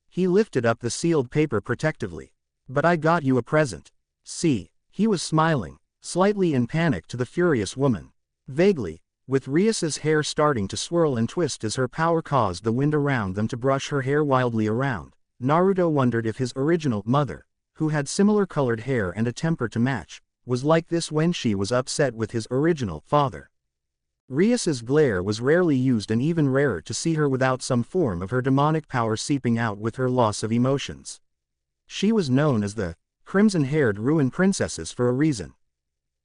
He lifted up the sealed paper protectively. But I got you a present. See, he was smiling, slightly in panic to the furious woman. Vaguely, with Rias's hair starting to swirl and twist as her power caused the wind around them to brush her hair wildly around. Naruto wondered if his original mother, who had similar colored hair and a temper to match, was like this when she was upset with his original father. Rias's glare was rarely used and even rarer to see her without some form of her demonic power seeping out with her loss of emotions. She was known as the crimson-haired ruin princesses for a reason.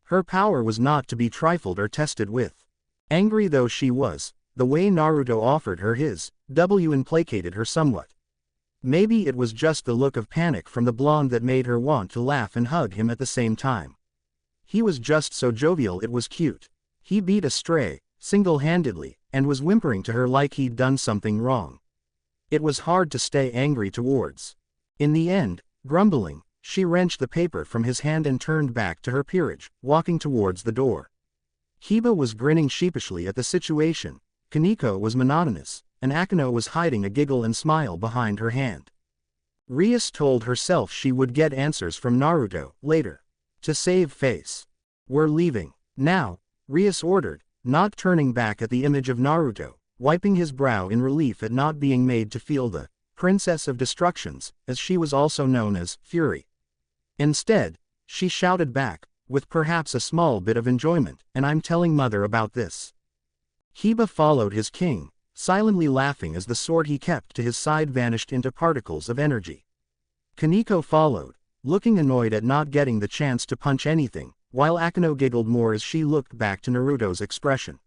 Her power was not to be trifled or tested with. Angry though she was, the way Naruto offered her his W placated her somewhat. Maybe it was just the look of panic from the blonde that made her want to laugh and hug him at the same time. He was just so jovial it was cute. He beat a stray, single-handedly, and was whimpering to her like he'd done something wrong. It was hard to stay angry towards. In the end, grumbling, she wrenched the paper from his hand and turned back to her peerage, walking towards the door. Kiba was grinning sheepishly at the situation, Kaneko was monotonous, and Akeno was hiding a giggle and smile behind her hand. Rias told herself she would get answers from Naruto later. To save face. We're leaving. Now, Rias ordered, not turning back at the image of Naruto, wiping his brow in relief at not being made to feel the Princess of Destructions, as she was also known as Fury. Instead, she shouted back, with perhaps a small bit of enjoyment, and I'm telling Mother about this. Kiba followed his king, silently laughing as the sword he kept to his side vanished into particles of energy. Kaneko followed, looking annoyed at not getting the chance to punch anything, while Akeno giggled more as she looked back to Naruto's expression.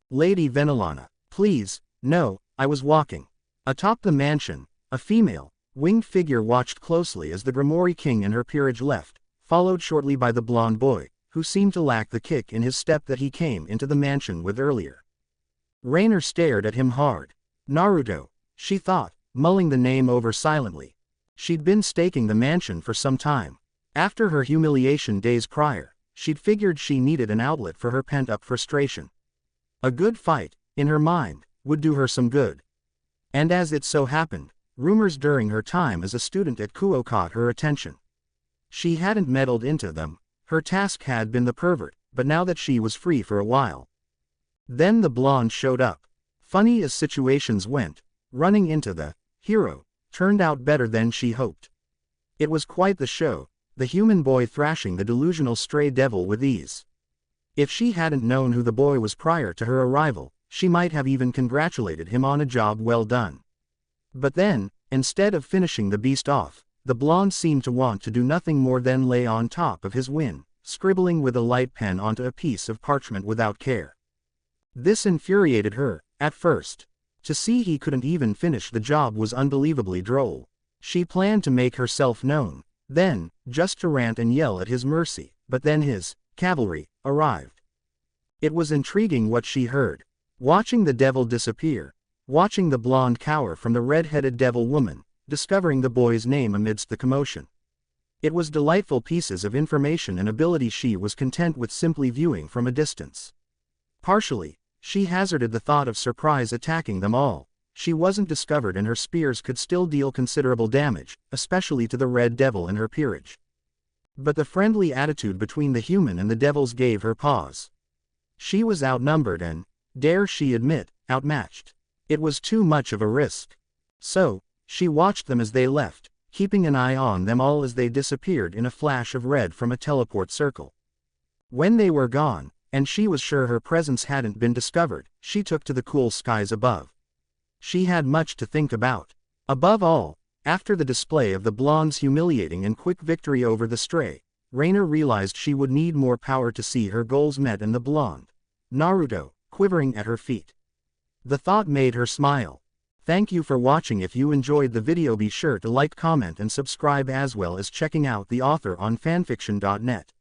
Lady Venilana, please, no, I was walking. Atop the mansion, a female, winged figure watched closely as the Grimoire King and her peerage left, followed shortly by the blonde boy, who seemed to lack the kick in his step that he came into the mansion with earlier. Rainer stared at him hard. Naruto, she thought, mulling the name over silently. She'd been staking the mansion for some time. After her humiliation days prior, she'd figured she needed an outlet for her pent-up frustration. A good fight, in her mind, would do her some good. And as it so happened, rumors during her time as a student at Kuo caught her attention. She hadn't meddled into them, her task had been the pervert, but now that she was free for a while. Then the blonde showed up. Funny as situations went, running into the hero turned out better than she hoped. It was quite the show, the human boy thrashing the delusional stray devil with ease. If she hadn't known who the boy was prior to her arrival, she might have even congratulated him on a job well done. But then, instead of finishing the beast off, the blonde seemed to want to do nothing more than lay on top of his win, scribbling with a light pen onto a piece of parchment without care. This infuriated her, at first. To see he couldn't even finish the job was unbelievably droll. She planned to make herself known, then, just to rant and yell at his mercy, but then his cavalry arrived. It was intriguing what she heard. Watching the devil disappear, watching the blonde cower from the red-headed devil woman, discovering the boy's name amidst the commotion. It was delightful pieces of information and ability she was content with simply viewing from a distance. Partially, she hazarded the thought of surprise attacking them all. She wasn't discovered and her spears could still deal considerable damage, especially to the red devil and her peerage. But the friendly attitude between the human and the devils gave her pause. She was outnumbered and, dare she admit, outmatched. It was too much of a risk. So, she watched them as they left, keeping an eye on them all as they disappeared in a flash of red from a teleport circle. When they were gone, and she was sure her presence hadn't been discovered, she took to the cool skies above. She had much to think about. Above all, after the display of the blonde's humiliating and quick victory over the stray, Reina realized she would need more power to see her goals met and the blonde, Naruto, quivering at her feet. The thought made her smile. Thank you for watching. If you enjoyed the video, be sure to like, comment and subscribe, as well as checking out the author on fanfiction.net.